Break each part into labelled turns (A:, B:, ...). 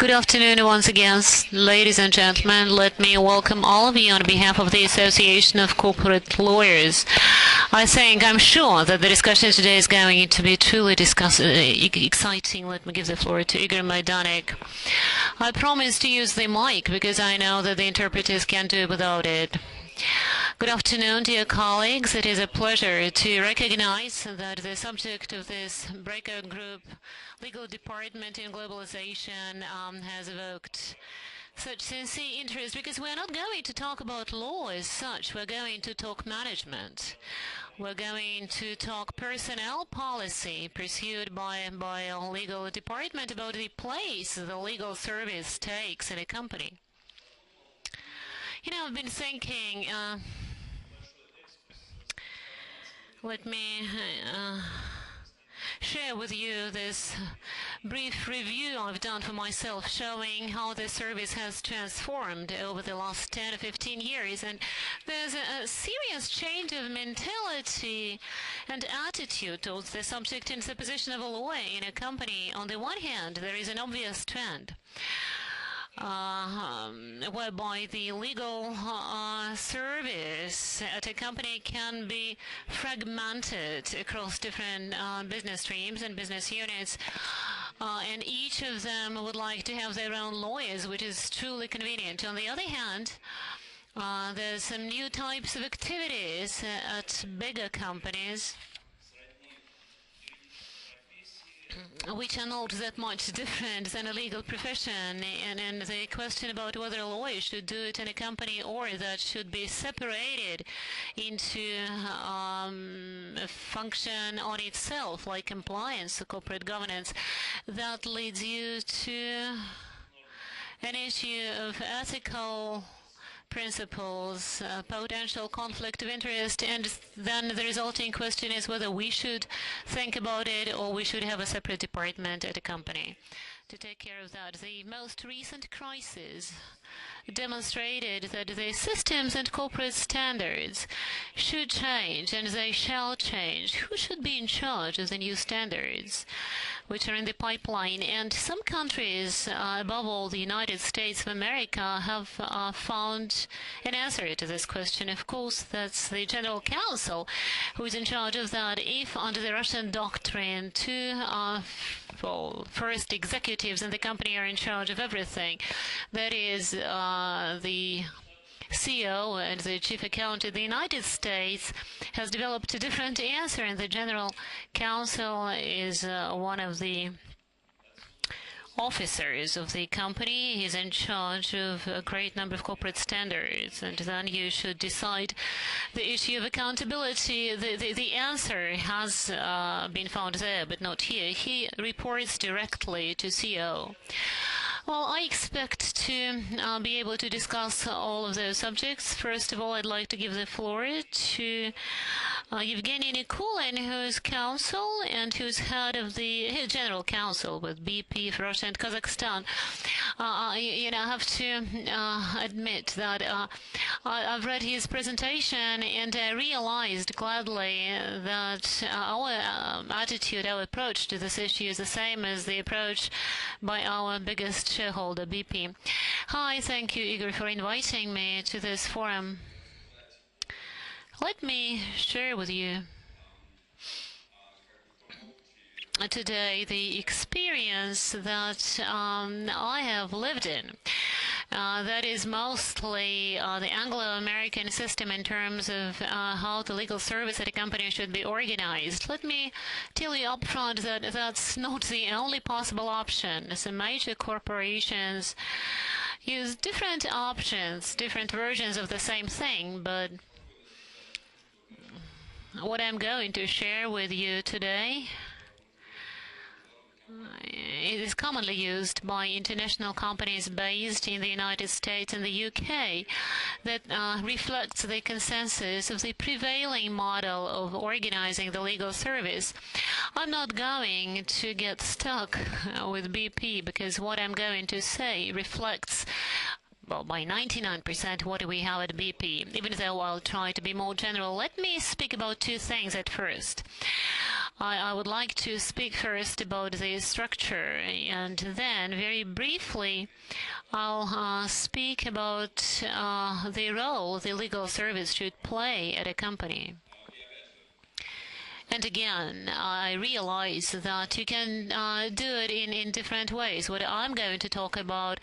A: Good afternoon once again, ladies and gentlemen. Let me welcome all of you on behalf of the Association of Corporate Lawyers. I'm sure that the discussion today is going to be truly exciting. Let me give the floor to Igor Majdanek. I promise to use the mic because I know that the interpreters can't do without it. Good afternoon, dear colleagues. It is a pleasure to recognize that the subject of this breakout group, Legal Department in Globalization, has evoked such sincere interest, because we're not going to talk about law as such. We're going to talk management. We're going to talk personnel policy pursued by a legal department, about the place the legal service takes in a company. You know, I've been thinking, let me share with you this brief review I've done for myself, showing how the service has transformed over the last 10 or 15 years. And there's a serious change of mentality and attitude towards the subject in the position of a lawyer in a company. On the one hand, there is an obvious trend whereby the legal service at a company can be fragmented across different business streams and business units, and each of them would like to have their own lawyers, which is truly convenient. On the other hand, there's some new types of activities at bigger companies which are not that much different than a legal profession, and the question about whether a lawyer should do it in a company or that should be separated into a function on itself, like compliance or corporate governance, that leads you to an issue of ethical principles, potential conflict of interest, and then the resulting question is whether we should think about it or we should have a separate department at a company to take care of that. The most recent crisis demonstrated that the systems and corporate standards should change, and they shall change. Who should be in charge of the new standards which are in the pipeline? And some countries, above all the United States of America, have found an answer to this question. Of course, that's the General Counsel who is in charge of that. If under the Russian doctrine, first executives in the company are in charge of everything, that is the CEO and the chief accountant, the United States has developed a different answer, and the General Counsel is one of the officers of the company. He's in charge of a great number of corporate standards, and then you should decide the issue of accountability. The answer has been found there, but not here. He reports directly to CEO. Well, I expect to be able to discuss all of those subjects. First of all, I'd like to give the floor to Evgeny Nikulin, who's counsel and who's head of his general counsel with BP for Russia and Kazakhstan. I have to admit that I've read his presentation, and I realized gladly that our attitude, our approach to this issue is the same as the approach by our biggest shareholder, BP. Hi, thank you, Igor, for inviting me to this forum. Let me share with you today the experience that I have lived in. That is mostly the Anglo-American system in terms of how the legal service at a company should be organized. Let me tell you upfront that that's not the only possible option. Some major corporations use different options, different versions of the same thing, but what I'm going to share with you today, it is commonly used by international companies based in the United States and the UK, that reflects the consensus of the prevailing model of organizing the legal service. I'm not going to get stuck with BP, because what I'm going to say reflects, well, by 99% what we have at BP, even though I'll try to be more general. Let me speak about two things at first. I would like to speak first about the structure, and then very briefly I'll speak about the role the legal service should play at a company. And again, I realize that you can do it in different ways. What I'm going to talk about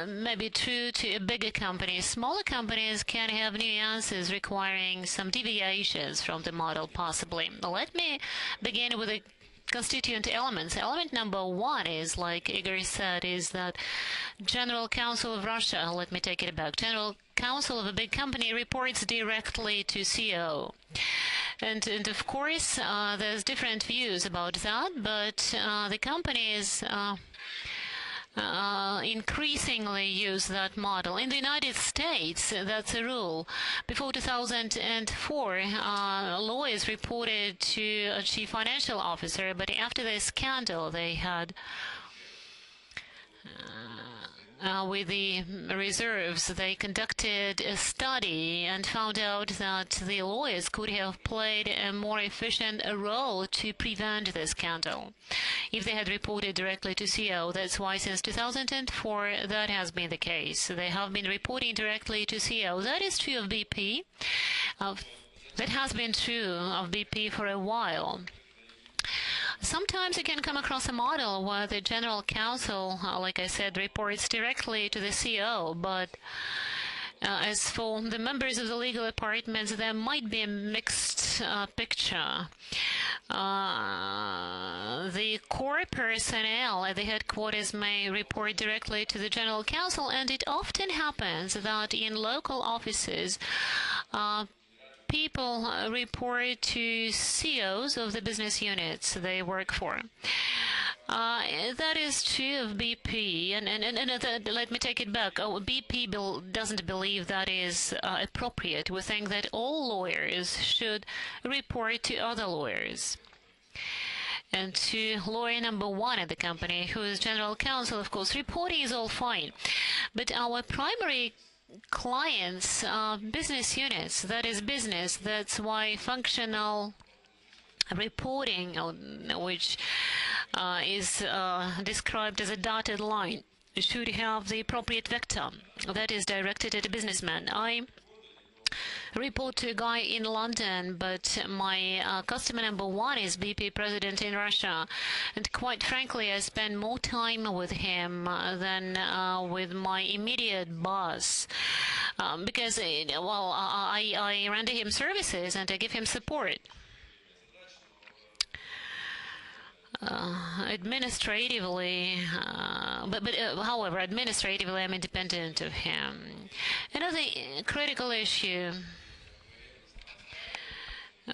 A: may be true to a bigger company. Smaller companies can have nuances requiring some deviations from the model, possibly. Let me begin with the constituent elements. Element number one is, like Igor said, is that General Counsel of Russia, let me take it back, General Counsel of a big company reports directly to CEO. And of course, there's different views about that, but the companies increasingly use that model. In the United States, that's a rule. Before 2004, lawyers reported to a chief financial officer, but after the scandal they had with the reserves, they conducted a study and found out that the lawyers could have played a more efficient role to prevent the scandal if they had reported directly to CEO. That's why since 2004 that has been the case. They have been reporting directly to CEO. That is true of BP. That has been true of BP for a while. Sometimes you can come across a model where the general counsel, like I said, reports directly to the CEO, but as for the members of the legal departments, there might be a mixed picture. The core personnel at the headquarters may report directly to the general counsel, and it often happens that in local offices, people report to CEOs of the business units they work for. That is true of BP, and let me take it back. BP doesn't believe that is appropriate. We think that all lawyers should report to other lawyers. And to lawyer number one at the company, who is general counsel, of course, reporting is all fine. But our primary clients are business units. That is business. That's why functional reporting, which is described as a dotted line, should have the appropriate vector that is directed at a businessman. I report to a guy in London, but my customer number one is BP president in Russia, and quite frankly, I spend more time with him than with my immediate boss, because I render him services and I give him support. Administratively, however, administratively, I'm independent of him. Another critical issue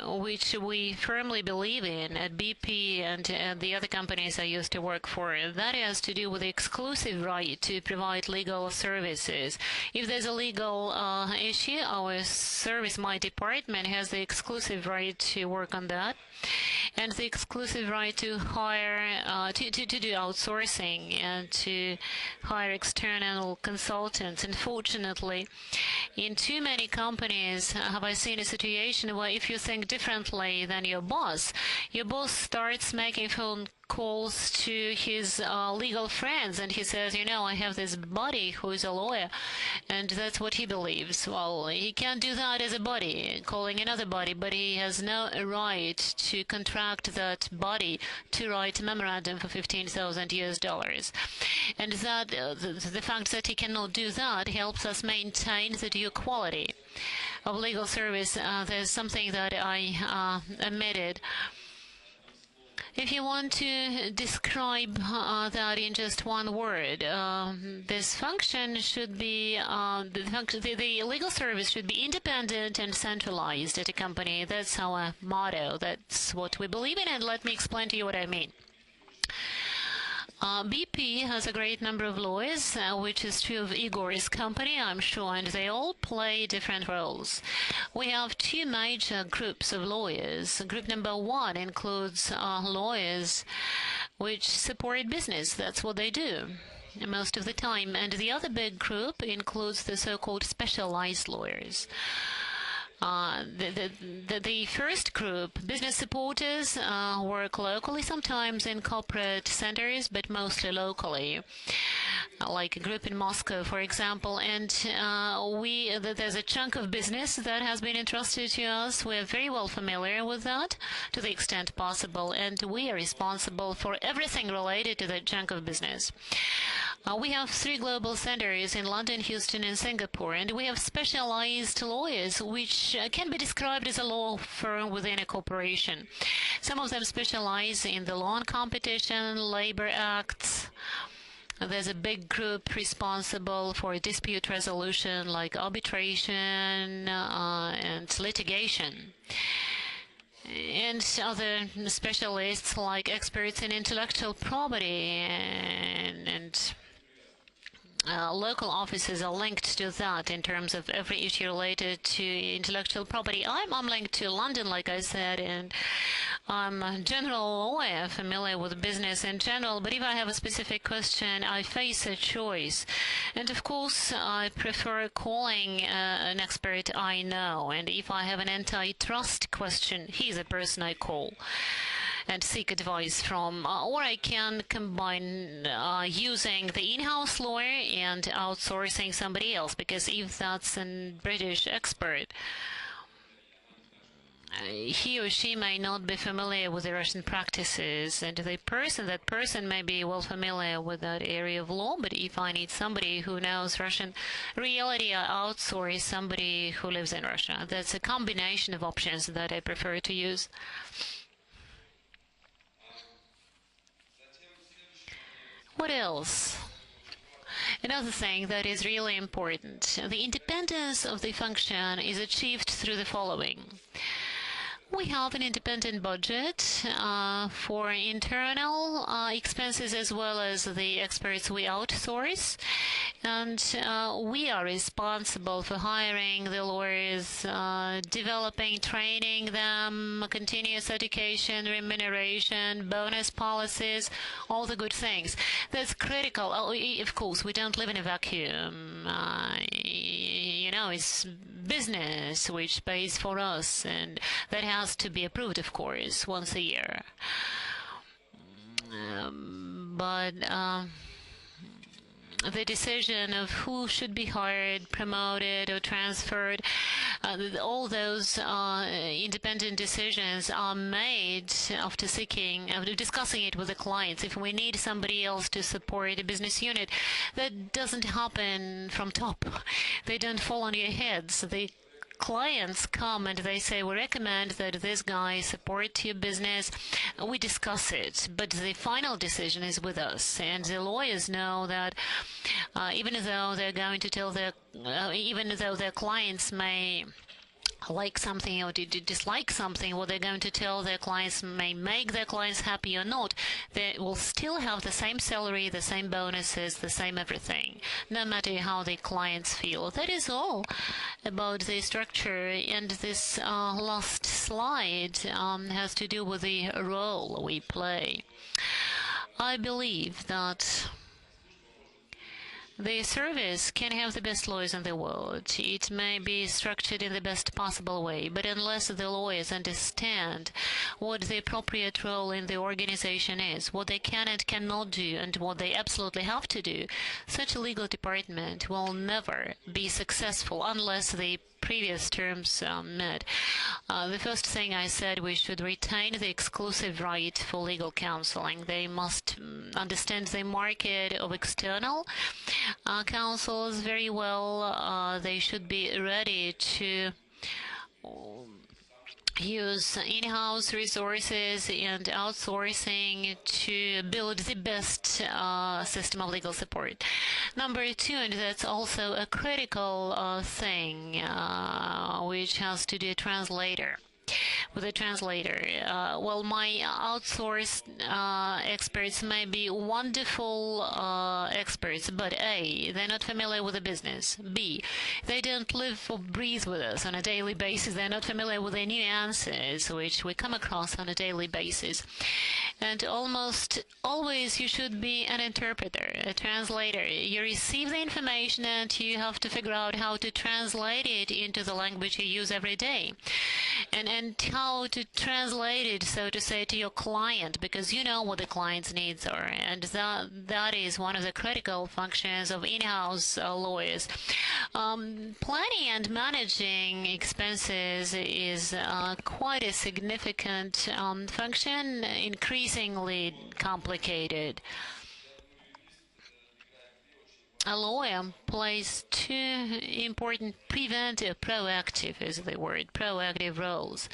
A: which we firmly believe in at BP and the other companies I used to work for, that has to do with the exclusive right to provide legal services. If there's a legal issue, our service, my department, has the exclusive right to work on that, and the exclusive right to hire, to do outsourcing and to hire external consultants. Unfortunately, in too many companies have I seen a situation where if you think differently than your boss starts making phone calls to his legal friends, and he says, you know, I have this buddy who is a lawyer, and that's what he believes. Well, he can't do that as a buddy, calling another buddy, but he has no right to contract that buddy to write a memorandum for $15,000. And that the fact that he cannot do that helps us maintain the due quality of legal service. There's something that I omitted. If you want to describe that in just one word, this function should be, the legal service should be independent and centralized at a company. That's our motto. That's what we believe in, and let me explain to you what I mean. BP has a great number of lawyers, which is true of Igor's company, I'm sure, and they all play different roles. We have two major groups of lawyers. Group number one includes lawyers which support business. That's what they do most of the time. And the other big group includes the so-called specialized lawyers. The first group, business supporters, work locally, sometimes in corporate centers, but mostly locally, like a group in Moscow, for example. And there's a chunk of business that has been entrusted to us. We're very well familiar with that to the extent possible, and we are responsible for everything related to that chunk of business. We have 3 global centers in London, Houston, and Singapore, and we have specialized lawyers, which can be described as a law firm within a corporation. Some of them specialize in the law and competition, labor acts. There's a big group responsible for dispute resolution, like arbitration and litigation. And other specialists, like experts in intellectual property and local offices are linked to that in terms of every issue related to intellectual property. I'm linked to London, like I said, and I'm a general lawyer, familiar with business in general, but if I have a specific question, I face a choice. And of course, I prefer calling an expert I know, and if I have an antitrust question, he's the person I call and seek advice from, or I can combine using the in-house lawyer and outsourcing somebody else, because if that's a British expert, he or she may not be familiar with the Russian practices, and that person may be well familiar with that area of law, but if I need somebody who knows Russian reality, I outsource somebody who lives in Russia. That's a combination of options that I prefer to use. What else? Another thing that is really important. The independence of the function is achieved through the following. We have an independent budget for internal expenses as well as the experts we outsource. And we are responsible for hiring the lawyers, developing, training them, continuous education, remuneration, bonus policies, all the good things. That's critical. Of course, we don't live in a vacuum. It's business which pays for us, and that has to be approved, of course, once a year. But the decision of who should be hired, promoted, or transferred, all those independent decisions are made after discussing it with the clients. If we need somebody else to support a business unit, that doesn't happen from top. They don't fall on your heads. The clients come and they say, we recommend that this guy support your business. We discuss it, but the final decision is with us. And the lawyers know that even though their clients may like something or dislike something, what they're going to tell their clients may make their clients happy or not, they will still have the same salary, the same bonuses, the same everything, no matter how the clients feel. That is all about the structure. And this last slide has to do with the role we play. I believe that the service can have the best lawyers in the world. It may be structured in the best possible way, but unless the lawyers understand what the appropriate role in the organization is, what they can and cannot do, and what they absolutely have to do, such a legal department will never be successful unless the previous terms met. The first thing I said, we should retain the exclusive right for legal counseling. They must understand the market of external counsels very well. They should be ready to use in-house resources and outsourcing to build the best system of legal support. Number 2, and that's also a critical thing, which has to do with translator. with a translator. Well, my outsourced experts may be wonderful experts, but A, they're not familiar with the business. B, they don't live or breathe with us on a daily basis. They're not familiar with the nuances which we come across on a daily basis. And almost always you should be an interpreter, a translator. You receive the information and you have to figure out how to translate it into the language you use every day. And how to translate it, so to say, to your client, because you know what the client's needs are. And that is one of the critical functions of in-house lawyers. Planning and managing expenses is quite a significant function, increasingly complicated. A lawyer plays two important preventive, proactive is the word, proactive roles.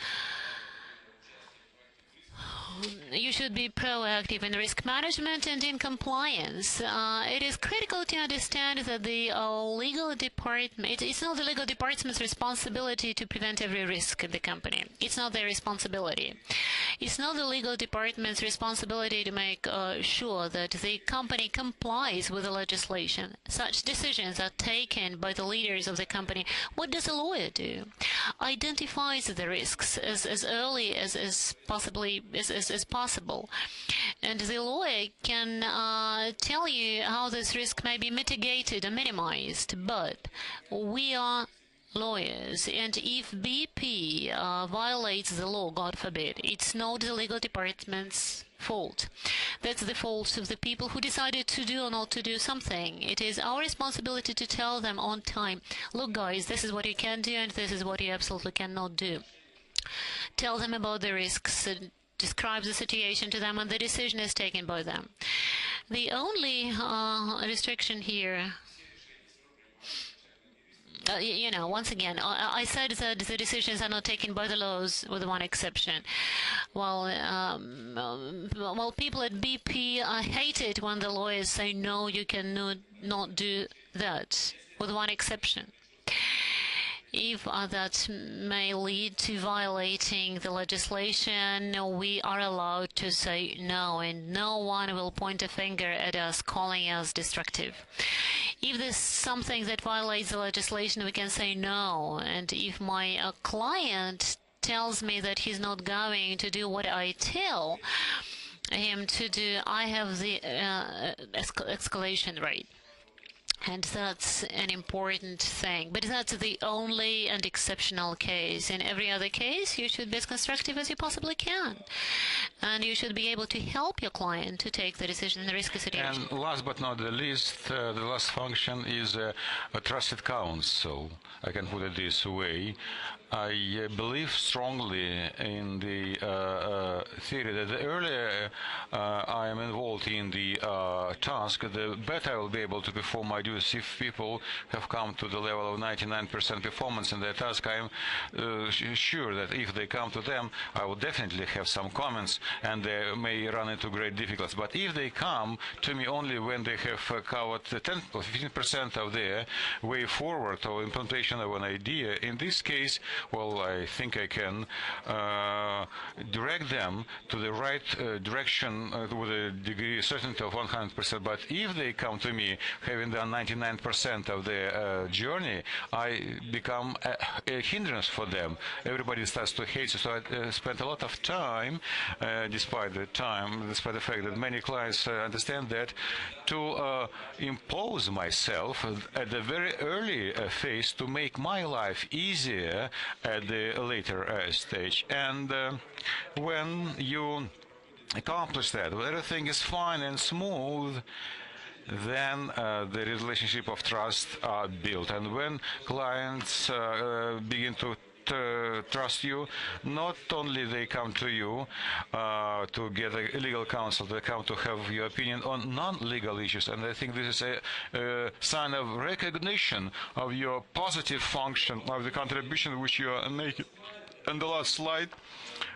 A: You should be proactive in risk management and in compliance. It is critical to understand that the legal department, it's not the legal department's responsibility to prevent every risk in the company. It's not their responsibility. It's not the legal department's responsibility to make sure that the company complies with the legislation. Such decisions are taken by the leaders of the company. What does a lawyer do? Identifies the risks as early as possible, and the lawyer can tell you how this risk may be mitigated or minimized. But we are lawyers, and if BP violates the law, God forbid, it's not the legal department's fault. That's the fault of the people who decided to do or not to do something. It is our responsibility to tell them on time, look guys, this is what you can do and this is what you absolutely cannot do. Tell them about the risks, describe the situation to them, and the decision is taken by them. The only restriction here, once again, I said that the decisions are not taken by the laws, with one exception. Well, people at BP hate it when the lawyers say, no, you cannot not do that, with one exception. If that may lead to violating the legislation, we are allowed to say no, and no one will point a finger at us, calling us destructive. If there's something that violates the legislation, we can say no. And if my client tells me that he's not going to do what I tell him to do, I have the escalation rate. And that's an important thing. But that's the only and exceptional case. In every other case, you should be as constructive as you possibly can. And you should be able to help your client to take the decision in the risky situation.
B: And last but not the least, the last function is a trusted counsel. I can put it this way. I believe strongly in the theory that the earlier I am involved in the task, the better I will be able to perform my duties. If people have come to the level of 99% performance in their task, I am sure that if they come to them, I will definitely have some comments and they may run into great difficulties. But if they come to me only when they have covered 10 or 15% of their way forward or implementation of an idea, in this case, well, I think I can direct them to the right direction with a degree of certainty of 100%. But if they come to me having done 99% of their journey, I become a hindrance for them. Everybody starts to hate. So I spent a lot of time, despite the fact that many clients understand that, to impose myself at the very early phase to make my life easier at the later stage. And when you accomplish that, when everything is fine and smooth, then the relationship of trust are built. And when clients begin to trust you, not only they come to you to get a legal counsel, they come to have your opinion on non-legal issues. And I think this is a sign of recognition of your positive function, of the contribution which you are making. And the last slide,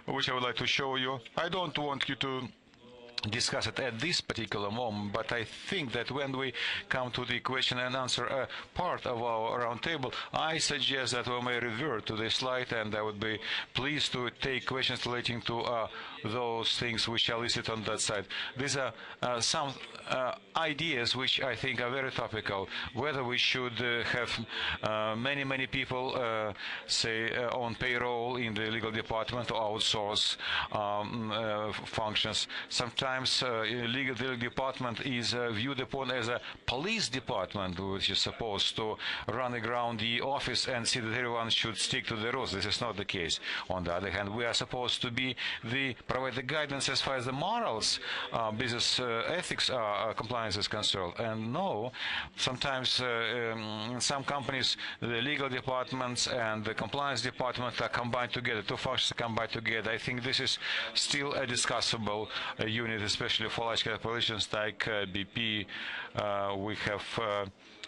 B: which I would like to show you, I don't want you to discuss it at this particular moment, but I think that when we come to the question and answer part of our roundtable, I suggest that we may revert to the slide, and I would be pleased to take questions relating to those things which are listed on that side. These are some ideas which I think are very topical. Whether we should have many people, say, on payroll in the legal department or outsource functions. Sometimes the legal department is viewed upon as a police department, which is supposed to run around the office and see that everyone should stick to the rules. This is not the case. On the other hand, we are supposed to be provide the guidance as far as the morals, business ethics compliance is concerned. And no, sometimes in some companies, the legal departments and the compliance department are combined together. Two functions are combined together. I think this is still a discussable unit, especially for large corporations like BP. We have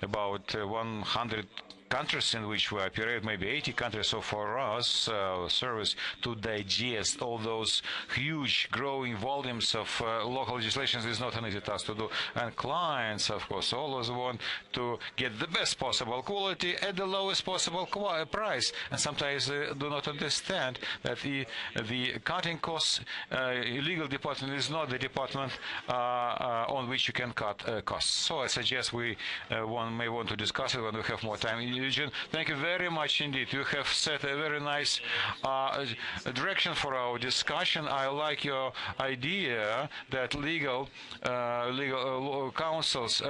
B: about 100 countries in which we operate, maybe 80 countries. So for us, service to digest all those huge growing volumes of local legislation is not an easy task to do. And clients, of course, always want to get the best possible quality at the lowest possible price. And sometimes do not understand that the cutting costs, legal department is not the department on which you can cut costs. So I suggest we one may want to discuss it when we have more time. Eugene, thank you very much indeed. You have set a very nice direction for our discussion. I like your idea that legal councils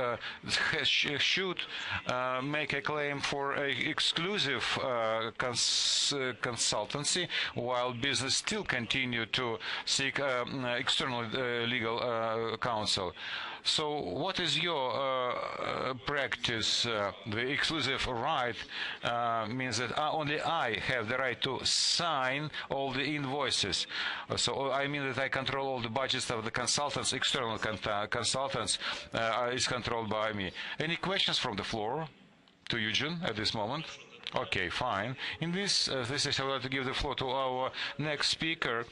B: should make a claim for exclusive consultancy, while business still continue to seek external legal counsel. So what is your practice? The exclusive right means that only I have the right to sign all the invoices. So I mean that I control all the budgets of the consultants, external consultants is controlled by me. Any questions from the floor to Eugene at this moment? Okay, fine. In this I would like to give the floor to our next speaker.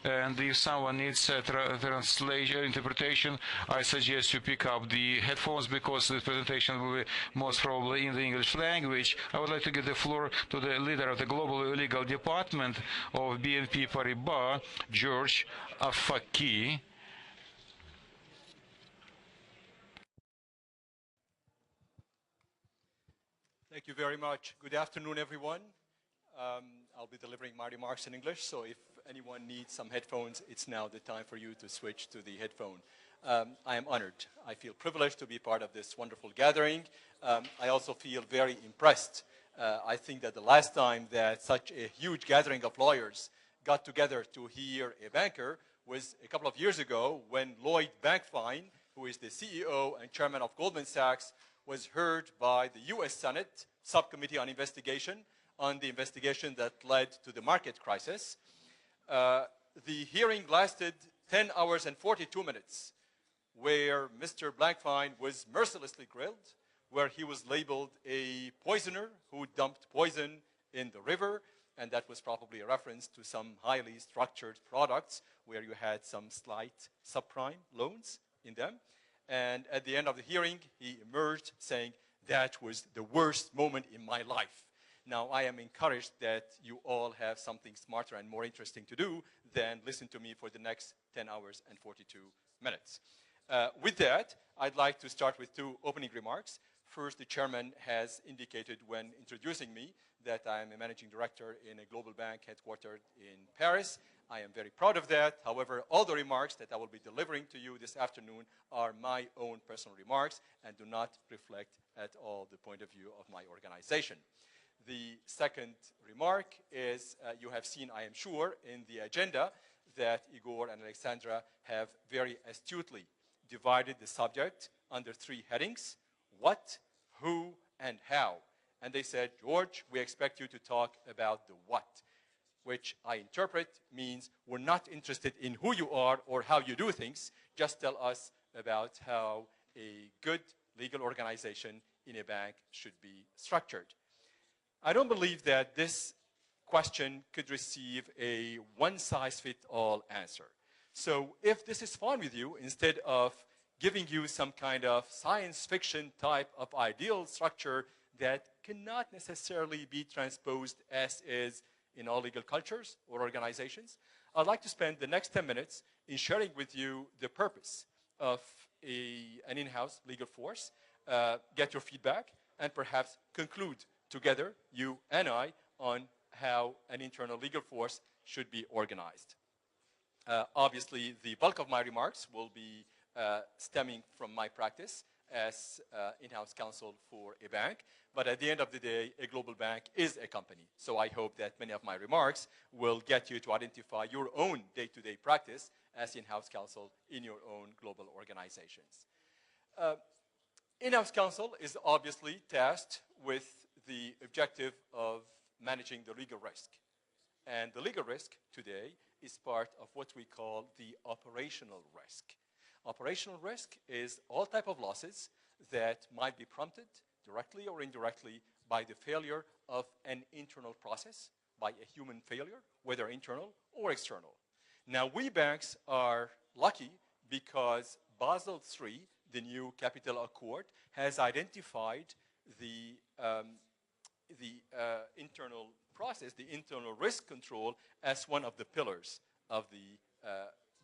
B: And if someone needs translation, interpretation, I suggest you pick up the headphones, because the presentation will be most probably in the English language. I would like to give the floor to the leader of the Global Legal Department of BNP Paribas, George Afaki.
C: Thank you very much. Good afternoon, everyone. I'll be delivering my remarks in English, so if anyone needs some headphones, it's now the time for you to switch to the headphone. I am honored. I feel privileged to be part of this wonderful gathering. I also feel very impressed. I think that the last time that such a huge gathering of lawyers got together to hear a banker was a couple of years ago, when Lloyd Bankfine, who is the CEO and chairman of Goldman Sachs, was heard by the U.S. Senate Subcommittee on Investigation on the investigation that led to the market crisis. The hearing lasted 10 hours and 42 minutes, where Mr. Blankfein was mercilessly grilled, where he was labeled a poisoner who dumped poison in the river, and that was probably a reference to some highly structured products where you had some slight subprime loans in them. And at the end of the hearing, he emerged saying, "That was the worst moment in my life." Now, I am encouraged that you all have something smarter and more interesting to do than listen to me for the next 10 hours and 42 minutes. With that, I'd like to start with two opening remarks. First, the chairman has indicated when introducing me that I am a managing director in a global bank headquartered in Paris. I am very proud of that. However, all the remarks that I will be delivering to you this afternoon are my own personal remarks and do not reflect at all the point of view of my organization. The second remark is, you have seen, I am sure, in the agenda that Igor and Alexandra have very astutely divided the subject under three headings: what, who, and how. And they said, "George, we expect you to talk about the what," which I interpret means we're not interested in who you are or how you do things. Just tell us about how a good legal organization in a bank should be structured. I don't believe that this question could receive a one-size-fits-all answer. So if this is fine with you, instead of giving you some kind of science fiction type of ideal structure that cannot necessarily be transposed as is in all legal cultures or organizations, I'd like to spend the next 10 minutes in sharing with you the purpose of an in-house legal force, get your feedback, and perhaps conclude together, you and I, on how an internal legal force should be organized. Obviously, the bulk of my remarks will be stemming from my practice as in-house counsel for a bank. But at the end of the day, a global bank is a company. So I hope that many of my remarks will get you to identify your own day-to-day practice as in-house counsel in your own global organizations. In-house counsel is obviously tasked with the objective of managing the legal risk. And the legal risk today is part of what we call the operational risk. Operational risk is all type of losses that might be prompted directly or indirectly by the failure of an internal process, by a human failure, whether internal or external. Now, we banks are lucky because Basel III, the new capital accord, has identified the internal process, the internal risk control, as one of the pillars of the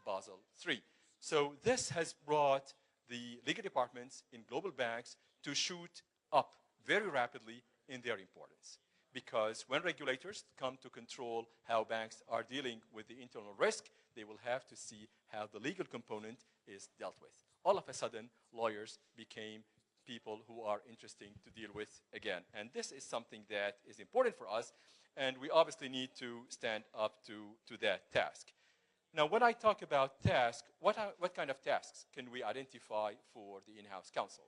C: Basel III. So this has brought the legal departments in global banks to shoot up very rapidly in their importance. Because when regulators come to control how banks are dealing with the internal risk, they will have to see how the legal component is dealt with. All of a sudden, lawyers became people who are interesting to deal with again. And this is something that is important for us, and we obviously need to stand up to that task. Now, when I talk about tasks, what kind of tasks can we identify for the in-house counsel?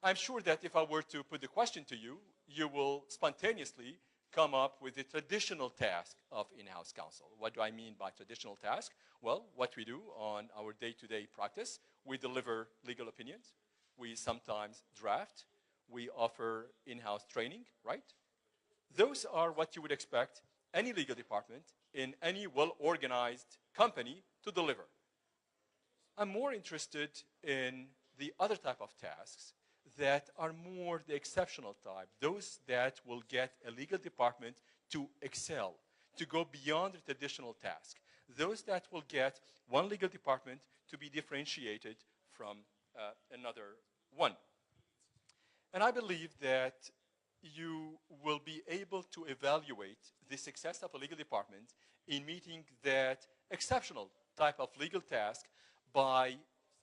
C: I'm sure that if I were to put the question to you, you will spontaneously come up with the traditional task of in-house counsel. What do I mean by traditional task? Well, what we do on our day-to-day practice, we deliver legal opinions. We sometimes draft. We offer in-house training, right? Those are what you would expect any legal department in any well-organized company to deliver. I'm more interested in the other type of tasks that are more the exceptional type, those that will get a legal department to excel, to go beyond the traditional task, those that will get one legal department to be differentiated from another one. And I believe that you will be able to evaluate the success of a legal department in meeting that exceptional type of legal task by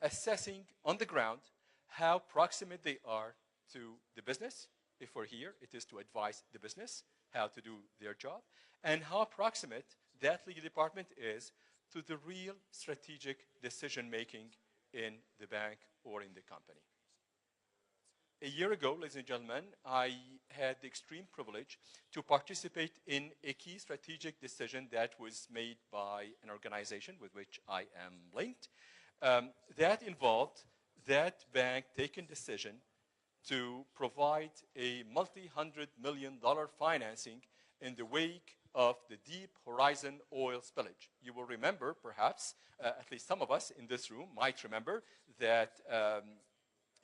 C: assessing on the ground how proximate they are to the business. If we're here, it is to advise the business how to do their job, and how proximate that legal department is to the real strategic decision-making in the bank or in the company. A year ago, ladies and gentlemen, I had the extreme privilege to participate in a key strategic decision that was made by an organization with which I am linked. That involved that bank taking decision to provide a multi-$100 million financing in the wake of the Deep Horizon oil spillage. You will remember, perhaps, at least some of us in this room might remember that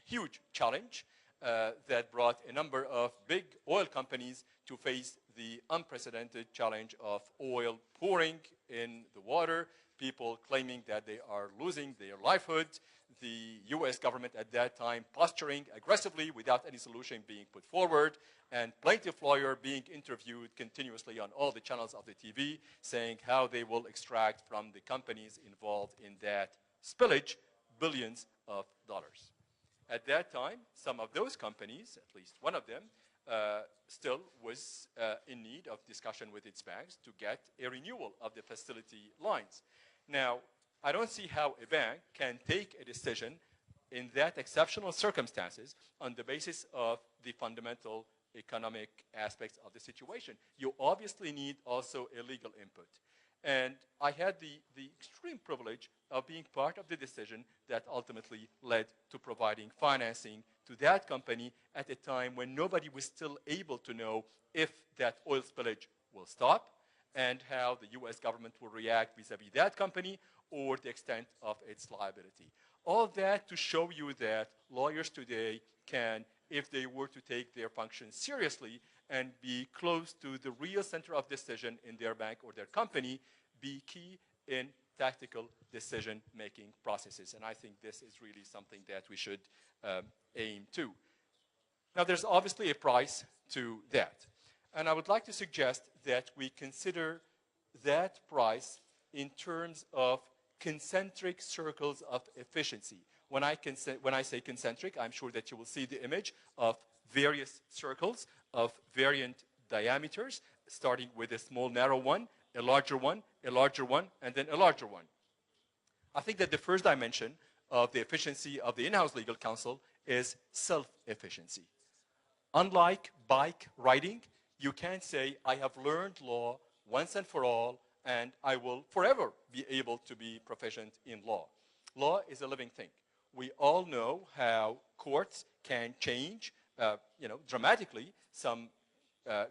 C: huge challenge that brought a number of big oil companies to face the unprecedented challenge of oil pouring in the water, people claiming that they are losing their livelihood, the US government at that time posturing aggressively without any solution being put forward, and plaintiff lawyer being interviewed continuously on all the channels of the TV saying how they will extract from the companies involved in that spillage billions of dollars. At that time, some of those companies, at least one of them, still was in need of discussion with its banks to get a renewal of the facility lines. Now, I don't see how a bank can take a decision in that exceptional circumstances on the basis of the fundamental economic aspects of the situation. You obviously need also a legal input. And I had the extreme privilege of being part of the decision that ultimately led to providing financing to that company at a time when nobody was still able to know if that oil spillage will stop and how the US government will react vis-a-vis that company, or the extent of its liability. All that to show you that lawyers today can, if they were to take their function seriously and be close to the real center of decision in their bank or their company, be key in tactical decision-making processes. And I think this is really something that we should aim to. Now, there's obviously a price to that. And I would like to suggest that we consider that price in terms of concentric circles of efficiency. When I say concentric, I'm sure that you will see the image of various circles of variant diameters, starting with a small narrow one, a larger one, a larger one, and then a larger one. I think that the first dimension of the efficiency of the in-house legal counsel is self-efficiency. Unlike bike riding, you can't say, I have learned law once and for all, and I will forever be able to be proficient in law. Law is a living thing. We all know how courts can change, dramatically some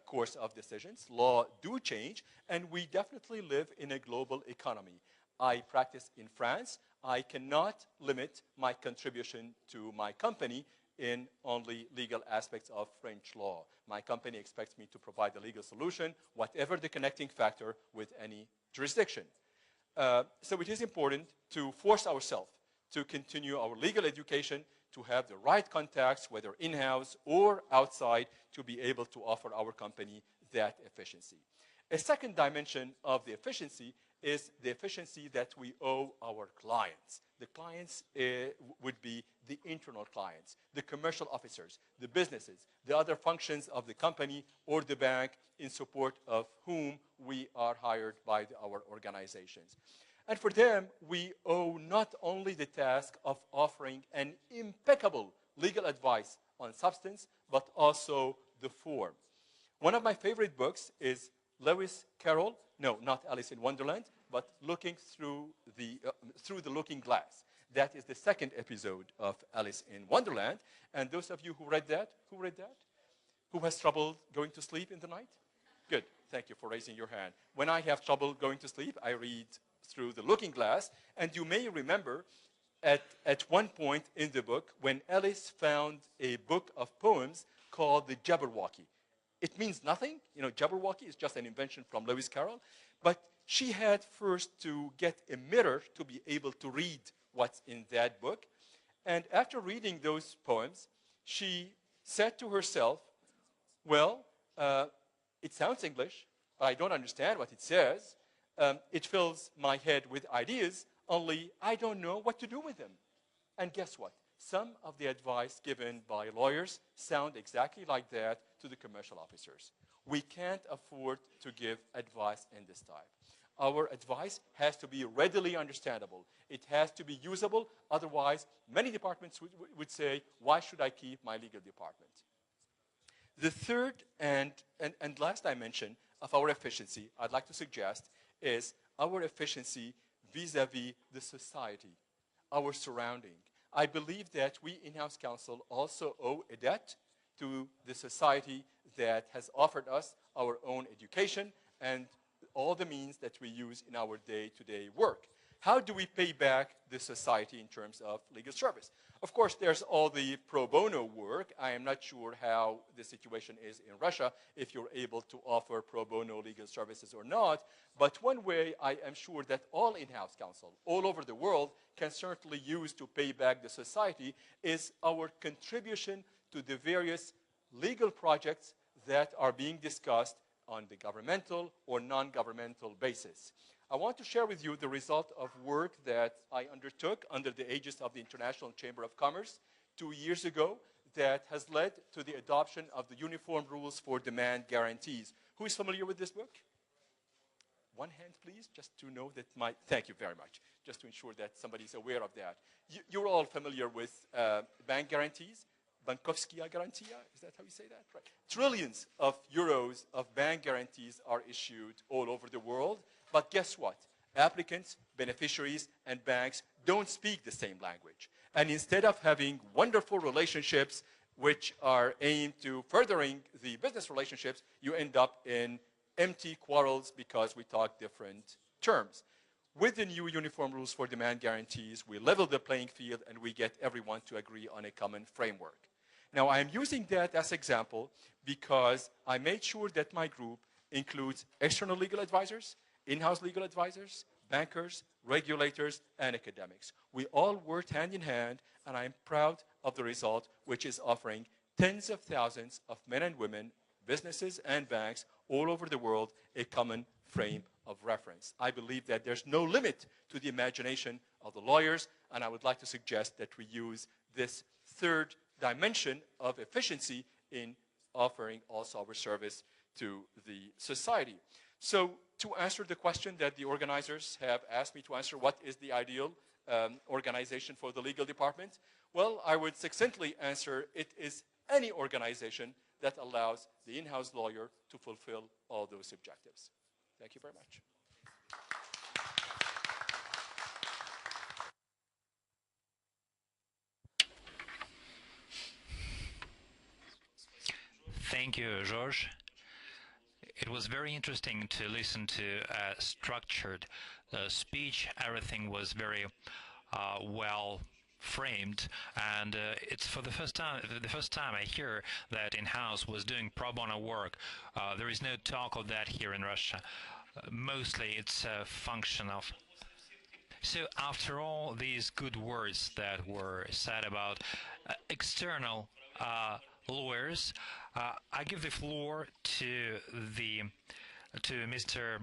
C: course of decisions. Law do change, and we definitely live in a global economy. I practice in France. I cannot limit my contribution to my company in only legal aspects of French law. My company expects me to provide a legal solution, whatever the connecting factor with any jurisdiction. So it is important to force ourselves to continue our legal education, to have the right contacts, whether in-house or outside, to be able to offer our company that efficiency. A second dimension of the efficiency is the efficiency that we owe our clients. The clients would be the internal clients, the commercial officers, the businesses, the other functions of the company or the bank in support of whom we are hired by our organizations. And for them, we owe not only the task of offering an impeccable legal advice on substance, but also the form. One of my favorite books is Lewis Carroll, no, not Alice in Wonderland, but Looking Through the Looking Glass. That is the second episode of Alice in Wonderland. And those of you who read that? Who has trouble going to sleep in the night? Good. Thank you for raising your hand. When I have trouble going to sleep, I read Through the Looking Glass. And you may remember at one point in the book when Alice found a book of poems called the Jabberwocky. It means nothing. Jabberwocky is just an invention from Lewis Carroll. But she had first to get a mirror to be able to read what's in that book. And after reading those poems, she said to herself, well, it sounds English, but I don't understand what it says. It fills my head with ideas, only I don't know what to do with them. And guess what? Some of the advice given by lawyers sound exactly like that to the commercial officers. We can't afford to give advice in this type. Our advice has to be readily understandable. It has to be usable. Otherwise, many departments would say, why should I keep my legal department? The third and last dimension of our efficiency, I'd like to suggest, is our efficiency vis-a-vis the society, our surrounding. I believe that we in-house counsel also owe a debt to the society that has offered us our own education and all the means that we use in our day-to-day work. How do we pay back the society in terms of legal service? Of course, there's all the pro bono work. I am not sure how the situation is in Russia, if you're able to offer pro bono legal services or not. But one way I am sure that all in-house counsel all over the world can certainly use to pay back the society is our contribution to the various legal projects that are being discussed on the governmental or non-governmental basis. I want to share with you the result of work that I undertook under the aegis of the International Chamber of Commerce 2 years ago that has led to the adoption of the Uniform Rules for Demand Guarantees. Who is familiar with this book? One hand, please, just to know that thank you very much, just to ensure that somebody's aware of that. You're all familiar with bank guarantees. Bankowskia Garantia, is that how you say that? Right. Trillions of euros of bank guarantees are issued all over the world. But guess what? Applicants, beneficiaries, and banks don't speak the same language. And instead of having wonderful relationships which are aimed to furthering the business relationships, you end up in empty quarrels because we talk different terms. With the new uniform rules for demand guarantees, we level the playing field and we get everyone to agree on a common framework. Now, I am using that as example because I made sure that my group includes external legal advisors, in-house legal advisors, bankers, regulators, and academics. We all worked hand in hand, and I'm proud of the result, which is offering tens of thousands of men and women, businesses and banks all over the world a common frame of reference. I believe that there's no limit to the imagination of the lawyers, and I would like to suggest that we use this third dimension of efficiency in offering also our service to the society. So to answer the question that the organizers have asked me to answer, what is the ideal organization for the legal department? Well, I would succinctly answer, it is any organization that allows the in-house lawyer to fulfill all those objectives. Thank you very much.
D: Thank you, George. It was very interesting to listen to a structured speech. Everything was very well framed, and it's for the first time I hear that in-house was doing pro bono work. There is no talk of that here in Russia. Mostly it's a function of. So after all these good words that were said about external lawyers, I give the floor to Mr.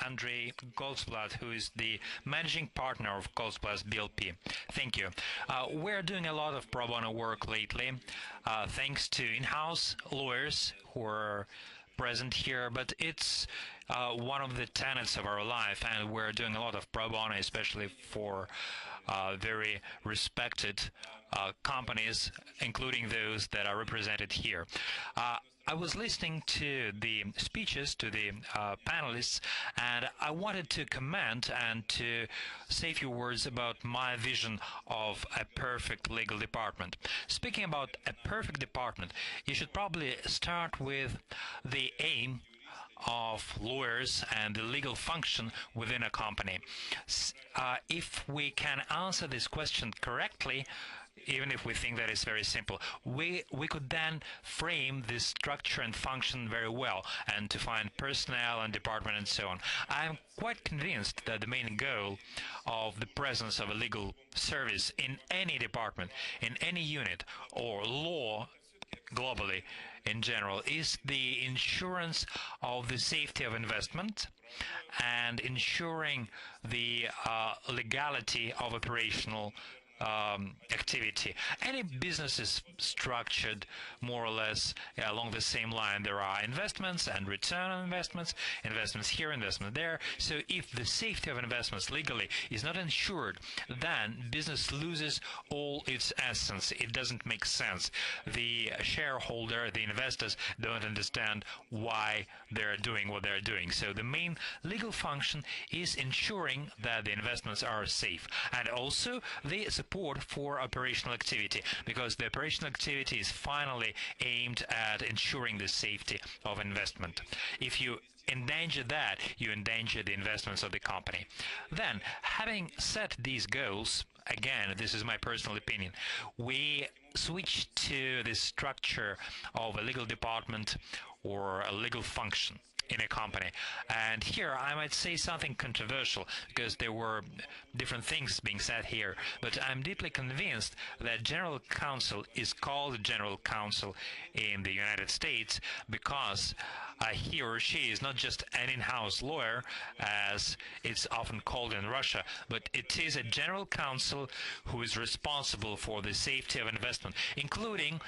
D: Andrei Goldsblatt, who is the managing partner of Goldsblatt BLP. Thank you. We're doing a lot of pro bono work lately, thanks to in-house lawyers who are present here, but it's one of the tenets of our life, and we're doing a lot of pro bono, especially for very respected companies, including those that are represented here. I was listening to the speeches, to the panelists, and I wanted to comment and to say a few words about my vision of a perfect legal department. Speaking about a perfect department, you should probably start with the aim of lawyers and the legal function within a company. If we can answer this question correctly, even if we think that it's very simple, we could then frame this structure and function very well, and to find personnel and department and so on. I'm quite convinced that the main goal of the presence of a legal service in any department, in any unit, or law globally in general, is the insurance of the safety of investment and ensuring the legality of operational activity. Any business is structured more or less along the same line. There are investments and return on investments, investments here, investment there. So if the safety of investments legally is not ensured, then business loses all its essence. It doesn't make sense. The shareholder, the investors don't understand why they're doing what they're doing. So the main legal function is ensuring that the investments are safe, and also the support for operational activity, because the operational activity is finally aimed at ensuring the safety of investment. If you endanger that, you endanger the investments of the company. Then, having set these goals, again, this is my personal opinion, we switch to the structure of a legal department or a legal function in a company. And here I might say something controversial, because there were different things being said here, but I'm deeply convinced that General Counsel is called General Counsel in the United States because he or she is not just an in-house lawyer, as it's often called in Russia, but it is a General Counsel who is responsible for the safety of investment, including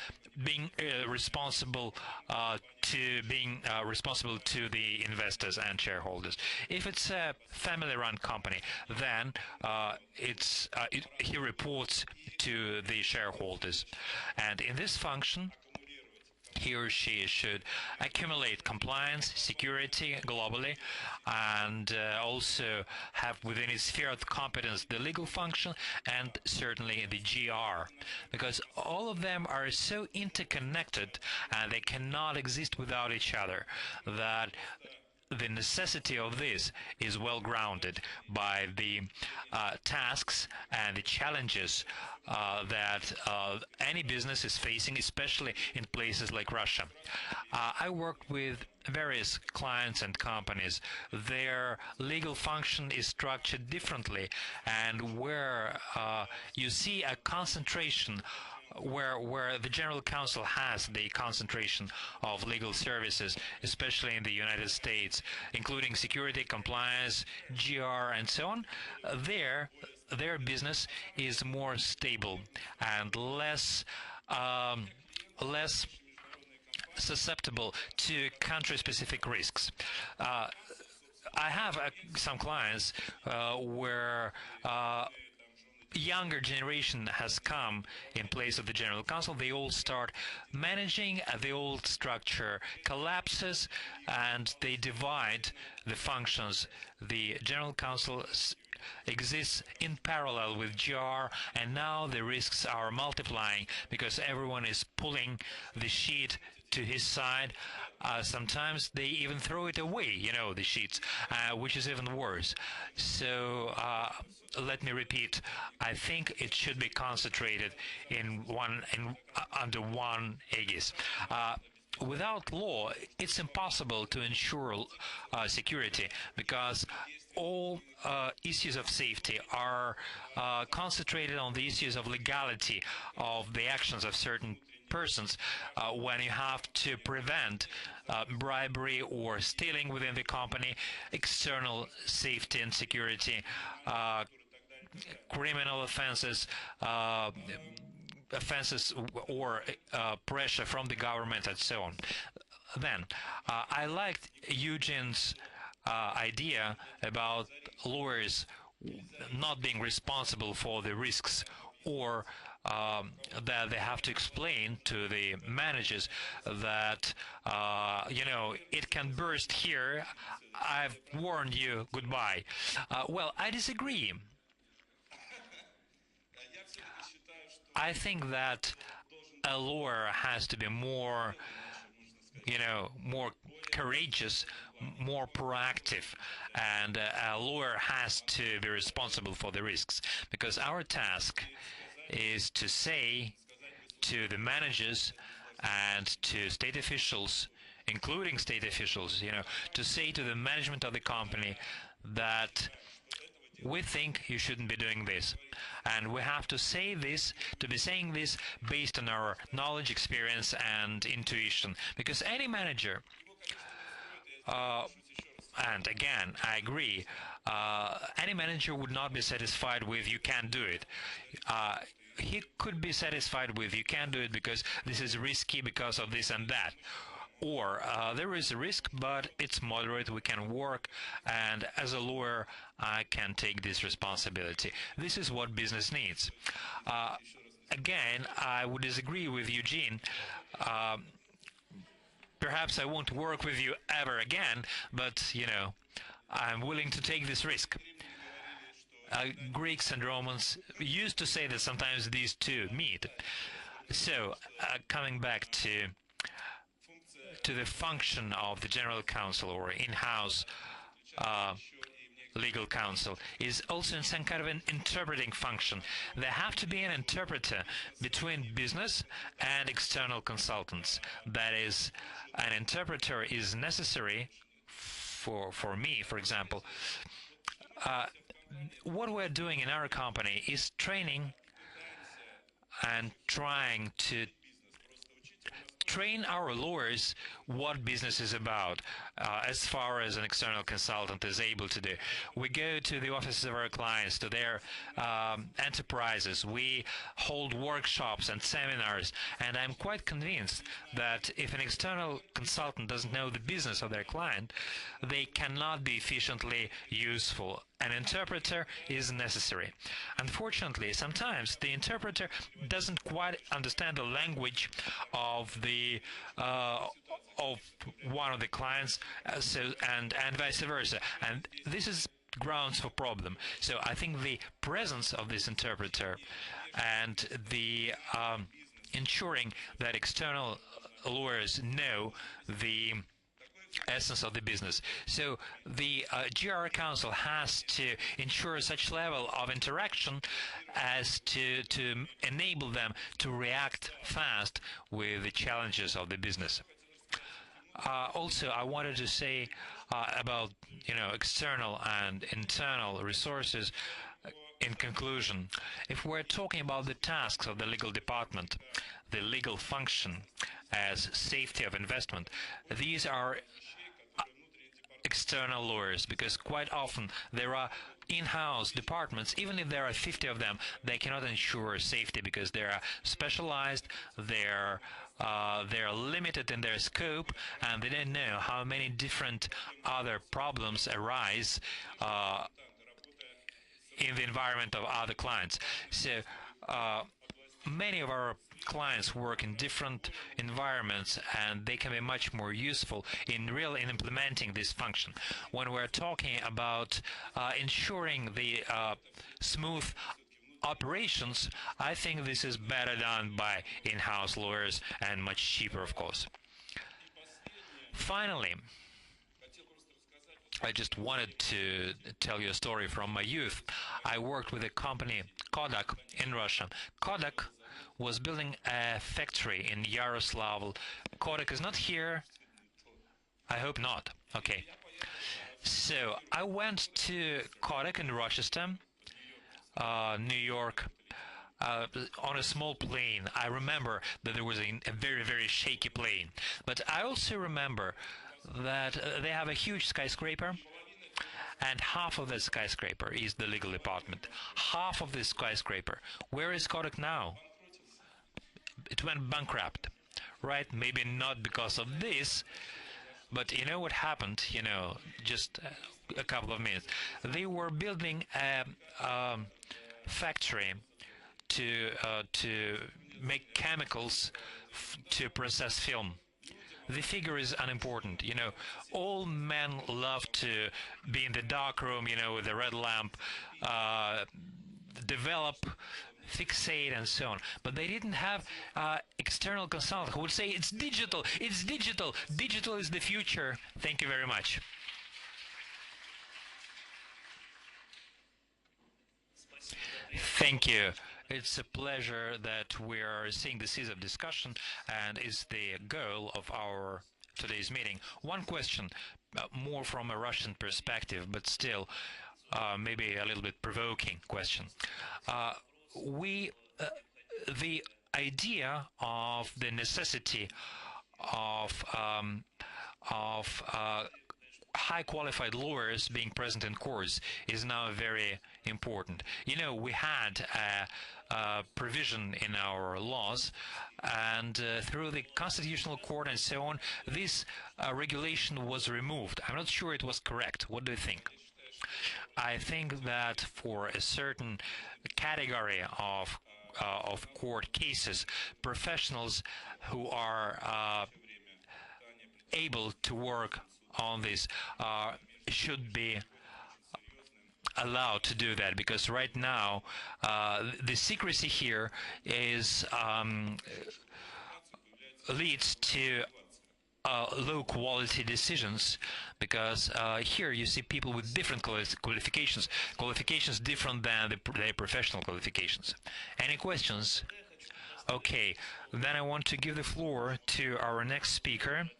D: being responsible to the investors and shareholders. If it's a family-run company, then he reports to the shareholders, and in this function, he or she should accumulate compliance, security globally, and also have within its sphere of competence the legal function and certainly the GR, because all of them are so interconnected and they cannot exist without each other, that the necessity of this is well grounded by the tasks and the challenges that any business is facing, especially in places like Russia. I worked with various clients and companies. Their legal function is structured differently, and where you see a concentration where the General Counsel has the concentration of legal services, especially in the United States, including security, compliance, GR, and so on, their business is more stable and less susceptible to country-specific risks. I have some clients where younger generation has come in place of the General Counsel. They all start managing, the old structure collapses, and they divide the functions. The General Counsel exists in parallel with GR, and now the risks are multiplying because everyone is pulling the sheet to his side. Sometimes they even throw it away, the sheets, which is even worse. So let me repeat, I think it should be concentrated under one aegis. Without law, it's impossible to ensure security, because all issues of safety are concentrated on the issues of legality of the actions of certain persons. When you have to prevent bribery or stealing within the company, external safety and security, criminal offenses, or pressure from the government, and so on. Then, I liked Eugene's idea about lawyers not being responsible for the risks, or that they have to explain to the managers that, it can burst here, I've warned you, goodbye. Well, I disagree. I think that a lawyer has to be more courageous, more proactive, and a lawyer has to be responsible for the risks, because our task is to say to the managers and to state officials, including state officials, to say to the management of the company that we think you shouldn't be doing this. And we have to say this, to be saying this based on our knowledge, experience, and intuition. Because any manager, and again, I agree, any manager would not be satisfied with "you can't do it." He could be satisfied with "you can't do it because this is risky because of this and that." Or there is a risk, but it's moderate, we can work, and as a lawyer, I can take this responsibility. This is what business needs. Again, I would disagree with Eugene. Perhaps I won't work with you ever again, but, I'm willing to take this risk. Greeks and Romans used to say that sometimes these two meet. So, coming back to the function of the General Counsel or in-house legal counsel is also in some kind of an interpreting function. There have to be an interpreter between business and external consultants. That is, an interpreter is necessary for me, for example. What we're doing in our company is training and trying to train our lawyers what business is about, as far as an external consultant is able to do. We go to the offices of our clients, to their enterprises. We hold workshops and seminars, and I'm quite convinced that if an external consultant doesn't know the business of their client, they cannot be efficiently useful. An interpreter is necessary. Unfortunately, sometimes the interpreter doesn't quite understand the language of the of one of the clients, and vice versa. And this is grounds for problem. So I think the presence of this interpreter and the ensuring that external lawyers know the essence of the business. So the GR Council has to ensure such level of interaction as to enable them to react fast with the challenges of the business. Also, I wanted to say about external and internal resources. In conclusion, if we're talking about the tasks of the legal department, the legal function as safety of investment, these are external lawyers, because quite often there are in-house departments. Even if there are 50 of them, they cannot ensure safety because they are specialized, they're limited in their scope, and they don't know how many different other problems arise in the environment of other clients. So many of our clients work in different environments, and they can be much more useful in implementing this function. When we're talking about ensuring the smooth operations, I think this is better done by in-house lawyers, and much cheaper, of course. Finally, I just wanted to tell you a story from my youth. I worked with a company, Kodak, in Russia. Kodak was building a factory in Yaroslavl. Kodak is not here. I hope not. Okay. So I went to Kodak in Rochester, New York, on a small plane. I remember that there was a very, very shaky plane. But I also remember that they have a huge skyscraper, and half of the skyscraper is the legal department. Half of this skyscraper. Where is Kodak now? It went bankrupt, right? Maybe not because of this, but you know what happened, just a couple of minutes. They were building a factory to make chemicals to process film. The figure is unimportant. All men love to be in the dark room, with a red lamp, develop, fixate, and so on. But they didn't have external consultant who would say, it's digital, digital is the future. Thank you very much. Thank you. It's a pleasure that we are seeing the seeds of discussion, and is the goal of our today's meeting. One question, more from a Russian perspective, but still maybe a little bit provoking question. The idea of the necessity of high qualified lawyers being present in courts is now very important. We had a provision in our laws, and through the Constitutional Court and so on, this regulation was removed. I'm not sure it was correct. What do you think? I think that for a certain category of court cases, professionals who are able to work on this should be allowed to do that, because right now the secrecy here is leads to low quality decisions, because here you see people with different qualifications different than their professional qualifications. Any questions? Okay, then I want to give the floor to our next speaker,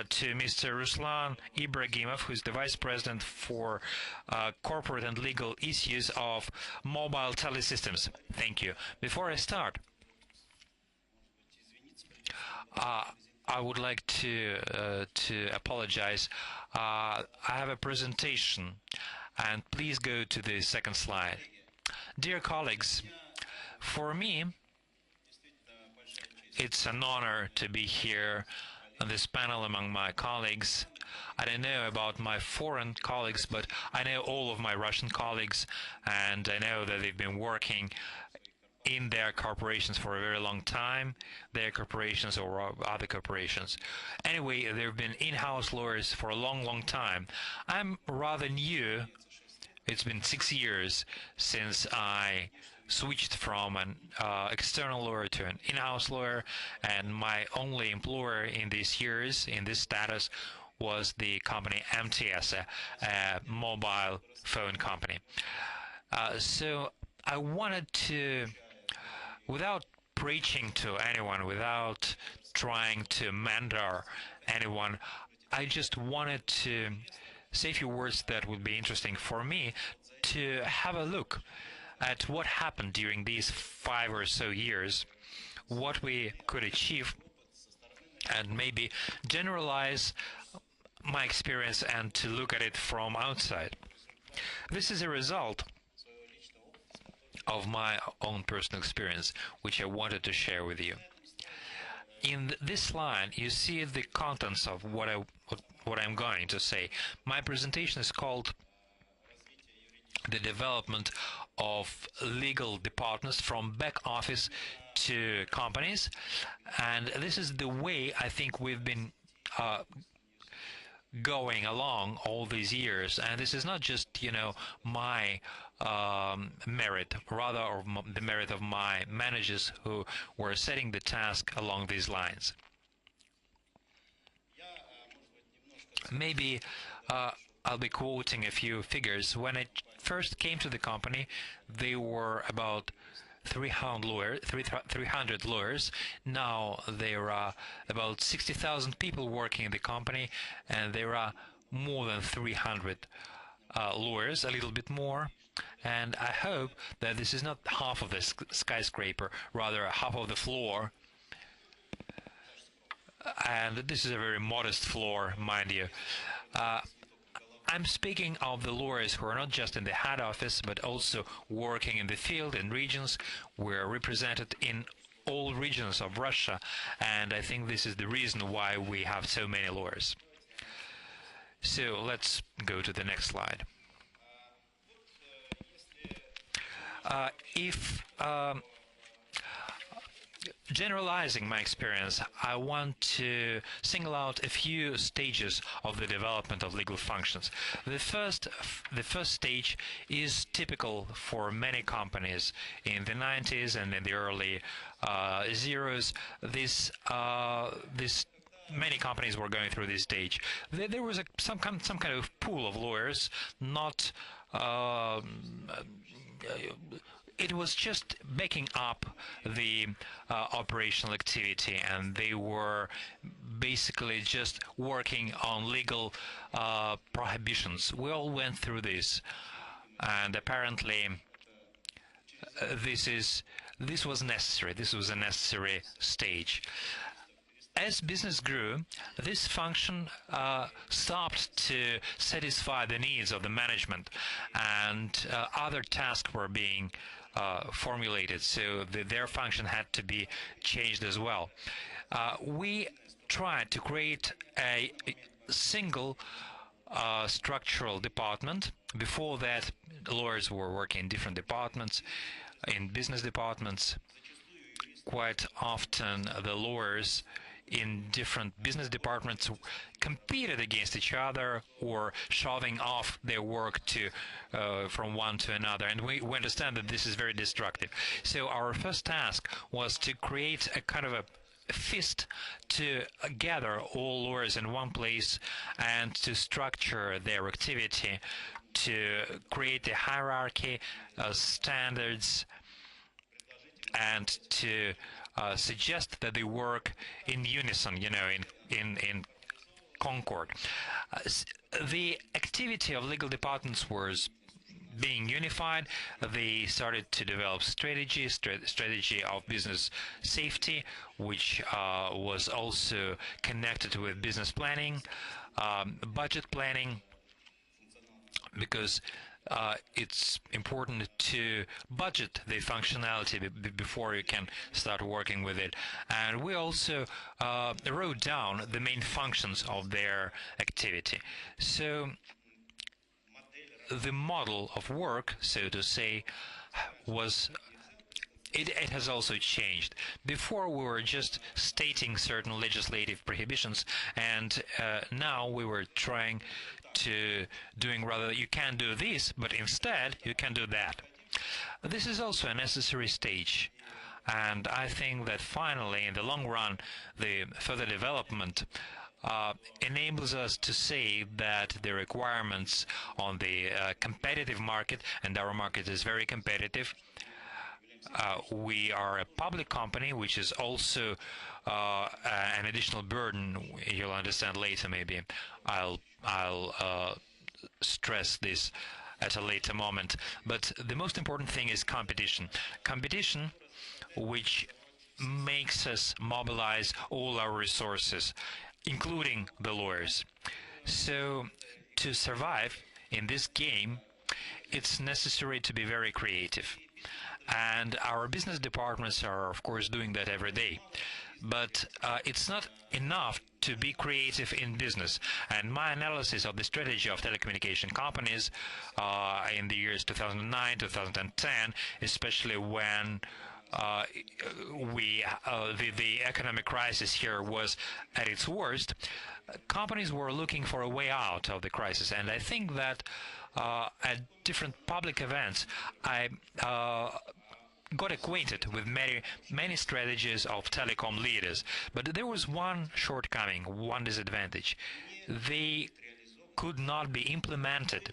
D: to Mr. Ruslan Ibragimov, who is the Vice President for Corporate and Legal Issues of Mobile Telesystems. Thank you. Before I start, I would like to apologize. I have a presentation, and please go to the second slide. Dear colleagues, for me, it's an honor to be here on this panel among my colleagues. I don't know about my foreign colleagues, but I know all of my Russian colleagues, and I know that they've been working in their corporations for a very long time, their corporations or other corporations. Anyway, there have been in-house lawyers for a long, long time. I'm rather new. It's been 6 years since I switched from an external lawyer to an in-house lawyer, and my only employer in these years, in this status, was the company MTS, a mobile phone company. So I wanted to, without preaching to anyone, without trying to mentor anyone, I just wanted to say a few words that would be interesting for me to have a look at what happened during these 5 or so years, what we could achieve, and maybe generalize my experience and to look at it from outside. This is a result of my own personal experience, which I wanted to share with you. In this slide, you see the contents of what I'm going to say. My presentation is called "The Development of Legal Departments from Back Office to Companies," and this is the way I think we've been going along all these years. And this is not just, my merit, rather, or the merit of my managers who were setting the task along these lines. Maybe I'll be quoting a few figures. When I first came to the company, they were about 300 lawyers. Now there are about 60,000 people working in the company, and there are more than 300 lawyers, a little bit more. And I hope that this is not half of the skyscraper, rather half of the floor. And this is a very modest floor, mind you. I'm speaking of the lawyers who are not just in the head office, but also working in the field and regions. We're represented in all regions of Russia, and I think this is the reason why we have so many lawyers. So let's go to the next slide. Generalizing my experience, I want to single out a few stages of the development of legal functions. The first stage is typical for many companies in the 90s and in the early zeros. Many companies were going through this stage. There was some kind of pool of lawyers, not it was just backing up the operational activity, and they were basically just working on legal prohibitions. We all went through this, and apparently this was necessary. This was a necessary stage. As business grew, this function stopped to satisfy the needs of the management, and other tasks were being formulated, so their function had to be changed as well. We tried to create a single structural department. Before that, lawyers were working in different departments, in business departments. Quite often, the lawyers in different business departments competed against each other or shoving off their work to from one to another, and we understand that this is very destructive. So our first task was to create a kind of a fist to gather all lawyers in one place and to structure their activity, to create a hierarchy, standards, and to suggest that they work in unison, in concord. The activity of legal departments was being unified. They started to develop strategy of business safety, which was also connected with business planning, budget planning, because it's important to budget the functionality before you can start working with it. And we also wrote down the main functions of their activity. So the model of work, so to say, it has also changed. Before we were just stating certain legislative prohibitions, and now we were trying to doing rather, you can do this, but instead you can do that. This is also a necessary stage, and I think that finally, in the long run, the further development enables us to say that the requirements on the competitive market, and our market is very competitive. We are a public company, which is also an additional burden. You'll understand later, maybe. I'll stress this at a later moment. But the most important thing is competition. Competition, which makes us mobilize all our resources, including the lawyers. So to survive in this game, it's necessary to be very creative. And our business departments are, of course, doing that every day. But it's not enough to be creative in business. And my analysis of the strategy of telecommunication companies in the years 2009, 2010, especially when the economic crisis here was at its worst, companies were looking for a way out of the crisis. And I think that at different public events, I got acquainted with many strategies of telecom leaders, but there was one shortcoming, one disadvantage. They could not be implemented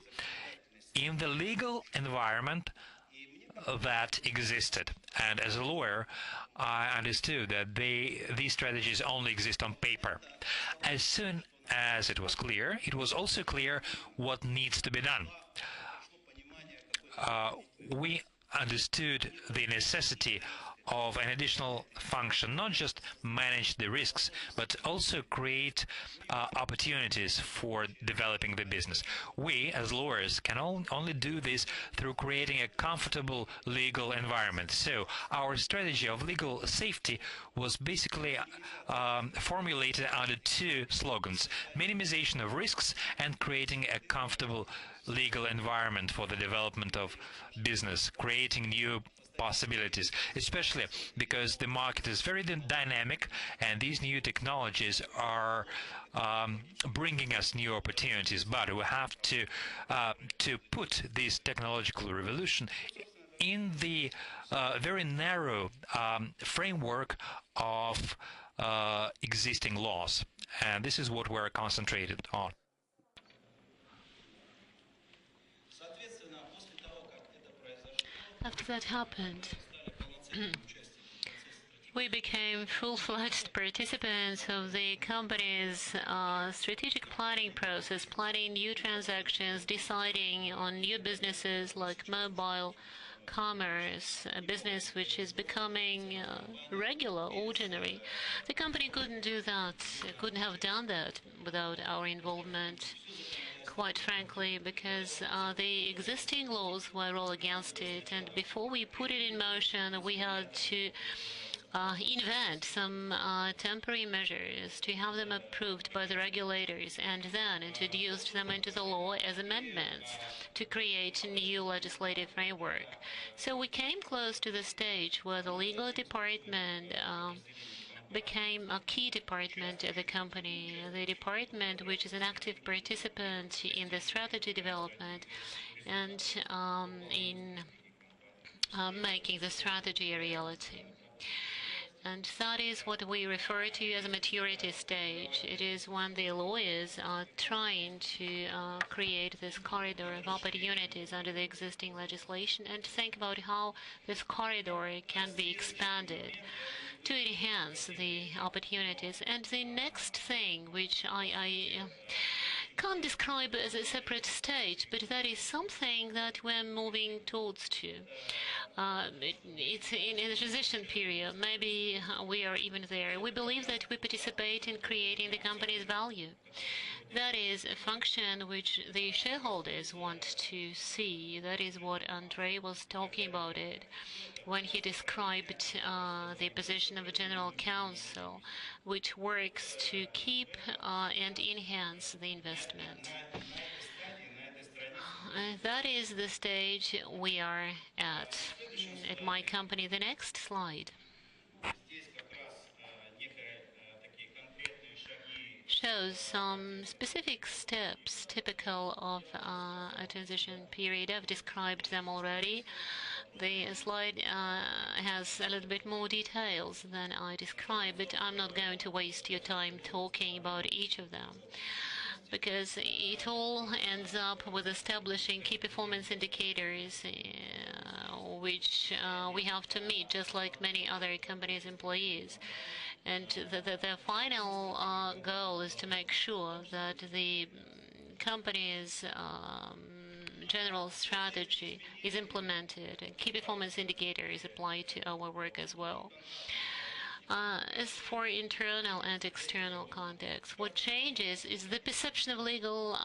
D: in the legal environment that existed. And as a lawyer, I understood that these strategies only exist on paper. As soon as it was clear, it was also clear what needs to be done. We understood the necessity of an additional function, not just manage the risks, but also create opportunities for developing the business. We, as lawyers, can only do this through creating a comfortable legal environment. So our strategy of legal safety was basically formulated under two slogans: minimization of risks and creating a comfortable legal environment for the development of business, creating new possibilities, especially because the market is very dynamic and these new technologies are bringing us new opportunities. But we have to put this technological revolution in the very narrow framework of existing laws. And this is what we're concentrated on.
A: After that happened, we became full-fledged participants of the company's strategic planning process, planning new transactions, deciding on new businesses like mobile commerce, a business which is becoming regular, ordinary. The company couldn't do that, couldn't have done that without our involvement, quite frankly, because the existing laws were all against it, and before we put it in motion, we had to invent some temporary measures to have them approved by the regulators and then introduced them into the law as amendments to create a new legislative framework. So we came close to the stage where the legal department became a key department at the company, the department which is an active participant in the strategy development and in making the strategy a reality. And that is what we refer to as a maturity stage. It is when the lawyers are trying to create this corridor of opportunities under the existing legislation and think about how this corridor can be expanded to enhance the opportunities. And the next thing, which I can't describe as a separate stage, but that is something that we're moving towards to. It's in a transition period. Maybe we are even there. We believe that we participate in creating the company's value. That is a function which the shareholders want to see. That is what Andrei was talking about it when he described the position of a general counsel, which works to keep and enhance the investment. That is the stage we are at my company. The next slide shows some specific steps typical of a transition period. I've described them already. The slide has a little bit more details than I described, but I'm not going to waste your time talking about each of them, because it all ends up with establishing key performance indicators which we have to meet, just like many other companies' employees. And the final goal is to make sure that the company's general strategy is implemented and key performance indicators applied to our work as well. As for internal and external context, what changes is the perception of legal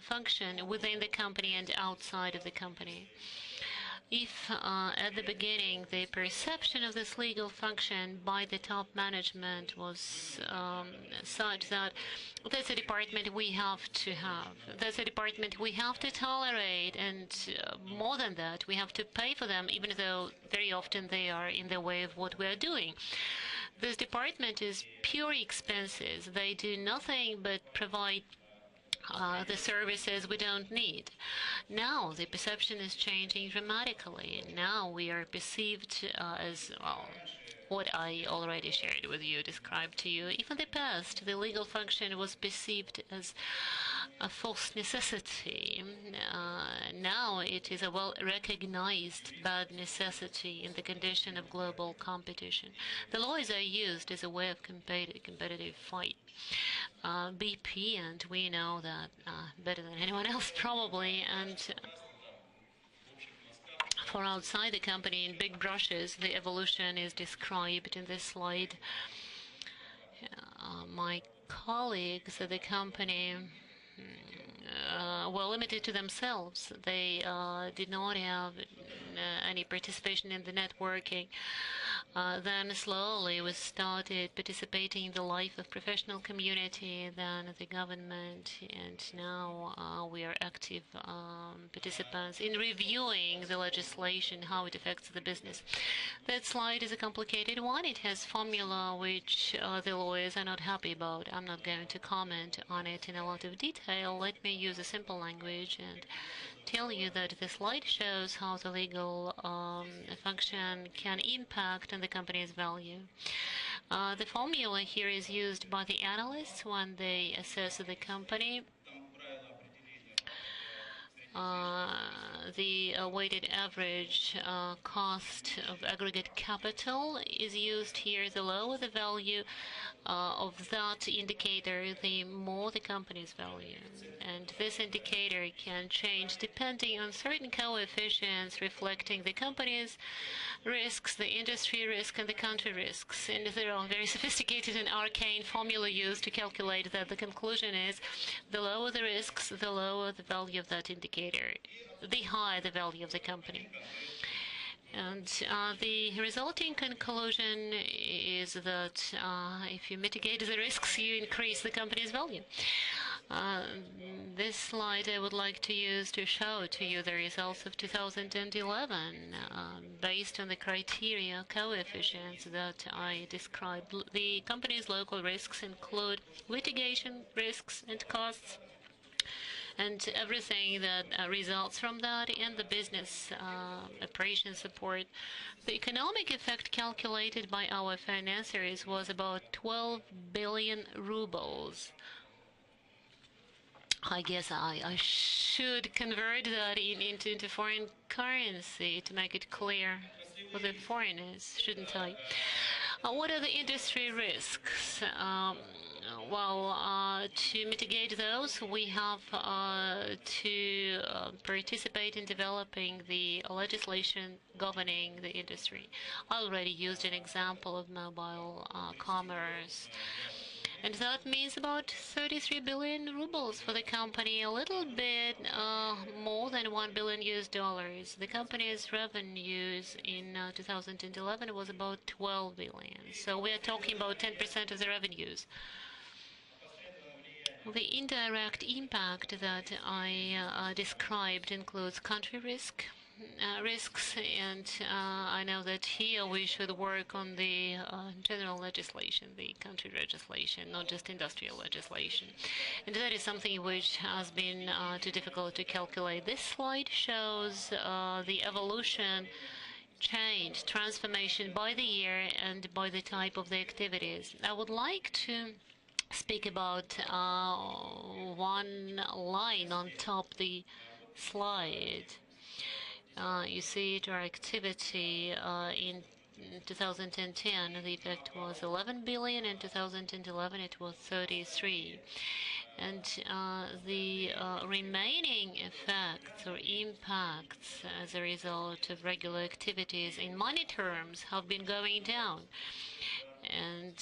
A: function within the company and outside of the company. If at the beginning the perception of this legal function by the top management was such that that's a department we have to have, that's a department we have to tolerate, and more than that, we have to pay for them, even though very often they are in the way of what we are doing. This department is pure expenses. They do nothing but provide the services we don't need. Now the perception is changing dramatically. Now we are perceived as, well, what I already shared with you, described to you. Even in the past, the legal function was perceived as a false necessity. Now it is a well-recognized bad necessity in the condition of global competition. The laws are used as a way of competitive fight. BP, and we know that better than anyone else probably, and for outside the company in big brushes, the evolution is described in this slide. My colleagues at the company were limited to themselves. They did not have any participation in the networking. Then slowly we started participating in the life of professional community, then the government, and now we are active participants in reviewing the legislation, how it affects the business. That slide is a complicated one. It has formula which the lawyers are not happy about. I'm not going to comment on it in a lot of detail. Let me use a simple language and tell you that the slide shows how the legal function can impact on the company's value. The formula here is used by the analysts when they assess the company. The weighted average cost of aggregate capital is used here. The lower the value of that indicator, the more the company's value. And this indicator can change depending on certain coefficients reflecting the company's risks, the industry risk, and the country risks. And there are very sophisticated and arcane formula used to calculate that. The conclusion is the lower the risks, the lower the value of that indicator, the higher the value of the company. And the resulting conclusion is that if you mitigate the risks, you increase the company's value. This slide I would like to use to show to you the results of 2011 based on the criteria coefficients that I described. The company's local risks include litigation risks and costs, and everything that results from that, and the business operation support. The economic effect calculated by our financiers was about 12 billion rubles. I guess I should convert that into foreign currency to make it clear for the foreigners, shouldn't I? What are the industry risks? Well, to mitigate those, we have to participate in developing the legislation governing the industry. I already used an example of mobile commerce. And that means about 33 billion rubles for the company, a little bit more than $1 billion US. The company's revenues in 2011 was about 12 billion. So we are talking about 10% of the revenues. The indirect impact that I described includes country risks, and I know that here we should work on the general legislation, the country legislation, not just industrial legislation. And that is something which has been too difficult to calculate. This slide shows the evolution change, transformation by the year and by the type of the activities. I would like to speak about one line on top the slide. You see it, our activity in 2010, the effect was 11 billion. In 2011, it was 33. And the remaining effects or impacts as a result of regular activities in money terms have been going down. And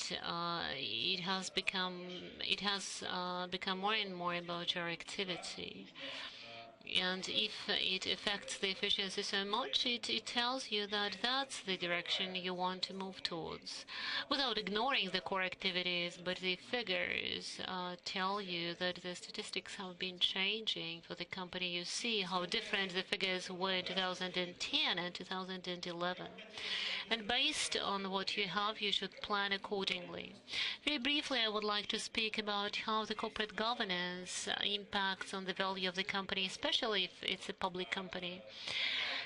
A: it has become more and more about our activity. And if it affects the efficiency so much, it tells you that that's the direction you want to move towards, without ignoring the core activities. But the figures tell you that the statistics have been changing for the company. You see how different the figures were in 2010 and 2011. And based on what you have, you should plan accordingly. Very briefly, I would like to speak about how the corporate governance impacts on the value of the company, especially if it's a public company.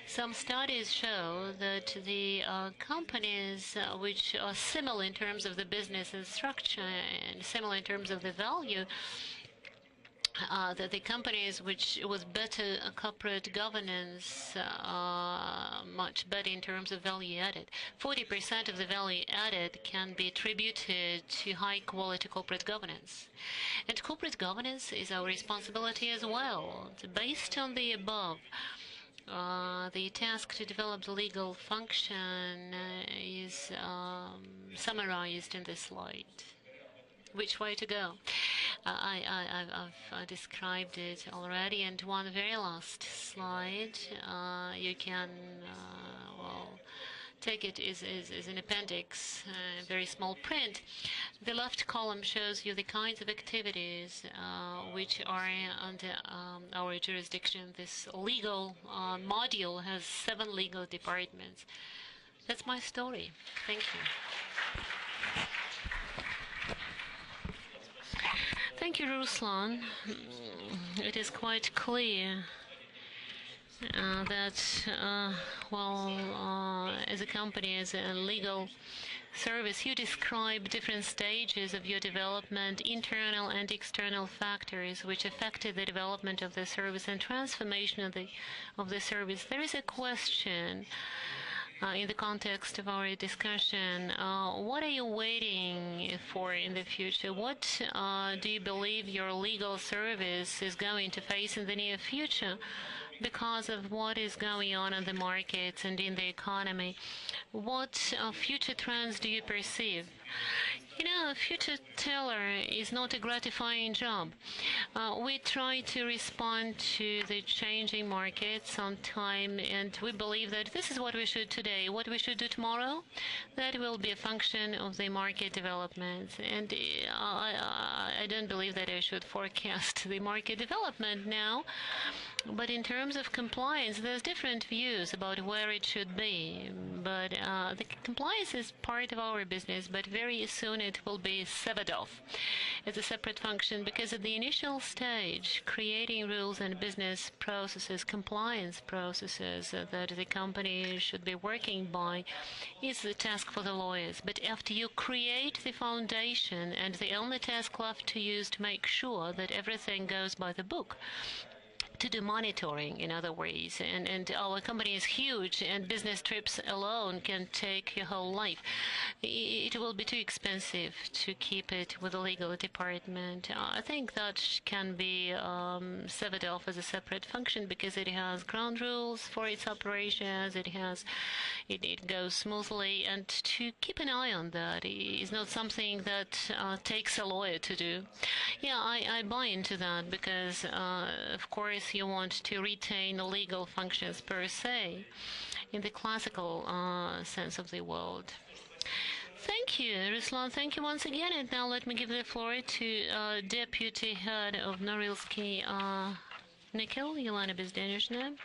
A: Some studies show that the companies which are similar in terms of the business and structure and similar in terms of the value, that the companies which with better corporate governance much better in terms of value added. 40% of the value added can be attributed to high quality corporate governance. And corporate governance is our responsibility as well. Based on the above, the task to develop the legal function is summarized in this slide. Which way to go? I've described it already, and one very last slide. You can take it as an appendix, very small print. The left column shows you the kinds of activities which are under our jurisdiction. This legal module has 7 legal departments. That's my story. Thank you. Thank you, Ruslan. It is quite clear that, as a company, as a legal service, you describe different stages of your development, internal and external factors which affected the development of the service and transformation of the service. There is a question in the context of our discussion. What are you waiting for in the future? What do you believe your legal service is going to face in the near future because of what is going on in the markets and in the economy? What future trends do you perceive? You know, a future teller is not a gratifying job. We try to respond to the changing markets on time, and we believe that this is what we should today. What we should do tomorrow, that will be a function of the market developments. And I don't believe that I should forecast the market development now. But in terms of compliance, there's different views about where it should be. But the compliance is part of our business, but very soon it will be severed off as a separate function, because at the initial stage, creating rules and business processes, compliance processes that the company should be working by is the task for the lawyers. But after you create the foundation, and the only task left to you is to make sure that everything goes by the book, to do monitoring, in other ways. And our company is huge, and business trips alone can take your whole life. It will be too expensive to keep it with the legal department. I think that can be severed off as a separate function, because it has ground rules for its operations. It goes smoothly, and to keep an eye on that is not something that takes a lawyer to do. Yeah, I buy into that, because of course you want to retain the legal functions per se in the classical sense of the word. Thank you, Ruslan. Thank you once again. And now let me give the floor to Deputy Head of Norilsky Nickel, Yelena Bezdenishna.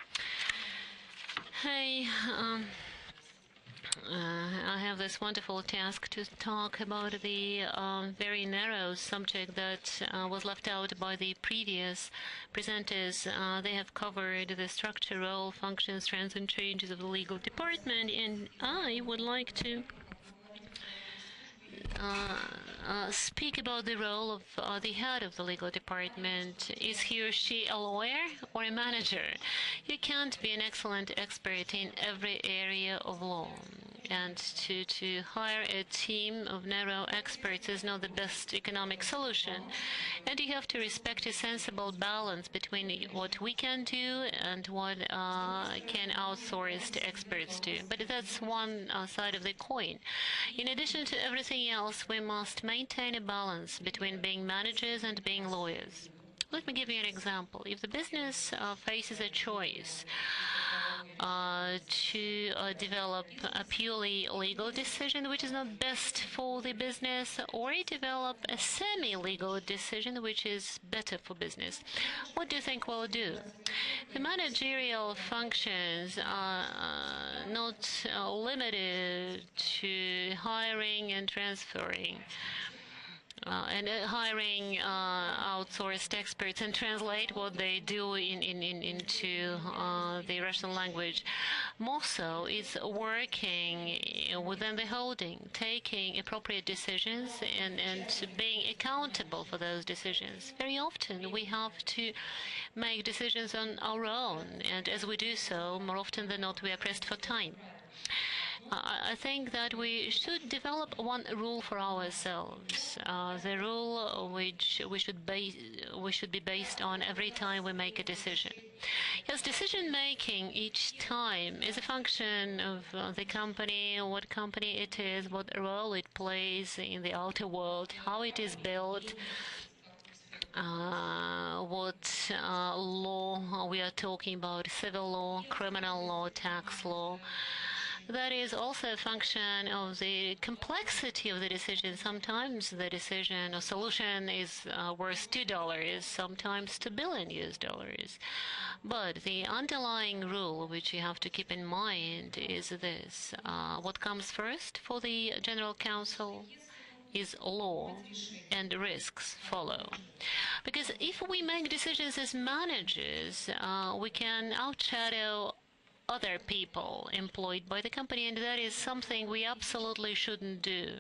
A: Hey, I have this wonderful task to talk about the very narrow subject that was left out by the previous presenters. They have covered the structure, role, functions, trends, and changes of the legal department, and I would like to speak about the role of the head of the legal department. Is he or she a lawyer or a manager? You can't be an excellent expert in every area of law. And to hire a team of narrow experts is not the best economic solution. And you have to respect a sensible balance between what we can do and what can outsourced experts do. But that's one side of the coin. In addition to everything else, we must maintain a balance between being managers and being lawyers. Let me give you an example. If the business faces a choice to develop a purely legal decision which is not best for the business, or develop a semi-legal decision which is better for business, what do you think we'll do? The managerial functions are not limited to hiring and transferring. Hiring outsourced experts and translate what they do into the Russian language. More so, it's working within the holding, taking appropriate decisions and being accountable for those decisions. Very often we have to make decisions on our own, and as we do so, more often than not, we are pressed for time. I think that we should develop one rule for ourselves, the rule which we should be based on every time we make a decision. Yes, decision making each time is a function of the company, what company it is, what role it plays in the outer world, how it is built, what law we are talking about, civil law, criminal law, tax law. That is also a function of the complexity of the decision. Sometimes the decision or solution is worth $2, sometimes $2 billion US. But the underlying rule which you have to keep in mind is this. What comes first for the General Counsel is law, and risks follow. Because if we make decisions as managers, we can outshadow other people employed by the company, and that is something we absolutely shouldn't do.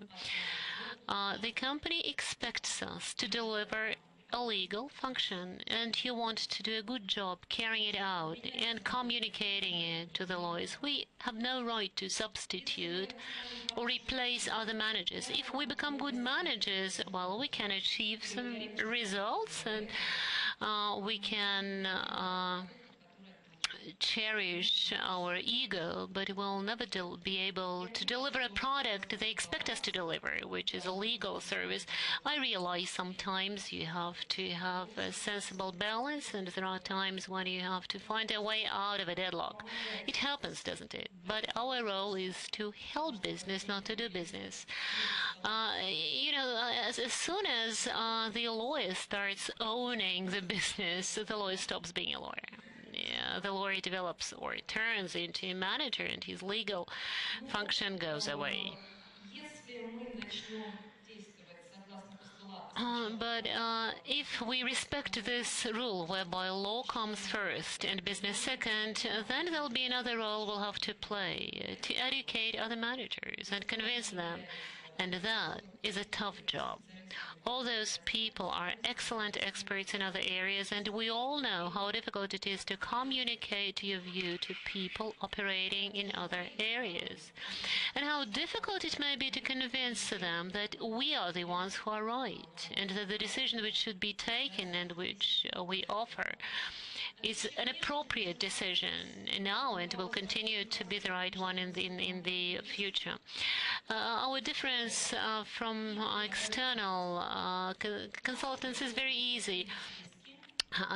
A: The company expects us to deliver a legal function, and you want to do a good job carrying it out and communicating it to the lawyers. We have no right to substitute or replace other managers. If we become good managers, well, we can achieve some results, and we can cherish our ego, but we'll never be able to deliver a product they expect us to deliver, which is a legal service. I realize sometimes you have to have a sensible balance, and there are times when you have to find a way out of a deadlock. It happens, doesn't it? But our role is to help business, not to do business. As soon as the lawyer starts owning the business, the lawyer stops being a lawyer. The lawyer develops or turns into a manager, and his legal function goes away. But if we respect this rule, whereby law comes first and business second, then there'll be another role we'll have to play to educate other managers and convince them. And that is a tough job. All those people are excellent experts in other areas, and we all know how difficult it is to communicate your view to people operating in other areas, and how difficult it may be to convince them that we are the ones who are right, and that the decision which should be taken and which we offer is an appropriate decision now and will continue to be the right one in the future. Our difference from external consultants is very easy.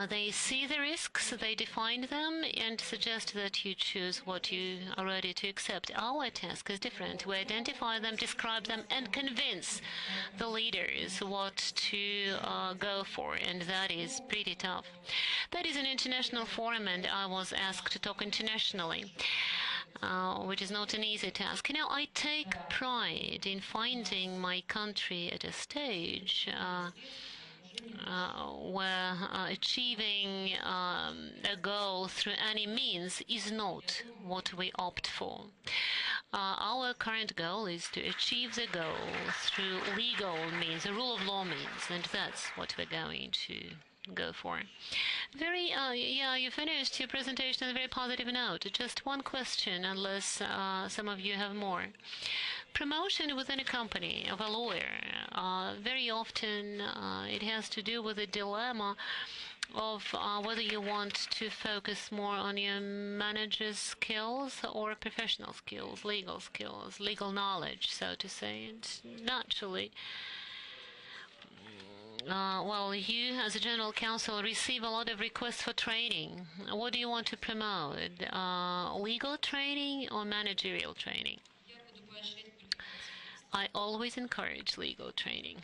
A: They see the risks, they define them, and suggest that you choose what you are ready to accept. Our task is different. We identify them, describe them, and convince the leaders what to go for, and that is pretty tough. That is an international forum, and I was asked to talk internationally. which is not an easy task. I take pride in finding my country at a stage where achieving a goal through any means is not what we opt for. Our current goal is to achieve the goal through legal means, the rule of law means, and that's what we're going to go for. You finished your presentation on a very positive note. Just one question, unless some of you have more. Promotion within a company of a lawyer, very often it has to do with a dilemma of whether you want to focus more on your manager's skills or professional skills, legal knowledge, so to say. And naturally, you as a general counsel receive a lot of requests for training. What do you want to promote? Legal training or managerial training? I always encourage legal training.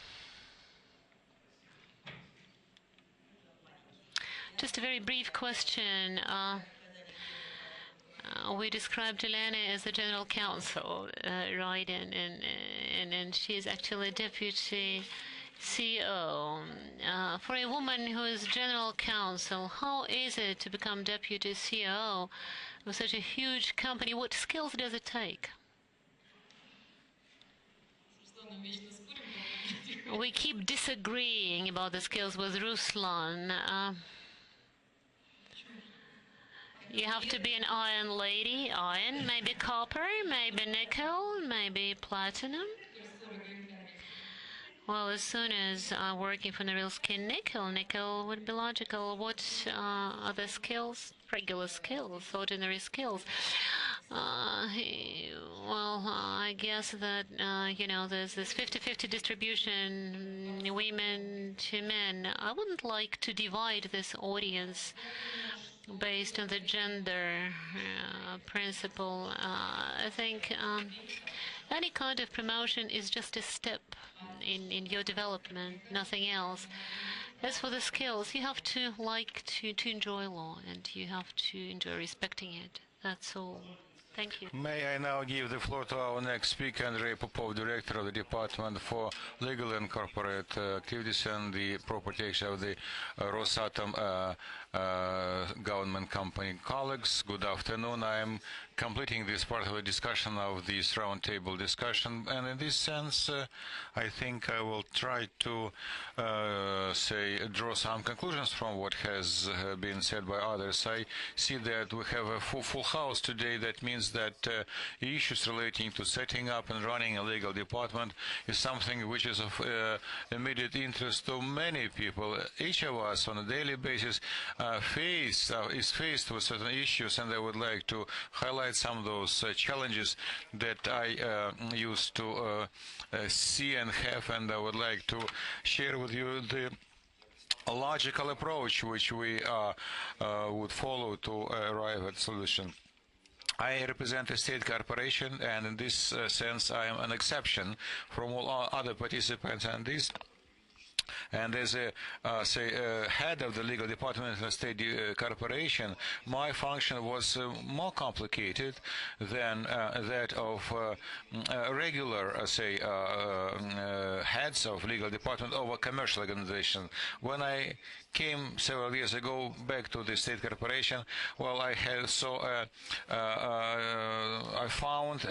A: Just a very brief question. We described Elena as the general counsel, right? And she is actually deputy CEO. For a woman who is general counsel, how is it to become deputy CEO of such a huge company? What skills does it take? We keep disagreeing about the skills with Ruslan. You have to be an iron lady, iron, maybe copper, maybe nickel, maybe platinum. Well, as soon as working for Norilsk nickel would be logical. What other skills? Regular skills, ordinary skills. I guess that, there's this 50-50 distribution, women to men. I wouldn't like to divide this audience based on the gender principle. I think any kind of promotion is just a step in your development, nothing else. As for the skills, you have to like to enjoy law, and you have to enjoy respecting it. That's all. Thank you.
B: May I now give the floor to our next speaker, Andrei Popov, Director of the Department for Legal and Corporate Activities and the Property of the Rosatom government company. Colleagues, good afternoon. I am completing this part of the discussion of this roundtable discussion, and in this sense, I think I will try to draw some conclusions from what has been said by others. I see that we have a full house today. That means that issues relating to setting up and running a legal department is something which is of immediate interest to many people. Each of us on a daily basis is faced with certain issues, and I would like to highlight some of those challenges that I used to see and have, and I would like to share with you the logical approach which we would follow to arrive at solution. I represent a state corporation, and in this sense I am an exception from all other participants, and as a head of the legal department of a state corporation, my function was more complicated than that of regular, heads of legal department of a commercial organization. When I came several years ago back to the state corporation, well, I found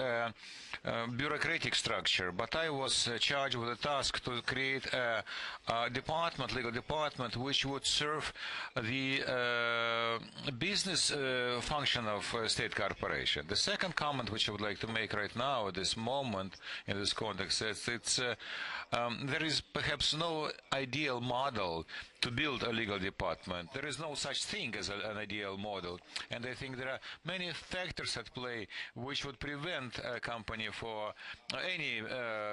B: bureaucratic structure, but I was charged with the task to create a legal department, which would serve the business function of state corporation. The second comment which I would like to make right now at this moment in this context is there is perhaps no ideal model to build a legal department. There is no such thing as an ideal model, and I think there are many factors at play which would prevent a company for any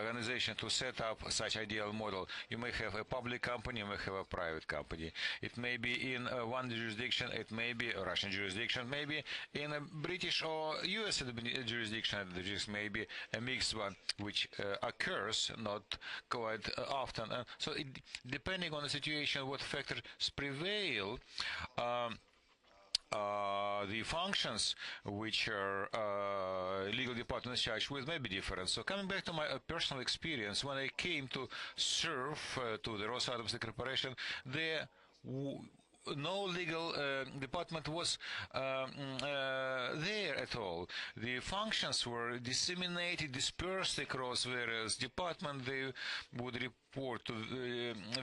B: organization to set up such ideal model. You may have a public company, you may have a private company. It may be in one jurisdiction, it may be a Russian jurisdiction, maybe in a British or US jurisdiction, there is maybe a mixed one, which occurs not quite often. So depending on the situation, what factors prevail, the functions which are legal departments charged with may be different. So coming back to my personal experience, when I came to serve to the Rosatomsky Corporation, there no legal department was there at all. The functions were disseminated, dispersed across various departments. They would report to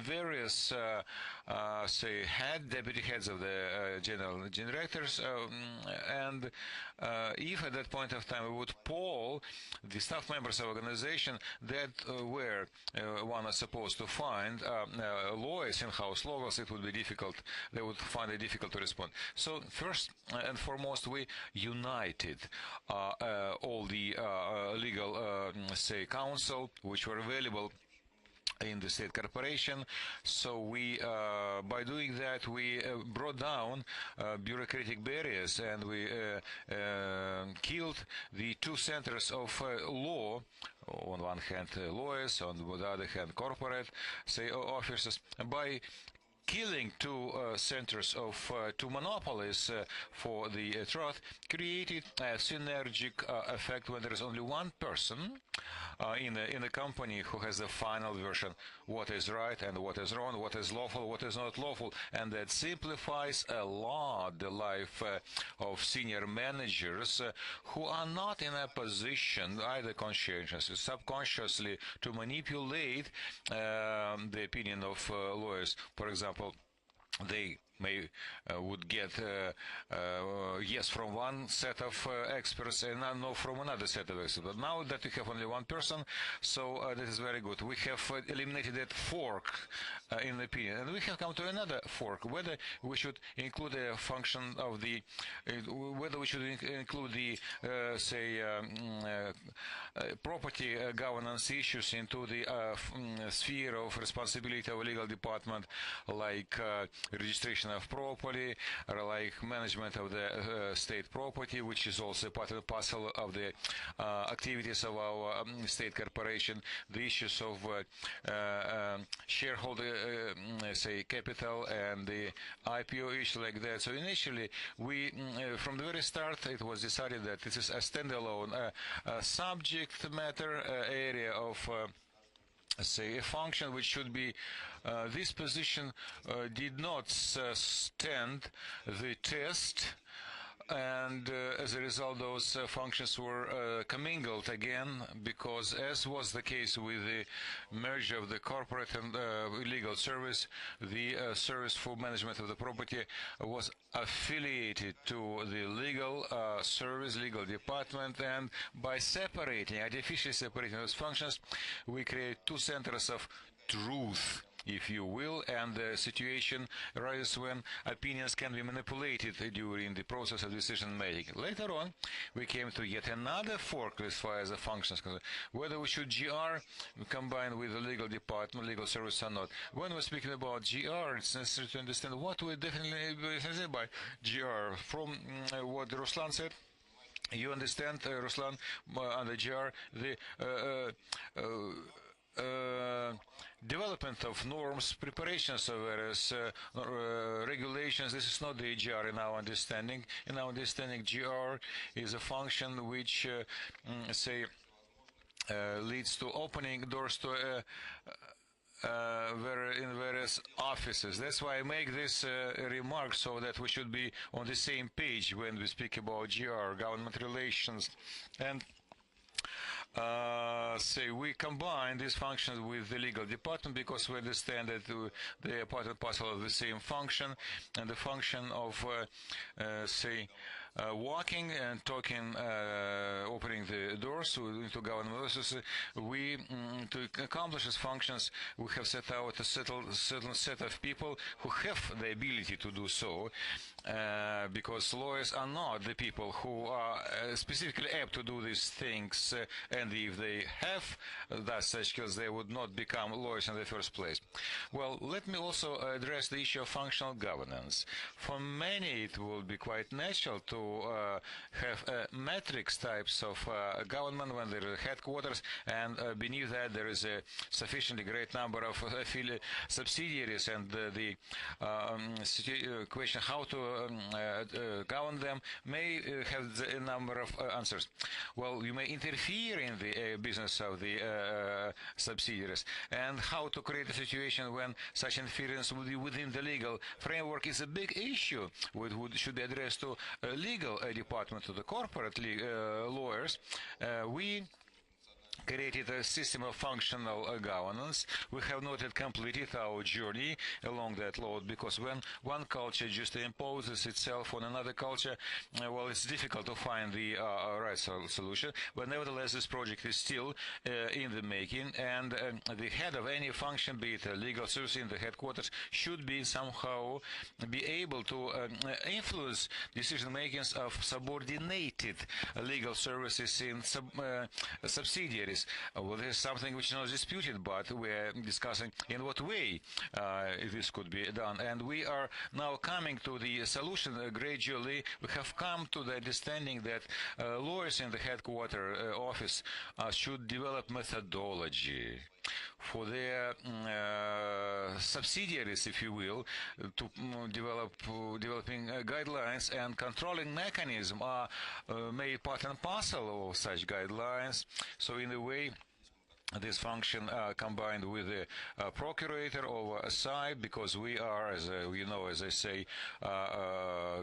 B: various, say, deputy heads of the general directors, and if at that point of time we would poll the staff members of organization that where one is supposed to find lawyers, in-house lawyers, it would be difficult. They would find it difficult to respond. So first and foremost, we united all the legal, say, counsel which were available in the state corporation. So we, by doing that, we brought down bureaucratic barriers, and we killed the two centers of law. On one hand, lawyers; on the other hand, corporate, say, officers. By killing two centers of two monopolies for the truth created a synergic effect when there is only one person in a company who has the final version, what is right and what is wrong, what is lawful, what is not lawful, and that simplifies a lot the life of senior managers who are not in a position, either conscientiously, subconsciously, to manipulate the opinion of lawyers. For example, they may would get yes from one set of experts and no from another set of experts. But now that we have only one person, so that is very good. We have eliminated that fork in the opinion, and we have come to another fork. Whether we should include a function of the, whether we should include the say property governance issues into the sphere of responsibility of a legal department, like registration of property, or like management of the state property, which is also part and parcel of the activities of our state corporation, the issues of shareholder, say, capital, and the IPO issue like that. So initially, we, from the very start, it was decided that this is a standalone subject matter area of say a function which should be this position did not stand the test, and as a result those functions were commingled again, because as was the case with the merger of the corporate and legal service, the service for management of the property was affiliated to the legal service, legal department, and by separating, artificially separating those functions, we create two centers of truth, if you will, and the situation arises when opinions can be manipulated during the process of decision making. Later on, we came to yet another fork as far as the functions concerned, whether we should GR combine with the legal department, legal service or not. When we're speaking about GR, it's necessary to understand what we definitely say by GR. From what Ruslan said, you understand, Ruslan, under GR, the development of norms, preparations of various regulations. This is not the GR in our understanding. In our understanding, GR is a function which, say, leads to opening doors to in various offices. That's why I make this remark, so that we should be on the same page when we speak about GR, government relations. And say we combine these functions with the legal department because we understand that they are part and parcel of the same function, and the function of say walking and talking, opening the doors into government offices. We to accomplish these functions, we have set out a certain set of people who have the ability to do so, because lawyers are not the people who are specifically apt to do these things, and if they have thus such skills, they would not become lawyers in the first place. Well, let me also address the issue of functional governance. For many, it will be quite natural to have matrix types of government when there are headquarters, and beneath that there is a sufficiently great number of subsidiaries, and the question how to govern them may have a number of answers. Well, you may interfere in the business of the subsidiaries, and how to create a situation when such interference will be within the legal framework is a big issue which should be addressed to legal department, to the corporate lawyers. We created a system of functional governance. We have not yet completed our journey along that road, because when one culture just imposes itself on another culture, well, it's difficult to find the right solution. But nevertheless, this project is still in the making, and the head of any function, be it a legal service in the headquarters, should be somehow be able to influence decision makings of subordinated legal services in subsidiaries. Well, this is something which is not disputed, but we are discussing in what way this could be done. And we are now coming to the solution gradually. We have come to the understanding that lawyers in the headquarter office should develop methodology for their subsidiaries, if you will, to developing guidelines, and controlling mechanism are made part and parcel of such guidelines. So in a way, this function combined with the procurator oversight, because we are, as you know, as I say,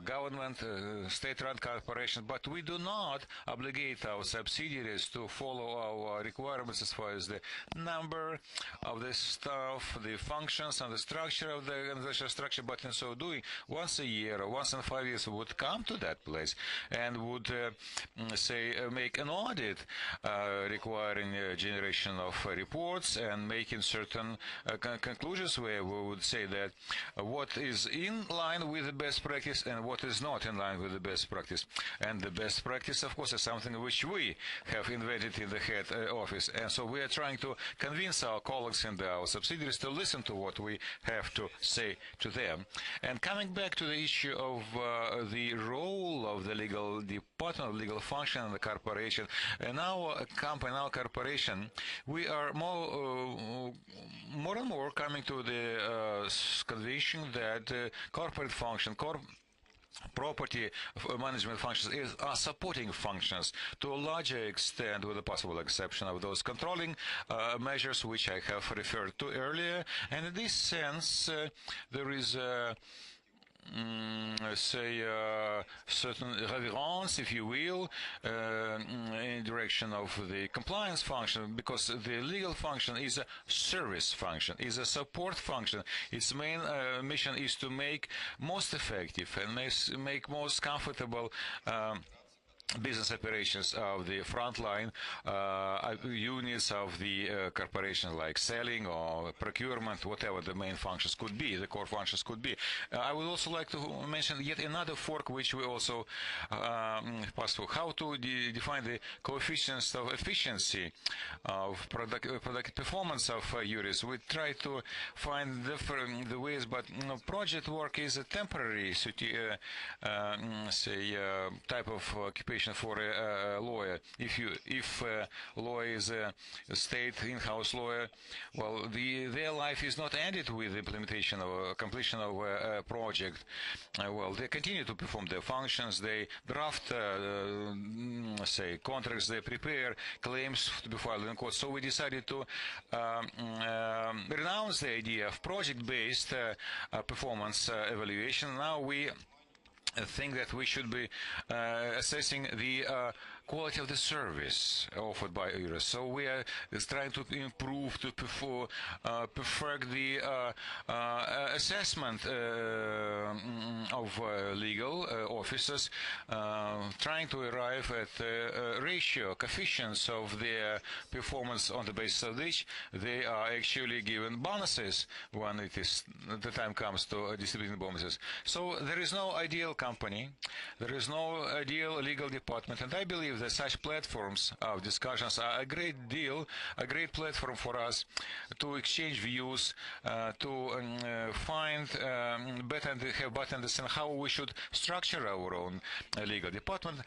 B: government, state-run corporation, but we do not obligate our subsidiaries to follow our requirements as far as the number of the staff, the functions, and the structure of the organizational structure. But in so doing, once a year or once in 5 years, we would come to that place and would say make an audit requiring generation of reports and making certain conclusions, where we would say that what is in line with the best practice and what is not in line with the best practice. And the best practice, of course, is something which we have invented in the head office. And so we are trying to convince our colleagues and our subsidiaries to listen to what we have to say to them. And coming back to the issue of the role of the legal department, legal function in the corporation, in our company, our corporation, we are more and more coming to the conviction that corporate function, property management functions are supporting functions to a larger extent, with the possible exception of those controlling measures which I have referred to earlier. And in this sense, there is certain reverence, if you will, in direction of the compliance function, because the legal function is a service function, is a support function. Its main mission is to make most effective and make most comfortable business operations of the frontline units of the corporation, like selling or procurement, whatever the main functions could be, the core functions could be. I would also like to mention yet another fork which we also pass through: how to define the coefficients of efficiency of product performance of units. We try to find different ways, but project work is a temporary type of occupation for a lawyer. If a lawyer is a state in-house lawyer, well, their life is not ended with the implementation or completion of a project. Well, they continue to perform their functions. They draft, contracts. They prepare claims to be filed in court. So we decided to renounce the idea of project-based performance evaluation. Now we think that we should be assessing the quality of the service offered by EURES. So we are trying to improve, to perfect the assessment of legal officers, trying to arrive at ratio, coefficients of their performance, on the basis of which they are actually given bonuses when the time comes to distributing bonuses. So there is no ideal company, there is no ideal legal department, and I believe believe that such platforms of discussions are a great platform for us to exchange views, to find better and have better understand how we should structure our own legal department,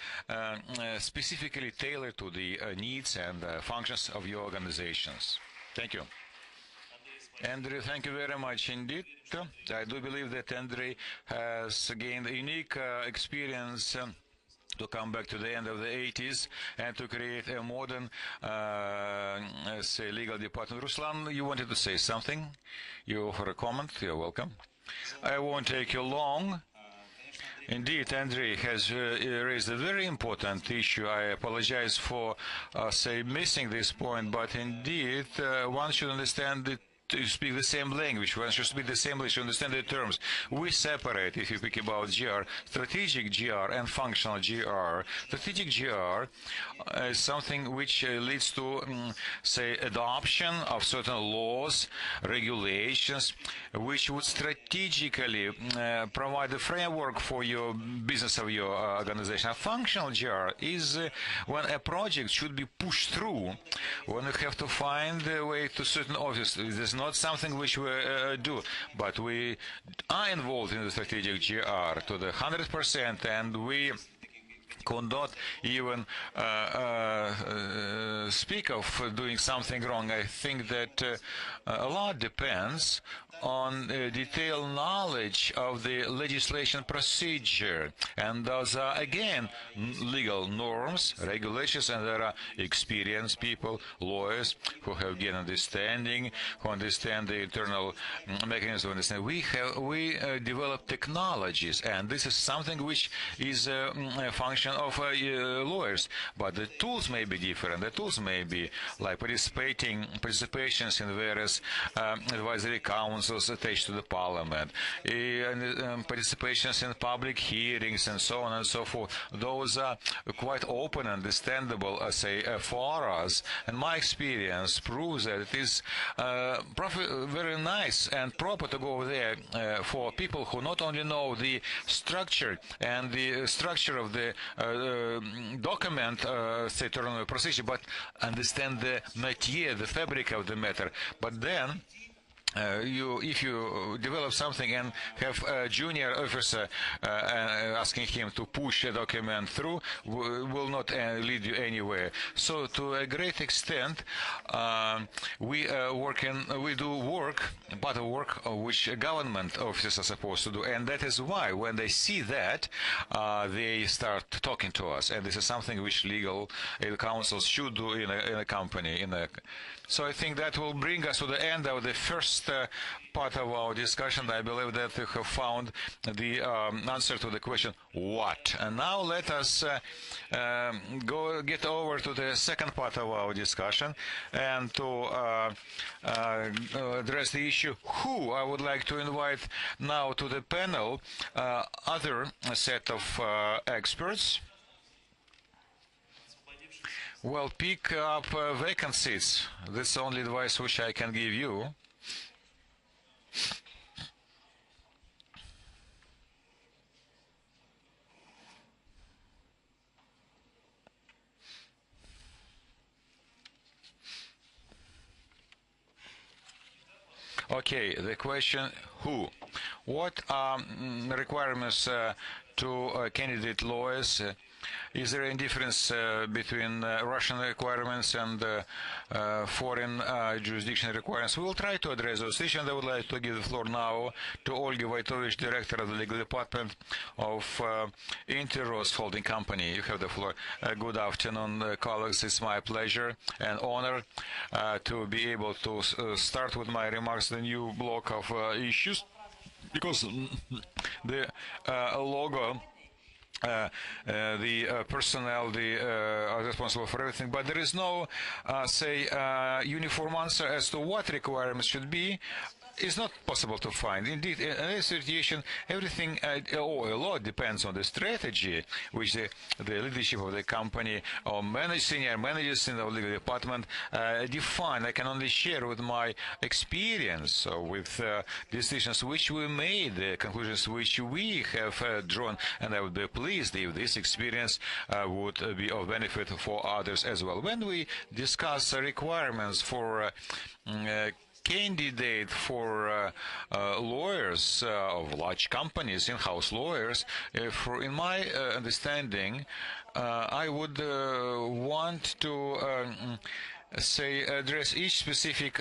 B: specifically tailored to the needs and functions of your organizations. Thank you. Andrew, thank you very much indeed. I do believe that Andrew has gained a unique experience to come back to the end of the 80s and to create a modern, say, legal department. Ruslan, you wanted to say something? You offer a comment? You're welcome. I won't take you long. Indeed, Andrei has raised a very important issue. I apologize for, say, missing this point, but indeed, one should understand it to speak the same language. One should speak the same language to understand the terms. We separate, if you speak about GR, strategic GR and functional GR. Strategic GR is something which leads to, say, adoption of certain laws, regulations, which would strategically provide a framework for your business of your organization. A functional GR is when a project should be pushed through, when you have to find a way to certain office. There's not something which we do, but we are involved in the strategic GR to the 100%, and we could not even speak of doing something wrong. I think that a lot depends on detailed knowledge of the legislation procedure, and those are again legal norms, regulations, and there are experienced people, lawyers who have gained understanding, who understand the internal mechanism. We develop technologies, and this is something which is a function of lawyers, but the tools may be different. The tools may be like participations in various advisory councils attached to the parliament, participations in public hearings, and so on and so forth. Those are quite open and understandable, say, for us. And my experience proves that it is very nice and proper to go there for people who not only know the structure and the structure of the document, say, procedure, but understand the métier, the fabric of the matter. But then, if you develop something and have a junior officer asking him to push a document through, will not lead you anywhere. So to a great extent, we do work, part of work which government officers are supposed to do, and that is why when they see that, they start talking to us, and this is something which legal counsels should do in a company. So I think that will bring us to the end of the first part of our discussion. I believe that we have found the answer to the question, what? And now let us get over to the second part of our discussion and to address the issue, who. I would like to invite now to the panel other set of experts. Well, pick up vacant seats. That's the only advice which I can give you. Okay, the question, who? What are requirements to candidate lawyers? Is there any difference between Russian requirements and foreign jurisdiction requirements? We will try to address those issues, and I would like to give the floor now to Olga Vaitovich, Director of the Legal Department of Interros Holding Company. You have the floor. Good afternoon, colleagues. It's my pleasure and honor to be able to start with my remarks the new block of issues, because the logo, the personnel, are responsible for everything, but there is no, say, uniform answer as to what requirements should be. is not possible to find. Indeed, in this situation, everything or a lot depends on the strategy which the leadership of the company or senior managers in the legal department define. I can only share with my experience with decisions which we made, the conclusions which we have drawn, and I would be pleased if this experience would be of benefit for others as well. When we discuss requirements for candidate for lawyers of large companies, in-house lawyers, in my understanding, I would want to address each specific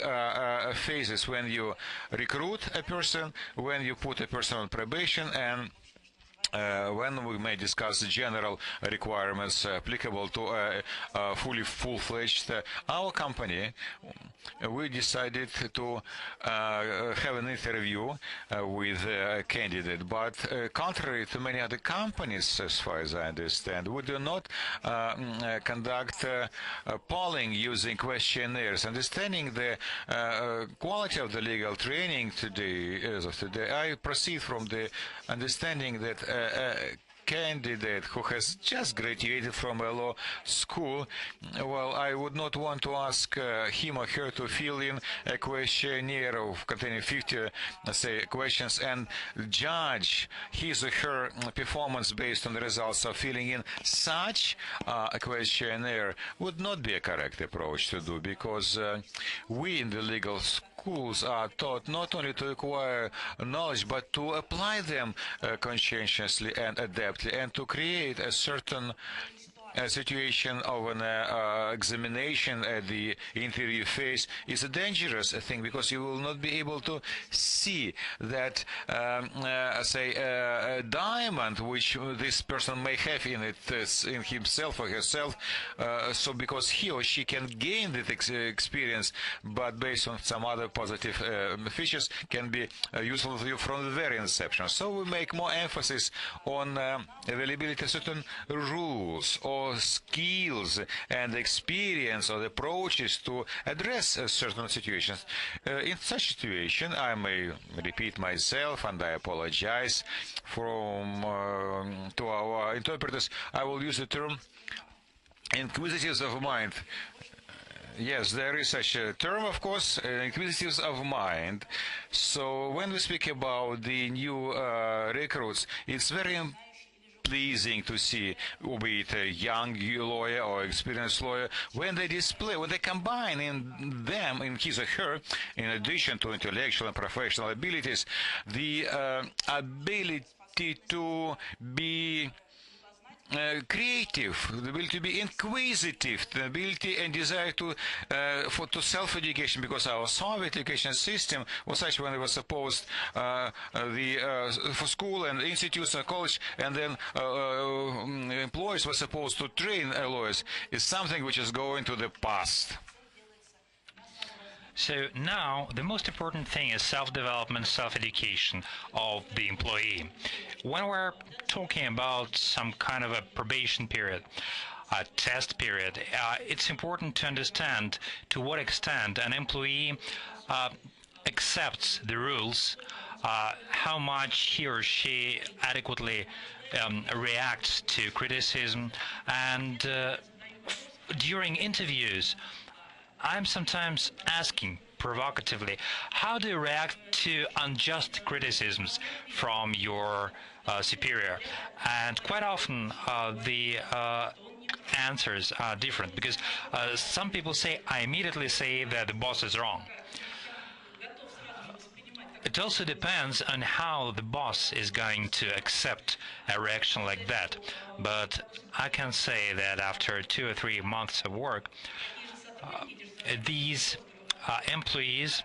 B: phases when you recruit a person, when you put a person on probation, and when we may discuss general requirements applicable to full-fledged our company, we decided to have an interview with a candidate. But contrary to many other companies, as far as I understand, we do not conduct polling using questionnaires. Understanding the quality of the legal training today, as of today, I proceed from the understanding that a candidate who has just graduated from a law school, well, I would not want to ask him or her to fill in a questionnaire containing 50, say, questions and judge his or her performance based on the results of filling in such a questionnaire would not be a correct approach to do, because we in the legal schools are taught not only to acquire knowledge but to apply them conscientiously and adeptly, and to create a certain situation of an examination at the interview phase is a dangerous thing, because you will not be able to see that, say, a diamond which this person may have in it, in himself or herself, so because he or she can gain that experience, but based on some other positive features, can be useful for you from the very inception. So we make more emphasis on availability of certain rules or skills and experience or approaches to address certain situations. In such situation, I may repeat myself, and I apologize to our interpreters. I will use the term inquisitives of mind. Yes, there is such a term, of course, inquisitives of mind. So when we speak about the new recruits, it's very pleasing to see, be it a young lawyer or experienced lawyer, when they display, when they combine in them, in his or her, in addition to intellectual and professional abilities, the ability to be creative, the ability to be inquisitive, the ability and desire to self-education, because our Soviet education system was such when it was supposed for school and institutes and college, and then employers were supposed to train lawyers, is something which is going to the past.
D: So now the most important thing is self-development, self-education of the employee. When we're talking about some kind of a probation period, a test period, it's important to understand to what extent an employee accepts the rules, how much he or she adequately reacts to criticism, and during interviews, I'm sometimes asking provocatively, how do you react to unjust criticisms from your superior? And quite often the answers are different, because some people say, I immediately say that the boss is wrong. It also depends on how the boss is going to accept a reaction like that. But I can say that after 2 or 3 months of work, these employees,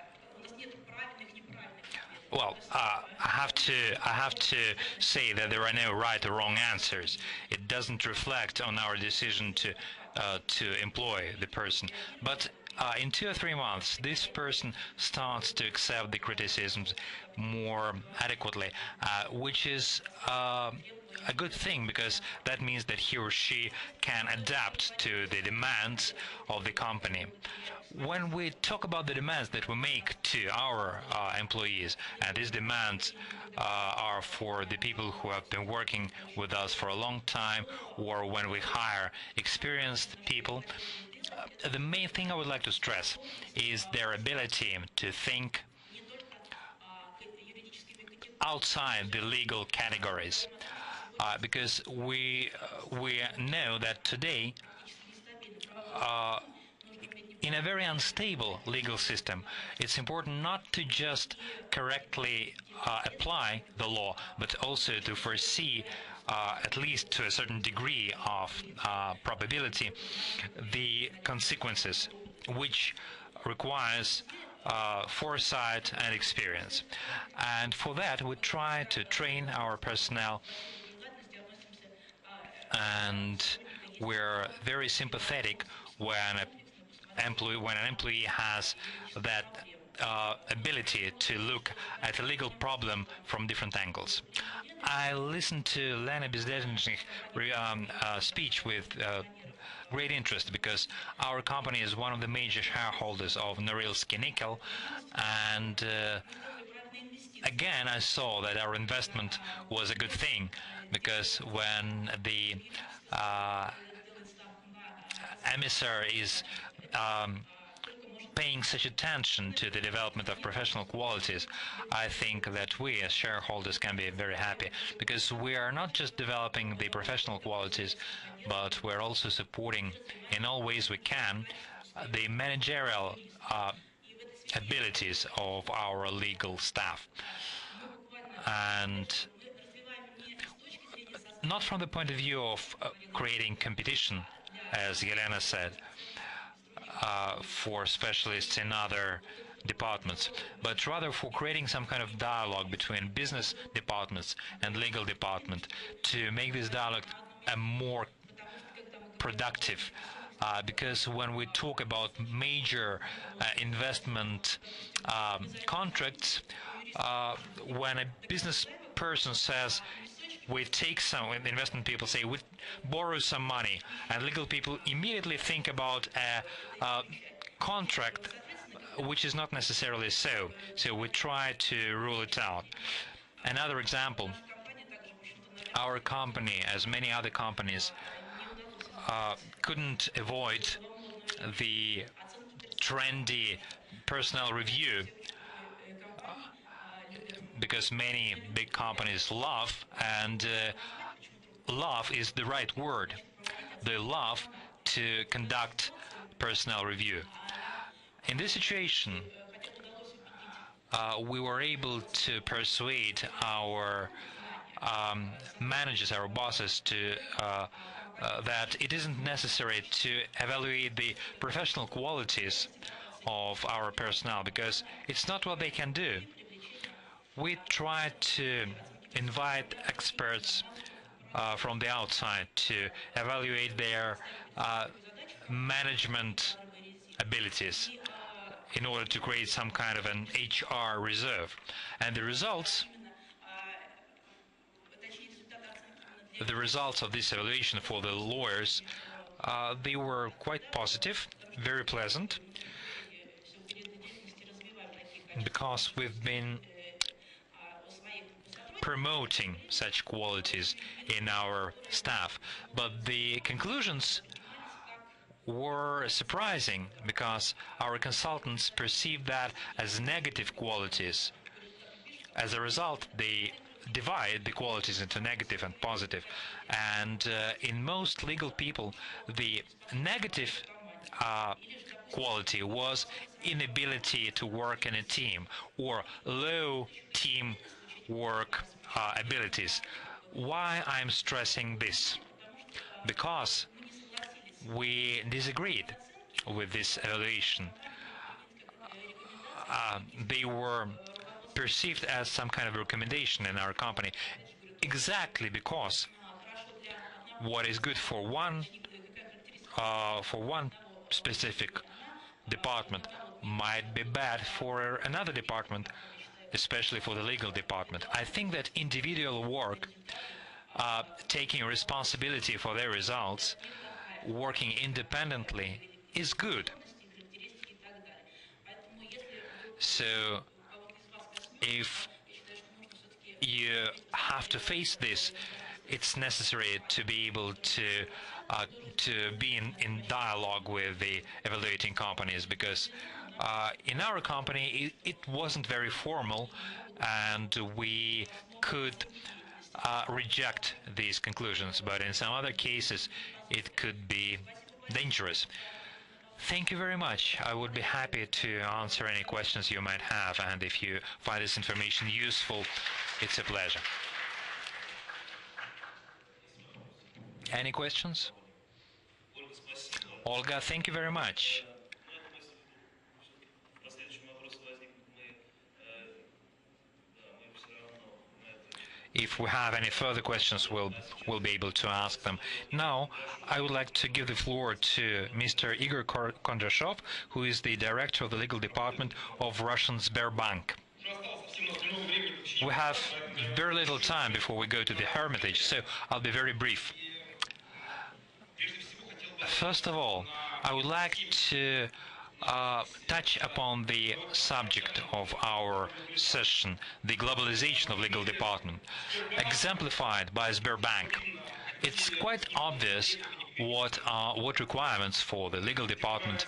D: well, I have to say that there are no right or wrong answers. It doesn't reflect on our decision to employ the person. But in 2 or 3 months, this person starts to accept the criticisms more adequately, which is a good thing, because that means that he or she can adapt to the demands of the company. When we talk about the demands that we make to our employees, and these demands are for the people who have been working with us for a long time, or when we hire experienced people, the main thing I would like to stress is their ability to think outside the legal categories, because we know that today, in a very unstable legal system, it's important not to just correctly apply the law, but also to foresee, at least to a certain degree of probability, the consequences, which requires foresight and experience. And for that, we try to train our personnel, and we're very sympathetic when an employee has that ability to look at a legal problem from different angles. I listened to Lena Bezdetin's speech with great interest, because our company is one of the major shareholders of Norilsk Nickel, and again I saw that our investment was a good thing, because when the emissary is paying such attention to the development of professional qualities, I think that we as shareholders can be very happy, because we are not just developing the professional qualities, but we're also supporting in all ways we can the managerial abilities of our legal staff. And not from the point of view of creating competition, as Yelena said, for specialists in other departments, but rather for creating some kind of dialogue between business departments and legal department, to make this dialogue a more productive. Because when we talk about major investment contracts, when a business person says we take some, the investment people say we borrow some money, and legal people immediately think about a contract which is not necessarily so. So we try to rule it out. Another example, our company, as many other companies, couldn't avoid the trendy personnel review, because many big companies love, and love is the right word, they love to conduct personnel review. In this situation, we were able to persuade our managers, our bosses, to that it isn't necessary to evaluate the professional qualities of our personnel, because it's not what they can do. We try to invite experts from the outside to evaluate their management abilities in order to create some kind of an HR reserve. And the results of this evaluation for the lawyers, they were quite positive, very pleasant, because we've been promoting such qualities in our staff. But the conclusions were surprising, because our consultants perceived that as negative qualities. As a result, they divide the qualities into negative and positive, and in most legal people, the negative quality was inability to work in a team, or low team work abilities. Why I'm stressing this? Because we disagreed with this evaluation. They were perceived as some kind of recommendation in our company, exactly because what is good for one specific department might be bad for another department, especially for the legal department. I think that individual work, taking responsibility for their results, working independently, is good. So if you have to face this, it's necessary to be able to be in dialogue with the evaluating companies, because in our company it wasn't very formal, and we could reject these conclusions, but in some other cases it could be dangerous. Thank you very much. I would be happy to answer any questions you might have, and if you find this information useful, it's a pleasure. Any questions? Olga, thank you very much. If we have any further questions, we'll be able to ask them. Now, I would like to give the floor to Mr. Igor Kondrashov, who is the director of the legal department of Russian Sberbank. We have very little time before we go to the Hermitage, so I'll be very brief. First of all, I would like to touch upon the subject of our session, the globalization of legal department, exemplified by Sberbank. It's quite obvious what requirements for the legal department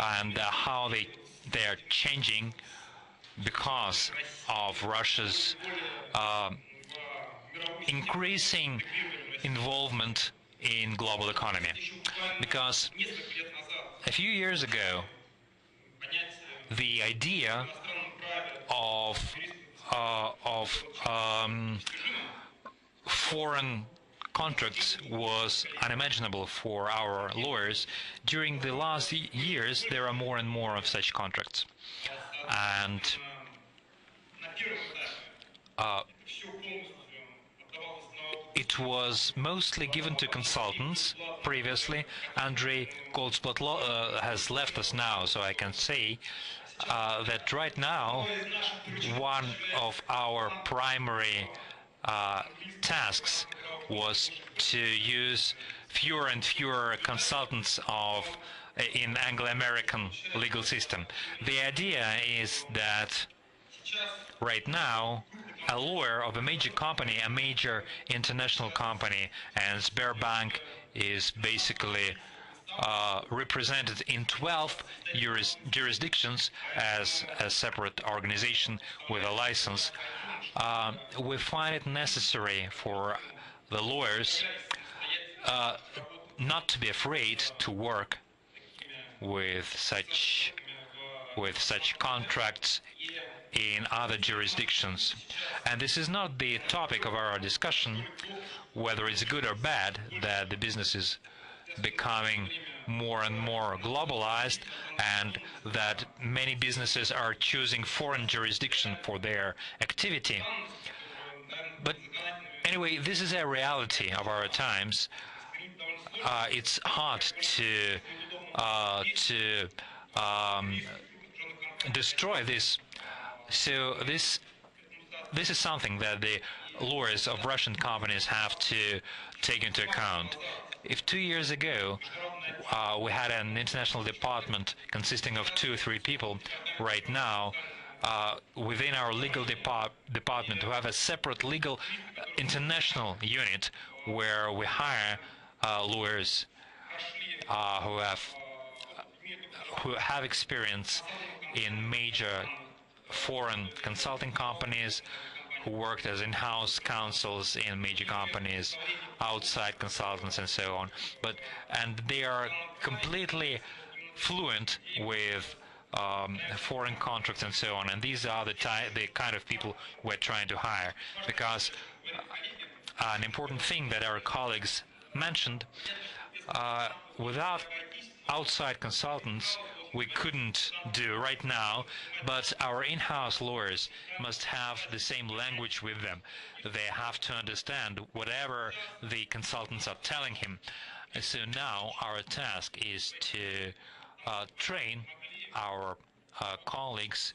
D: and how they are changing because of Russia's increasing involvement in global economy. Because a few years ago, the idea of foreign contracts was unimaginable for our lawyers. During the last years, there are more and more of such contracts. And it was mostly given to consultants previously. Andrei Goldsblatt has left us now, so I can say that right now one of our primary tasks was to use fewer and fewer consultants in Anglo-American legal system. The idea is that right now a lawyer of a major company, a major international company, and Sberbank is basically represented in 12 jurisdictions as a separate organization with a license. We find it necessary for the lawyers not to be afraid to work with such contracts in other jurisdictions. And this is not the topic of our discussion, whether it's good or bad that the business is becoming more and more globalized and that many businesses are choosing foreign jurisdiction for their activity. But anyway, this is a reality of our times. It's hard to destroy this. So this is something that the lawyers of Russian companies have to take into account. If 2 years ago we had an international department consisting of 2 or 3 people, right now within our legal department we have a separate legal international unit where we hire lawyers who have experience in major foreign consulting companies, who worked as in-house counsels in major companies, outside consultants, and so on. And they are completely fluent with foreign contracts and so on. And these are the kind of people we're trying to hire, because an important thing that our colleagues mentioned, without outside consultants we couldn't do right now, but our in-house lawyers must have the same language with them. They have to understand whatever the consultants are telling him. So now our task is to train our colleagues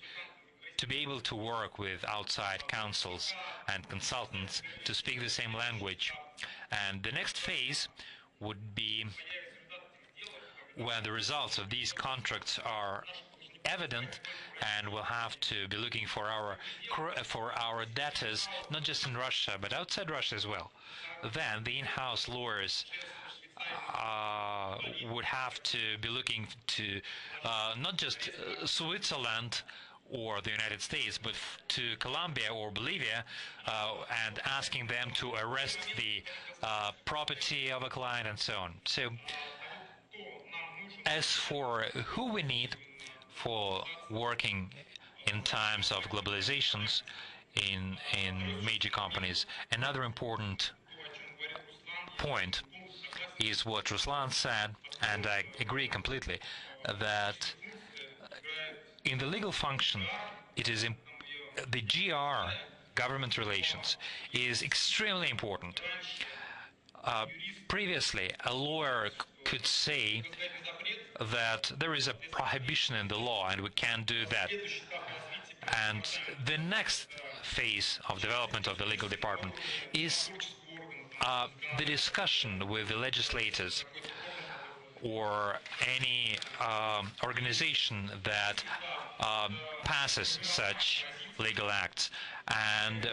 D: to be able to work with outside counsels and consultants to speak the same language. And the next phase would be when the results of these contracts are evident, and we'll have to be looking for our debtors, not just in Russia but outside Russia as well. Then the in-house lawyers would have to be looking to not just Switzerland or the United States, but to Colombia or Bolivia, and asking them to arrest the property of a client and so on. So, as for who we need for working in times of globalizations in major companies, another important point is what Ruslan said, and I agree completely, that in the legal function, it is the GR, government relations, is extremely important. Previously, a lawyer could say that there is a prohibition in the law and we can't do that. And the next phase of development of the legal department is the discussion with the legislators or any organization that passes such legal acts, and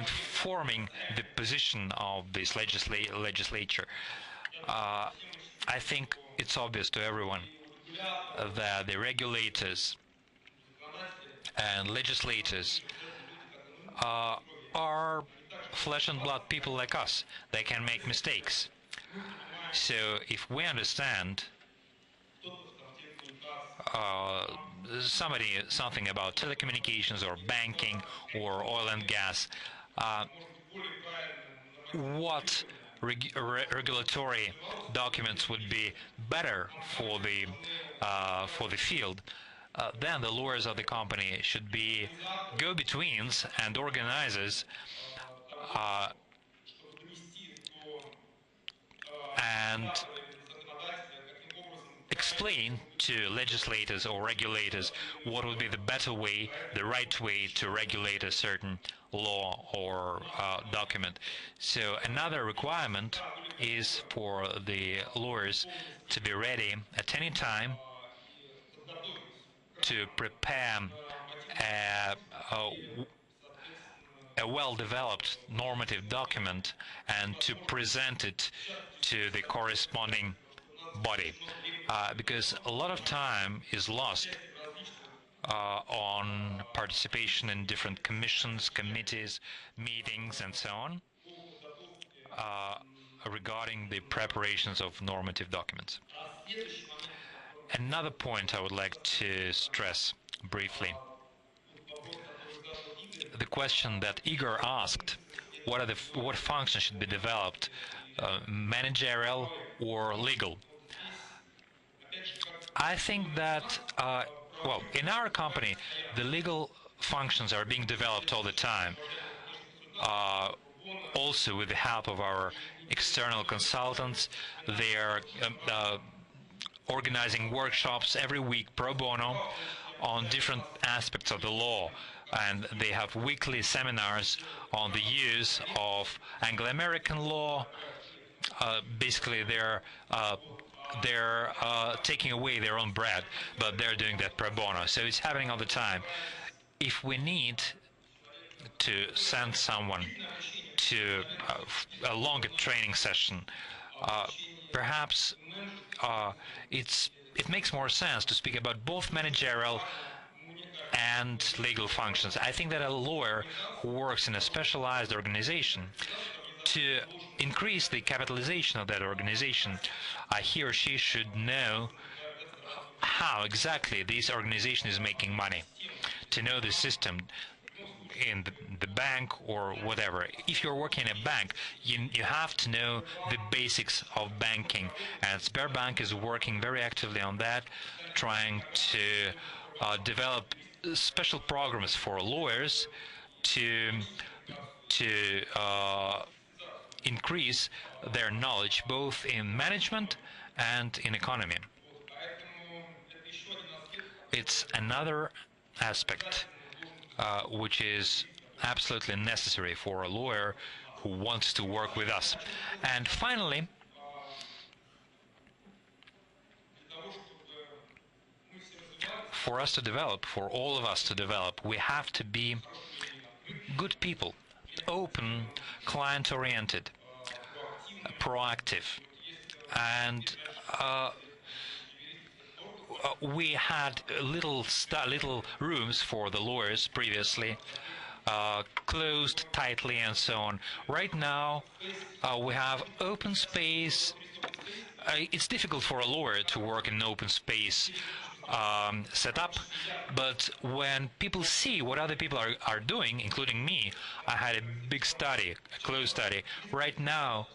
D: forming the position of this legislature. I think it's obvious to everyone that the regulators and legislators are flesh and blood people like us. They can make mistakes. So if we understand something about telecommunications or banking or oil and gas, what regulatory documents would be better for the field, then the lawyers of the company should be go-betweens and organizers, and explain to legislators or regulators what would be the better way, the right way to regulate a certain law or document. So another requirement is for the lawyers to be ready at any time to prepare a well-developed normative document and to present it to the corresponding body, because a lot of time is lost on participation in different commissions, committees, meetings, and so on, regarding the preparations of normative documents. Another point I would like to stress briefly: the question that Igor asked, what functions should be developed, managerial or legal? I think that, well, in our company, the legal functions are being developed all the time, also with the help of our external consultants. They are organizing workshops every week pro bono on different aspects of the law, and they have weekly seminars on the use of Anglo-American law. Basically, they're taking away their own bread, but they're doing that pro bono. So it's happening all the time. If we need to send someone to a longer training session, perhaps it makes more sense to speak about both managerial and legal functions. I think that a lawyer who works in a specialized organization, to increase the capitalization of that organization, he or she should know how exactly this organization is making money, to know the system in the bank or whatever. If you're working in a bank, you have to know the basics of banking, and Sberbank is working very actively on that, trying to develop special programs for lawyers to increase their knowledge both in management and in economy. It's another aspect which is absolutely necessary for a lawyer who wants to work with us. And finally, for us to develop, for all of us to develop, we have to be good people, open, client-oriented, proactive. And we had little rooms for the lawyers previously, closed tightly and so on. Right now, we have open space. It's difficult for a lawyer to work in an open space setup, but when people see what other people are doing, including me, I had a big study, a closed study. Right now,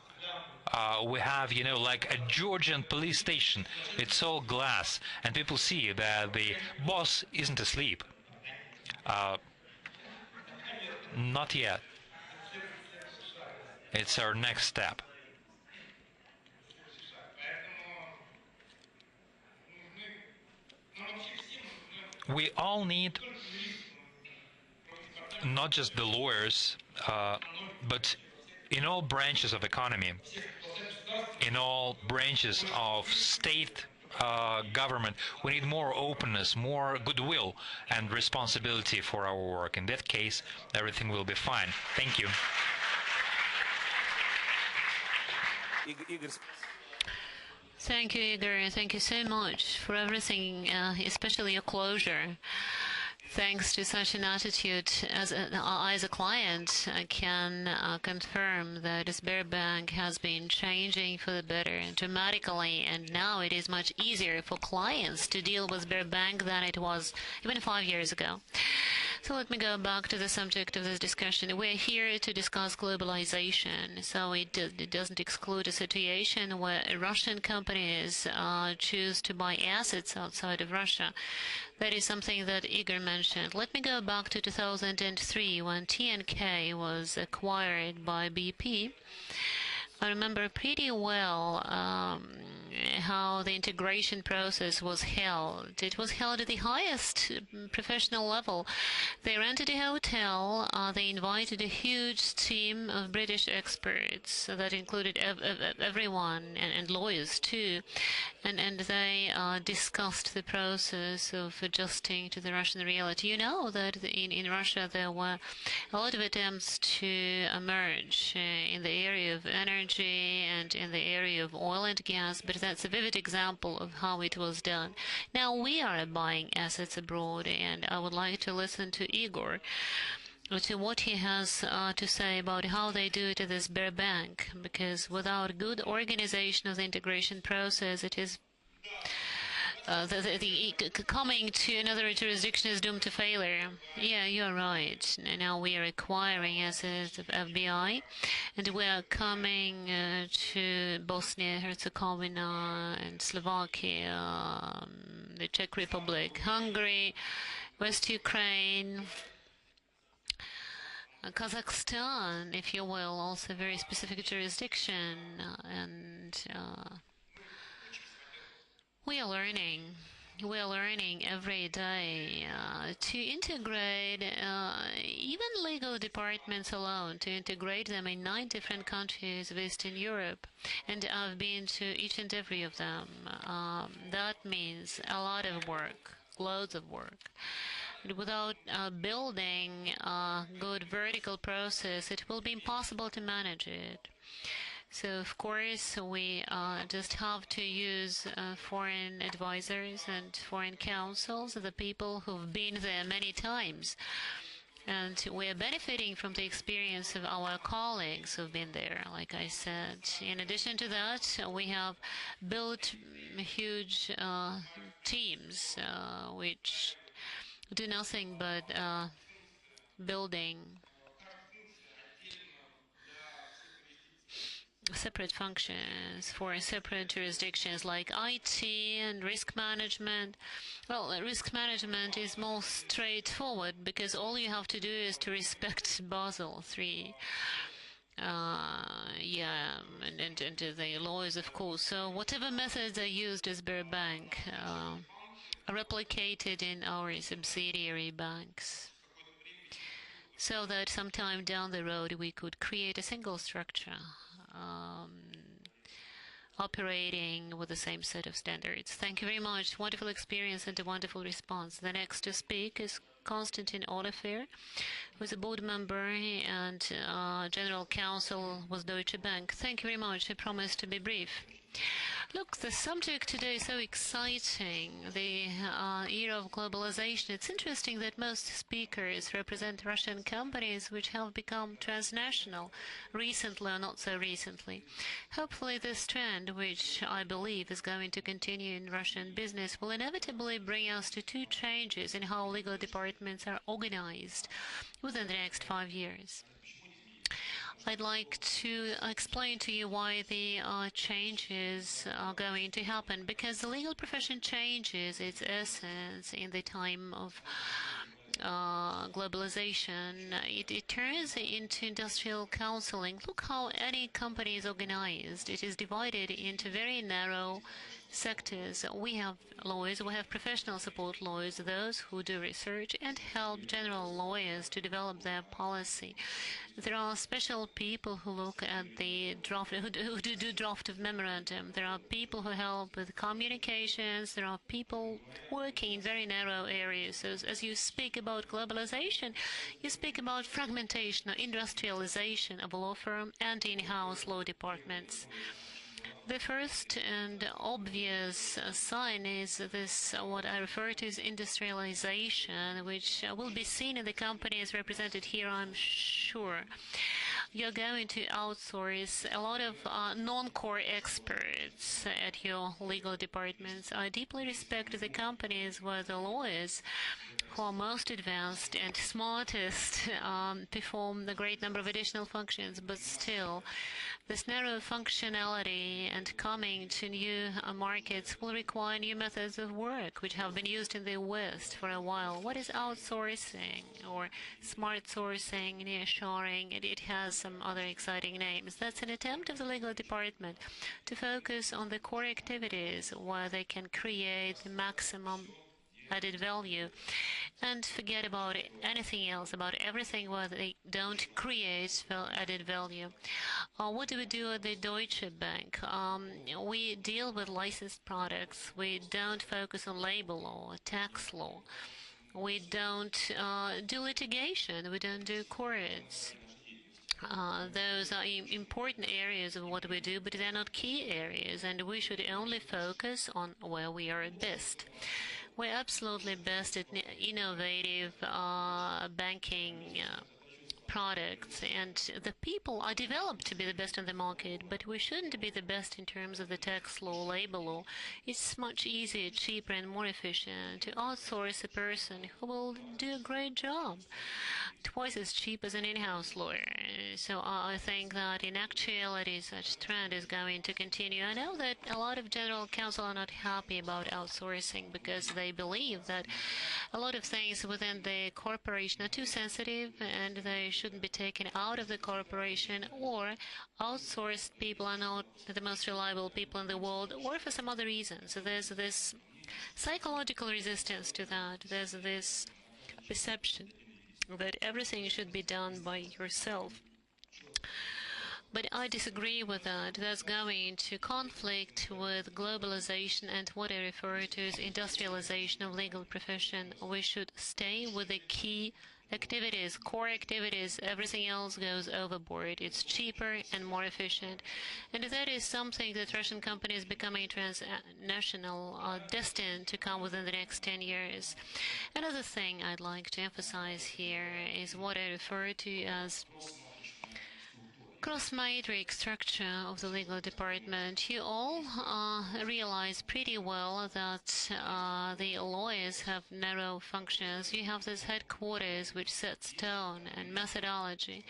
D: we have, like a Georgian police station. It's all glass, and people see that the boss isn't asleep. Not yet. It's our next step. We all need not just the lawyers, but in all branches of economy, in all branches of state government, we need more openness, more goodwill and responsibility for our work. In that case, everything will be fine. Thank you.
A: Thank you, Igor. Thank you so much for everything, especially your closure. Thanks to such an attitude, as a client, I can confirm that Sberbank has been changing for the better dramatically, and now it is much easier for clients to deal with Sberbank than it was even 5 years ago. So let me go back to the subject of this discussion. We're here to discuss globalization, so it doesn't exclude a situation where Russian companies choose to buy assets outside of Russia. That is something that Igor mentioned. Let me go back to 2003 when TNK was acquired by BP. I remember pretty well how the integration process was held. It was held at the highest professional level. They rented a hotel. They invited a huge team of British experts that included everyone and lawyers too. And they discussed the process of adjusting to the Russian reality. You know that in Russia there were a lot of attempts to emerge in the area of energy and in the area of oil and gas, but that's a vivid example of how it was done. Now we are buying assets abroad, and I would like to listen to Igor to what he has to say about how they do it at this Sberbank, because without good organization of the integration process, it is coming to another jurisdiction is doomed to failure. Yeah, you're right. Now we are acquiring assets of FBI, and we are coming to Bosnia, Herzegovina, and Slovakia, the Czech Republic, Hungary, West Ukraine, Kazakhstan, if you will, also a very specific jurisdiction, and we are learning. We are learning every day to integrate even legal departments alone, to integrate them in 9 different countries of Eastern Europe. And I've been to each and every of them. That means a lot of work, loads of work. And without building a good vertical process, it will be impossible to manage it. So, of course, we just have to use foreign advisors and foreign counsels, the people who've been there many times. And we are benefiting from the experience of our colleagues who've been there, like I said. In addition to that, we have built huge teams which do nothing but building separate functions for separate jurisdictions like IT and risk management. Well, risk management is more straightforward because all you have to do is to respect Basel III. Yeah, and the laws, of course. So whatever methods are used as Sberbank, replicated in our subsidiary banks, so that sometime down the road we could create a single structure operating with the same set of standards. Thank you very much. Wonderful experience and a wonderful response. The next to speak is Konstantin Oliver, who is a board member and general counsel with Deutsche Bank. Thank you very much. I promise to be brief. Look, the subject today is so exciting, the era of globalization. It's interesting that most speakers represent Russian companies which have become transnational, recently or not so recently. Hopefully this trend, which I believe is going to continue in Russian business, will inevitably bring us to two changes in how legal departments are organized within the next 5 years. I'd like to explain to you why the changes are going to happen, because the legal profession changes its essence in the time of globalization. It turns into industrial counseling. Look how any company is organized. It is divided into very narrow sectors. We have lawyers, we have professional support lawyers, those who do research and help general lawyers to develop their policy. There are special people who look at the draft, who do draft of memorandum. There are people who help with communications. There are people working in very narrow areas. So as you speak about globalization, you speak about fragmentation or industrialization of a law firm and in-house law departments. The first and obvious sign is this, what I refer to as industrialization, which will be seen in the companies represented here, I'm sure. You're going to outsource a lot of non-core experts at your legal departments. I deeply respect the companies where the lawyers who are most advanced and smartest perform the great number of additional functions, but still this narrow functionality and coming to new markets will require new methods of work which have been used in the West for a while. What is outsourcing or smart sourcing, nearshoring? It has some other exciting names. That's an attempt of the legal department to focus on the core activities where they can create the maximum added value and forget about anything else, about everything where they don't create added value. What do we do at the Deutsche Bank? We deal with licensed products. We don't focus on labor law, tax law. We don't do litigation. We don't do courts. Those are important areas of what we do, but they're not key areas, and we should only focus on where we are at best. We're absolutely best at innovative banking products, and the people are developed to be the best on the market, but we shouldn't be the best in terms of the tax law, labor law. It's much easier, cheaper, and more efficient to outsource a person who will do a great job, twice as cheap as an in-house lawyer. So I think that in actuality such trend is going to continue. I know that a lot of general counsel are not happy about outsourcing because they believe that a lot of things within the corporation are too sensitive and they shouldn't be taken out of the corporation, or outsourced people are not the most reliable people in the world, or for some other reason. So there's this psychological resistance to that. There's this perception that everything should be done by yourself. But I disagree with that. That's going to conflict with globalization and what I refer to as industrialization of legal profession. We should stay with the key activities, core activities. Everything else goes overboard. It's cheaper and more efficient. And that is something that Russian companies becoming transnational are destined to come within the next 10 years. Another thing I'd like to emphasize here is what I refer to as cross-matrix structure of the legal department. You all realize pretty well that the lawyers have narrow functions. You have this headquarters which sets tone and methodology.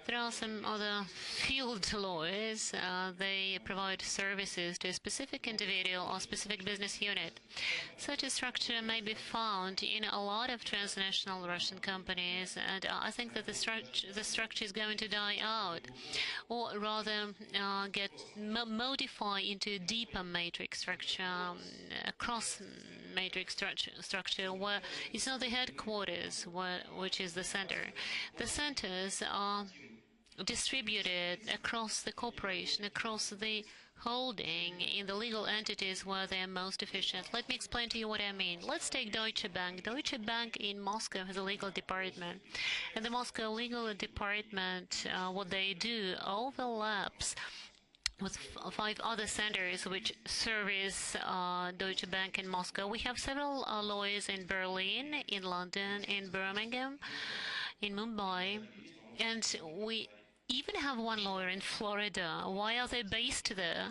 A: There are some other field lawyers. They provide services to a specific individual or specific business unit. Such a structure may be found in a lot of transnational Russian companies, and I think that the structure is going to die out, or rather get modified into a deeper matrix structure, a cross matrix structure where it's not the headquarters which is the center. The centers are distributed across the corporation, across the holding in the legal entities where they are most efficient. Let me explain to you what I mean. Let's take Deutsche Bank. Deutsche Bank in Moscow has a legal department. And the Moscow legal department, what they do overlaps with 5 other centers which service Deutsche Bank in Moscow. We have several lawyers in Berlin, in London, in Birmingham, in Mumbai, and we even have one lawyer in Florida. Why are they based there?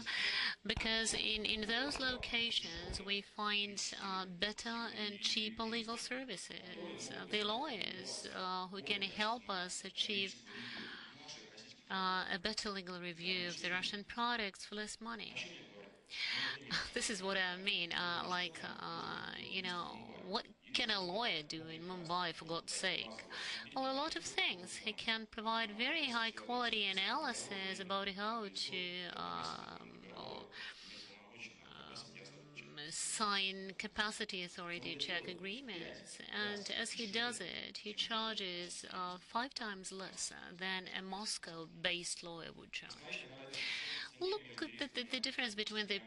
A: Because in those locations we find better and cheaper legal services. The lawyers who can help us achieve a better legal review of the Russian products for less money. This is what I mean. What can a lawyer do in Mumbai, for God's sake? Well, a lot of things. He can provide very high quality analysis about how to sign capacity authority check agreements, and as he does it, he charges 5 times less than a Moscow-based lawyer would charge. Look at the difference between the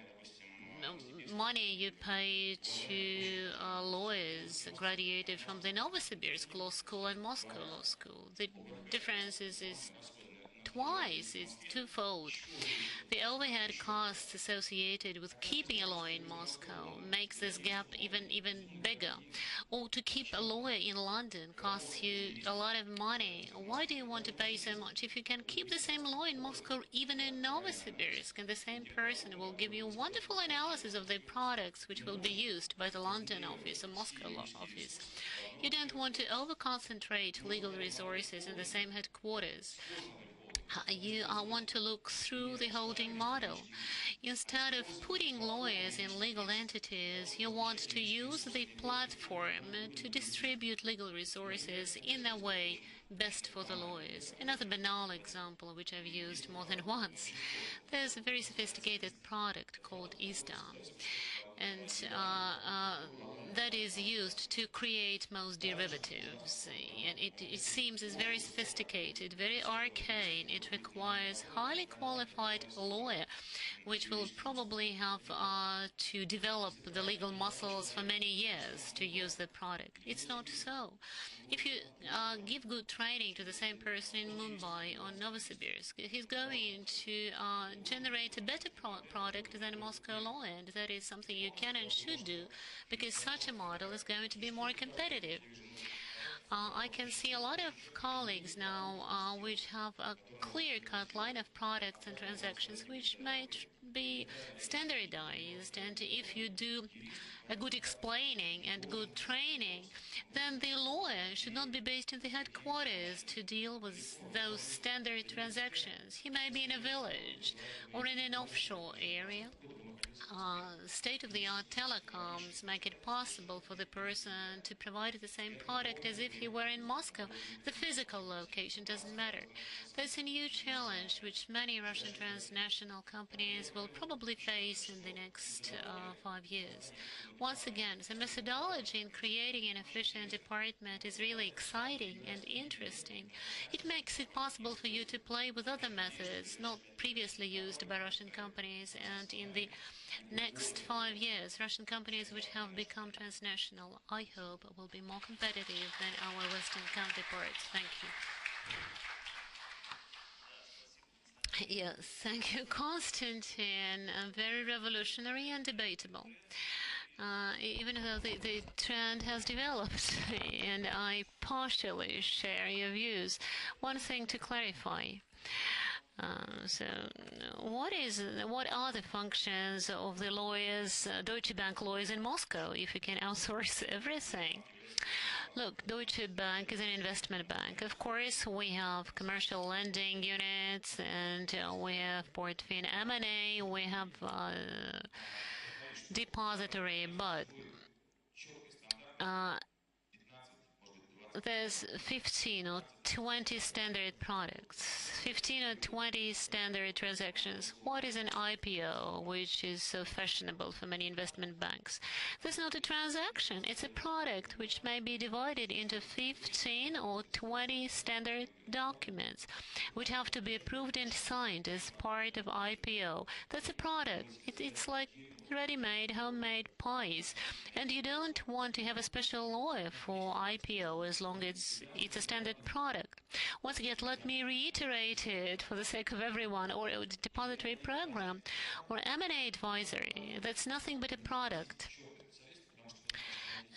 A: money you pay to lawyers graduated from the Novosibirsk Law School and Moscow Law School. The difference is twofold. The overhead costs associated with keeping a lawyer in Moscow makes this gap even bigger. Or to keep a lawyer in London costs you a lot of money. Why do you want to pay so much if you can keep the same lawyer in Moscow, even in Novosibirsk, and the same person will give you wonderful analysis of the products which will be used by the London office or Moscow law office? You don't want to over-concentrate legal resources in the same headquarters. You want to look through the holding model. Instead of putting lawyers in legal entities, you want to use the platform to distribute legal resources in a way best for the lawyers. Another banal example, which I've used more than once. There's a very sophisticated product called ISDA, and that is used to create most derivatives. And it seems is very sophisticated, very arcane. It requires highly qualified lawyer, which will probably have to develop the legal muscles for many years to use the product. It's not so. If you give good training to the same person in Mumbai or Novosibirsk, he's going to generate a better product than a Moscow lawyer, and that is something you can and should do, because such a model is going to be more competitive. I can see a lot of colleagues now which have a clear-cut line of products and transactions which might be standardized, and if you do a good explaining and good training, then the lawyer should not be based in the headquarters to deal with those standard transactions. He may be in a village or in an offshore area. State-of-the-art telecoms make it possible for the person to provide the same product as if he were in Moscow. The physical location doesn't matter. There's a new challenge which many Russian transnational companies will probably face in the next 5 years. Once again, the methodology in creating an efficient department is really exciting and interesting. It makes it possible for you to play with other methods not previously used by Russian companies, and in the next 5 years, Russian companies which have become transnational, I hope, will be more competitive than our Western counterparts. Thank you. Yes, thank you, Konstantin. Very revolutionary and debatable. Even though the trend has developed, and I partially share your views. One thing to clarify. What are the functions of the lawyers, Deutsche Bank lawyers in Moscow, if you can outsource everything? Look, Deutsche Bank is an investment bank. Of course, we have commercial lending units, and we have Portfin M&A, we have depository, but there's 15 or 20 standard products, 15 or 20 standard transactions. What is an IPO, which is so fashionable for many investment banks? That's not a transaction. It's a product which may be divided into 15 or 20 standard documents, which have to be approved and signed as part of IPO. That's a product. It's like ready-made, homemade pies. And you don't want to have a special lawyer for IPO as long as it's a standard product. Once again, let me reiterate it for the sake of everyone, or a depository program, or M&A advisory. That's nothing but a product.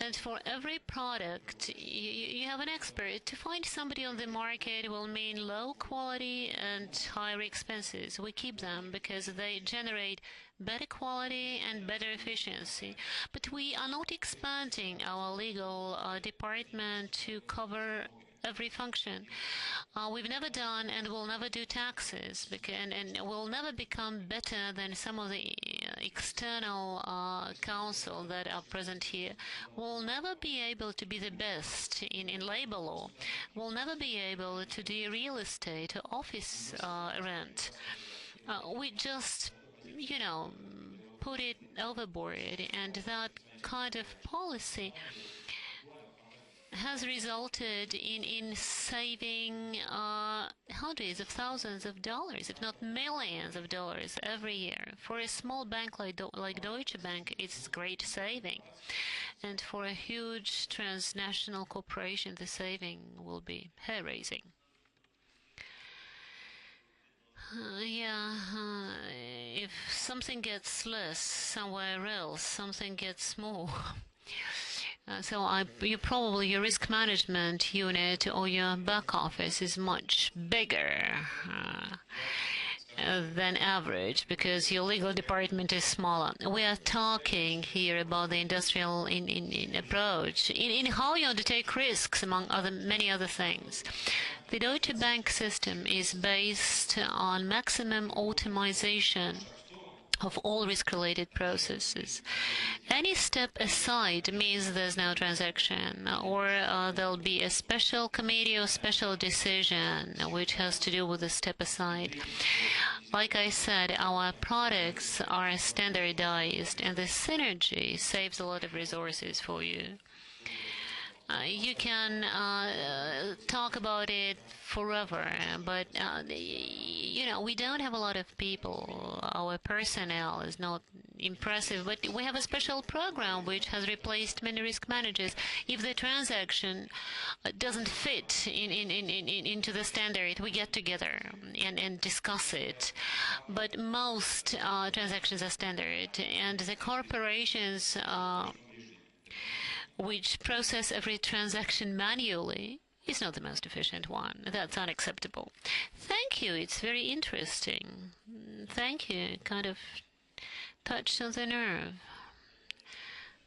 A: And for every product, you have an expert. To find somebody on the market will mean low quality and higher expenses. We keep them because they generate better quality and better efficiency. But we are not expanding our legal department to cover every function. We've never done and will never do taxes, and will never become better than some of the external counsel that are present here. We'll never be able to be the best in labor law. We'll never be able to do real estate or office rent. We just, put it overboard, and that kind of policy has resulted in saving hundreds of thousands of dollars, if not millions of dollars every year. For a small bank like Deutsche Bank, it's great saving. And for a huge transnational corporation, the saving will be hair-raising. If something gets less somewhere else, something gets more. Your risk management unit or your back office is much bigger than average because your legal department is smaller. We are talking here about the industrial approach, in how you undertake risks, among many other things. The Deutsche Bank system is based on maximum automation of all risk-related processes. Any step aside means there's no transaction, or there'll be a special committee or special decision which has to do with the step aside. Like I said, our products are standardized, and the synergy saves a lot of resources for you. You can talk about it forever, but we don't have a lot of people. Our personnel is not impressive, but we have a special program which has replaced many risk managers. If the transaction doesn't fit into the standard, we get together and discuss it. But most transactions are standard, and the corporations which process every transaction manually is not the most efficient one. That's unacceptable. Thank you. It's very interesting. Thank you. It kind of touched on the nerve.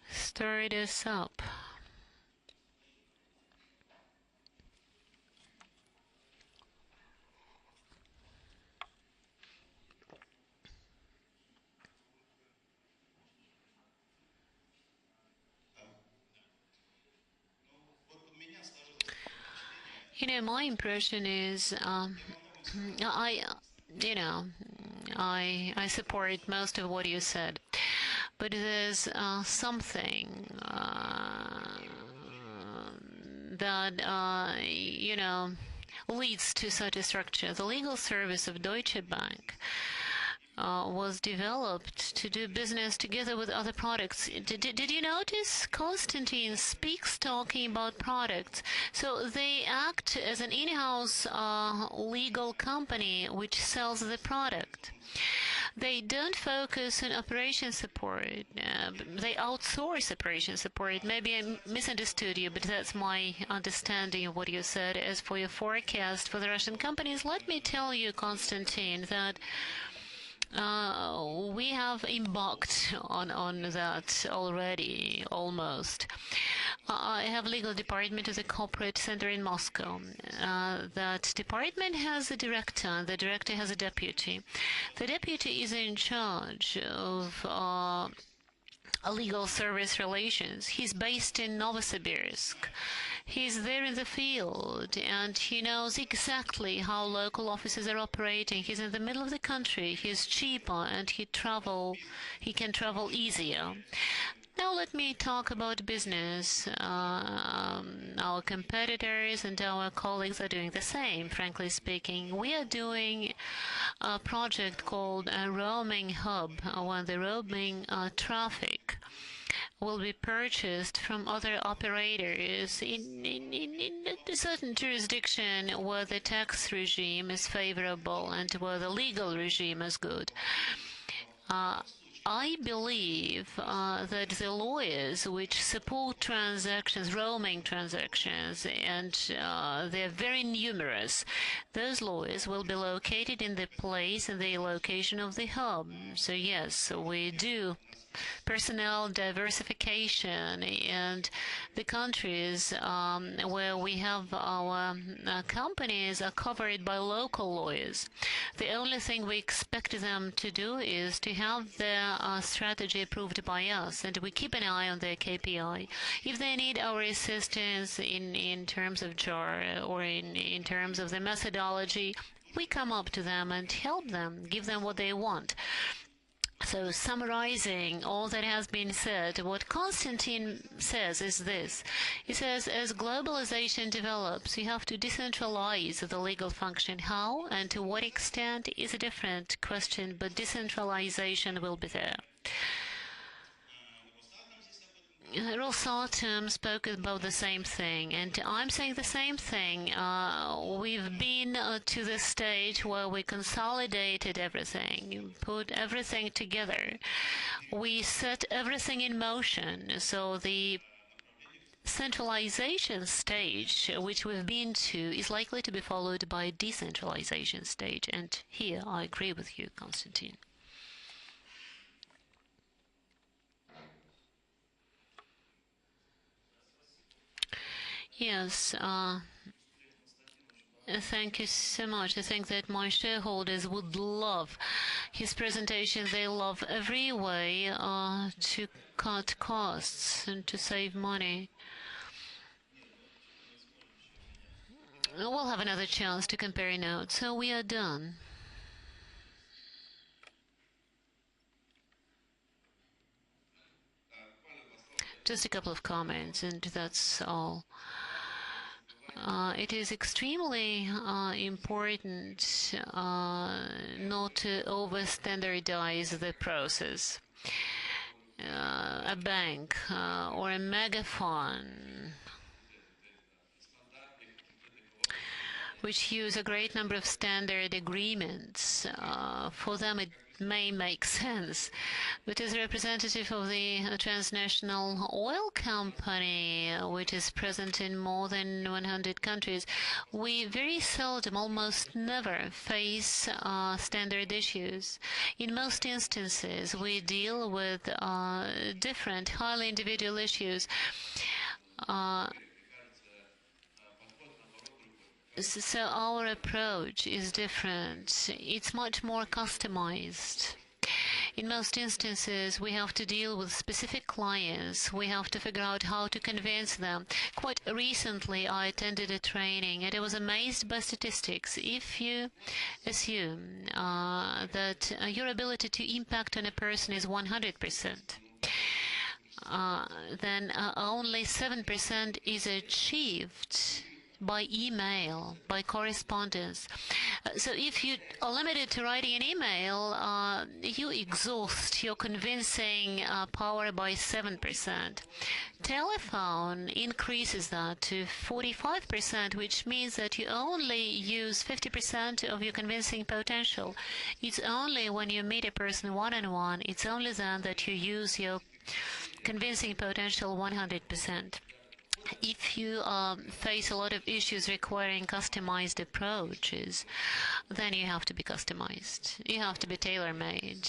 A: Stirred us up. My impression is, I support most of what you said, but there's something that leads to such a structure. The legal service of Deutsche Bank was developed to do business together with other products. Did you notice Konstantin speaks talking about products? So they act as an in-house legal company which sells the product. They don't focus on operation support. They outsource operation support. Maybe I misunderstood you, but that's my understanding of what you said. As for your forecast for the Russian companies, let me tell you, Konstantin, that we have embarked on that already, almost. I have legal department of the corporate center in Moscow. That department has a director. The director has a deputy. The deputy is in charge of legal service relations. He's based in Novosibirsk. He's there in the field and he knows exactly how local offices are operating. He's in the middle of the country. He's cheaper and he can travel easier. Now let me talk about business. Our competitors and our colleagues are doing the same, frankly speaking. We are doing a project called a roaming hub, where the roaming traffic will be purchased from other operators in a certain jurisdiction where the tax regime is favorable and where the legal regime is good. I believe that the lawyers which support transactions, roaming transactions, and they're very numerous, those lawyers will be located in the place and the location of the hub. So yes, we do personnel diversification, and the countries where we have our companies are covered by local lawyers. The only thing we expect them to do is to have their strategy approved by us, and we keep an eye on their KPI. If they need our assistance in terms of JAR or in terms of the methodology, we come up to them and help them, give them what they want. So summarizing all that has been said, what Konstantin says is this. He says, as globalization develops, you have to decentralize the legal function. How and to what extent is a different question, but decentralization will be there. Rosatom spoke about the same thing, and I'm saying the same thing. We've been to the stage where we consolidated everything, put everything together. We set everything in motion, so the centralization stage, which we've been to, is likely to be followed by a decentralization stage, and here I agree with you, Konstantin. Yes, thank you so much. I think that my shareholders would love his presentation. They love every way to cut costs and to save money. We'll have another chance to compare notes. So we are done. Just a couple of comments, and that's all. It is extremely important not to over-standardize the process. A bank or a megaphone which use a great number of standard agreements, for them it may make sense. But as a representative of the transnational oil company, which is present in more than 100 countries, we very seldom, almost never, face standard issues. In most instances, we deal with different, highly individual issues. So our approach is different. It's much more customized. In most instances, we have to deal with specific clients. We have to figure out how to convince them. Quite recently, I attended a training, and I was amazed by statistics. If you assume that your ability to impact on a person is 100%, then only 7% is achieved by email, by correspondence. So if you are limited to writing an email, you exhaust your convincing power by 7%. Telephone increases that to 45%, which means that you only use 50% of your convincing potential. It's only when you meet a person one-on-one, it's only then that you use your convincing potential 100%. if you face a lot of issues requiring customized approaches, then you have to be customized. You have to be tailor-made.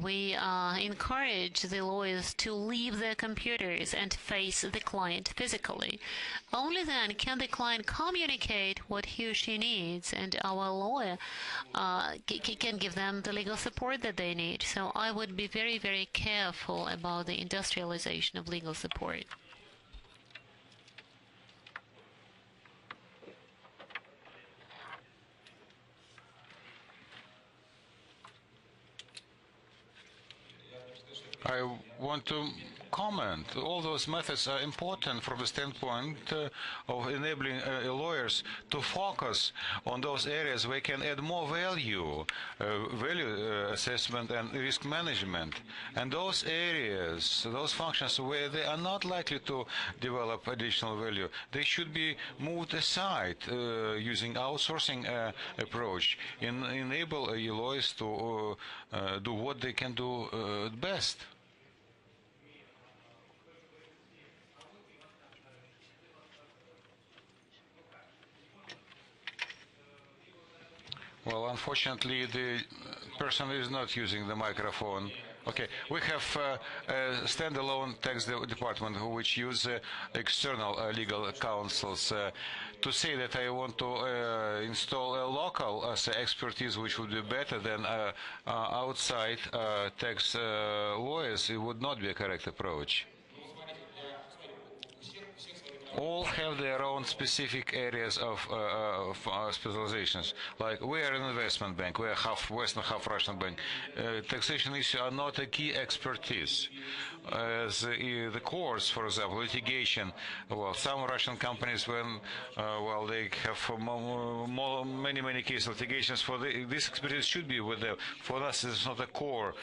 A: We encourage the lawyers to leave their computers and face the client physically. Only then can the client communicate what he or she needs, and our lawyer can give them the legal support that they need. So I would be very, very careful about the industrialization of legal support.
B: I want to comment. All those methods are important from the standpoint of enabling lawyers to focus on those areas where they can add more value, value assessment and risk management. And those areas, those functions where they are not likely to develop additional value, they should be moved aside using outsourcing approach, enable lawyers to do what they can do best. Well, unfortunately, the person is not using the microphone. Okay, we have a standalone tax department which use external legal counsels. To say that I want to install a local expertise which would be better than outside tax lawyers, it would not be a correct approach. All have their own specific areas of specializations. Like we are an investment bank, we are half Western, half Russian bank. Taxation issues are not a key expertise. As the courts, for example, litigation. Well, some Russian companies, when well, they have many case litigations. For this expertise should be with them. For us, it's not a core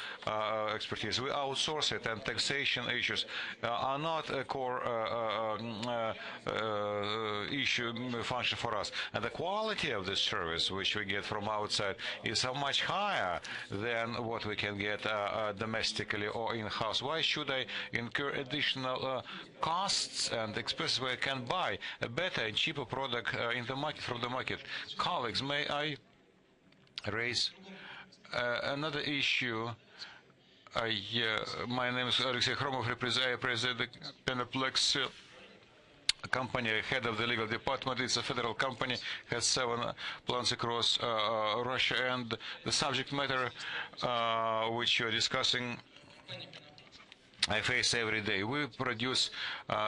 B: expertise. We outsource it, and taxation issues are not a core issue function for us. And the quality of this service which we get from outside is so much higher than what we can get domestically or in-house. Why should I incur additional costs and expenses where I can buy a better and cheaper product in the market from the market? Colleagues, may I raise another issue? My name is Alexey Khromov. I represent the Penaplex company, head of the legal department. It's a federal company, has 7 plants across Russia, and the subject matter which you're discussing I face every day. We produce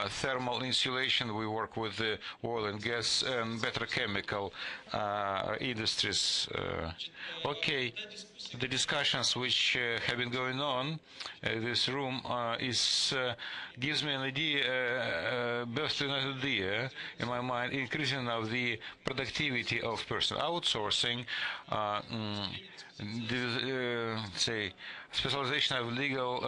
B: thermal insulation. We work with the oil and gas and petrochemical industries. Okay, the discussions which have been going on in this room gives me an idea, birthed an idea in my mind, increasing of the productivity of person. Outsourcing, say, specialization of legal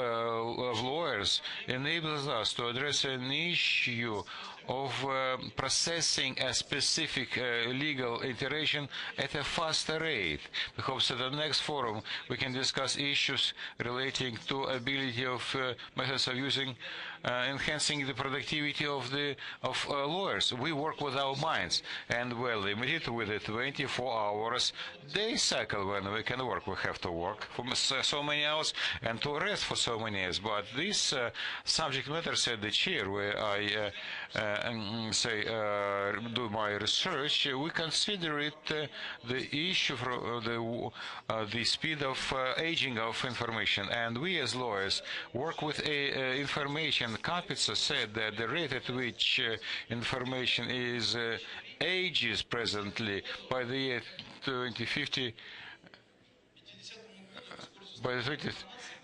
B: of lawyers enables us to address an issue of processing a specific legal iteration at a faster rate. Because at the next forum we can discuss issues relating to ability of methods of using enhancing the productivity of lawyers. We work with our minds, and we're limited with a 24 hours day cycle when we can work. We have to work for so many hours and to rest for so many years. But this subject matter, said the chair, where I do my research, we consider it the issue for the speed of aging of information, and we as lawyers work with information. Kapitsa said that the rate at which information is ages presently by the year 2050, by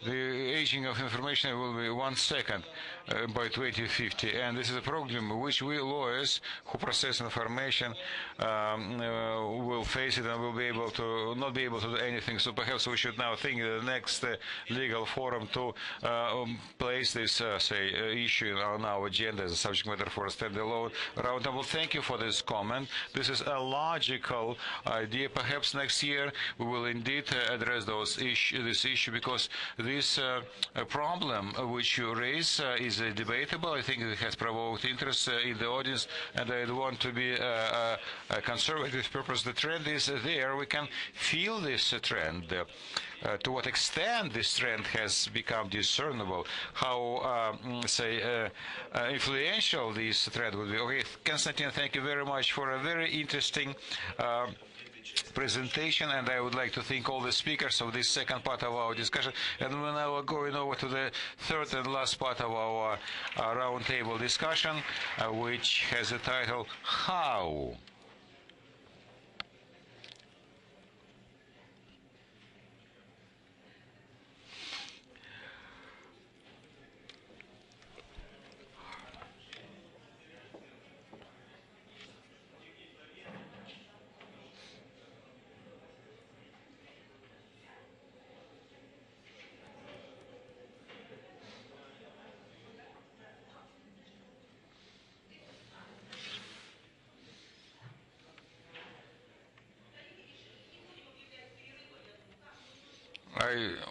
B: the aging of information will be 1 second by 2050, and this is a problem which we lawyers who process information will face it and will be able to not be able to do anything. So perhaps we should now think of the next legal forum to place this issue on our agenda as a subject matter for a standalone roundtable. Thank you for this comment. This is a logical idea. Perhaps next year we will indeed address this issue, because this problem which you raise is debatable. I think it has provoked interest in the audience, and I don't want to be a conservative purpose. The trend is there. We can feel this trend. To what extent this trend has become discernible, how, influential this trend would be. Okay, Konstantin, thank you very much for a very interesting presentation, and I would like to thank all the speakers of this second part of our discussion. And we're now going over to the third and last part of our roundtable discussion, which has the title, How?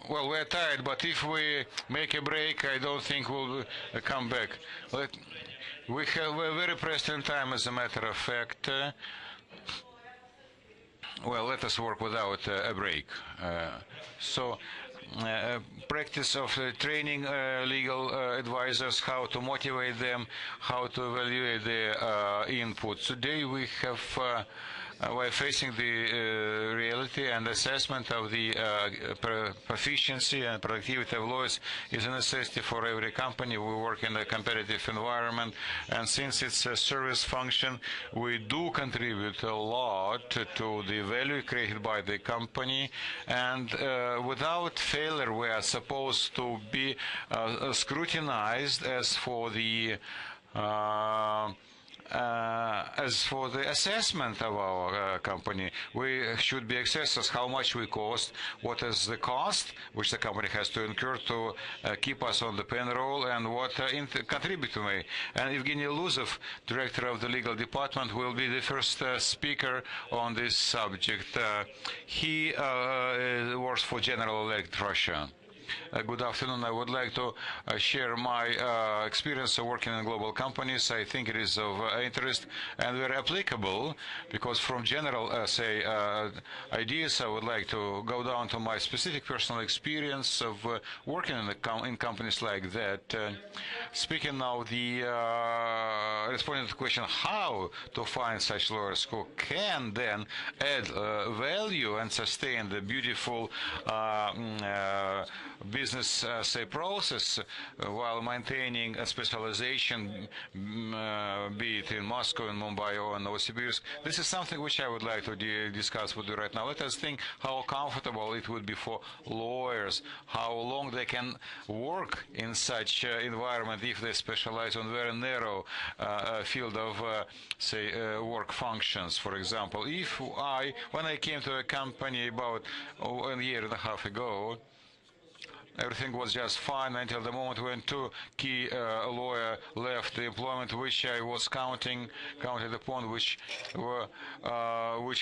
B: Well, we're tired, but if we make a break, I don't think we'll come back. We have a very pressed in time, as a matter of fact. Well, let us work without a break. Practice of training legal advisors, how to motivate them, how to evaluate their input. Today we have we're facing the reality, and assessment of the proficiency and productivity of lawyers is a necessity for every company. We work in a competitive environment, and since it's a service function, we do contribute a lot to the value created by the company, and without failure we are supposed to be scrutinized as for the assessment of our company. We should be assessed as how much we cost, what is the cost which the company has to incur to keep us on the payroll, and what contribute to me. And Evgeny Luzov, director of the legal department, will be the first speaker on this subject. He works for General Electric Russia. Good afternoon. I would like to share my experience of working in global companies. I think it is of interest and very applicable, because from general, ideas, I would like to go down to my specific personal experience of working in companies like that. Speaking now, responding to the question how to find such lawyers who can then add value and sustain the beautiful business process while maintaining a specialization, be it in Moscow, in Mumbai, or in Novosibirsk. This is something which I would like to discuss with you right now. Let us think how comfortable it would be for lawyers, how long they can work in such environment if they specialize on very narrow field of, work functions. For example, when I came to a company about a year and a half ago, everything was just fine until the moment when two key lawyer left the employment, which I was counted upon, which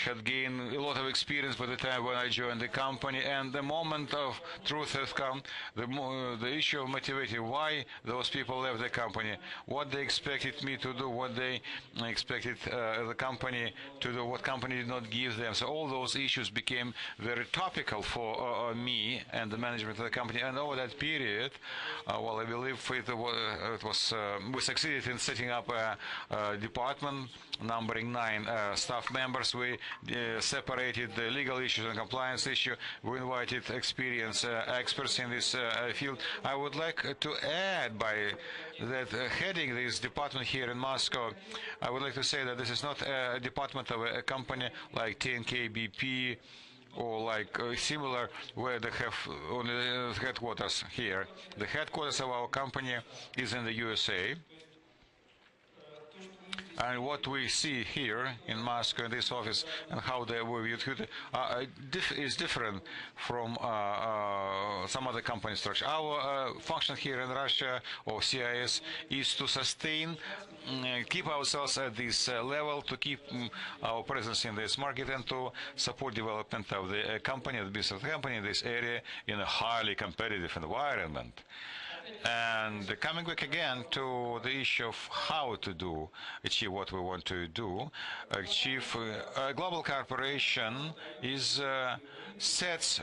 B: had gained a lot of experience by the time when I joined the company. And the moment of truth has come. The issue of motivation, why those people left the company, what they expected me to do, what they expected the company to do, what company did not give them. So all those issues became very topical for me and the management of the company. And over that period, I believe we succeeded in setting up a department numbering 9 staff members. We separated the legal issues and compliance issue. We invited experienced experts in this field. I would like to add by that heading this department here in Moscow, I would like to say that this is not a department of a company like TNK, BP, or like similar, where they have only headquarters here. The headquarters of our company is in the USA. And what we see here in Moscow in this office and how they were viewed is different from some other company structure. Our function here in Russia or CIS is to sustain, keep ourselves at this level, to keep our presence in this market and to support development of the company, the business of the company in this area in a highly competitive environment. And coming back again to the issue of how to achieve what we want to do, achieve a global corporation is sets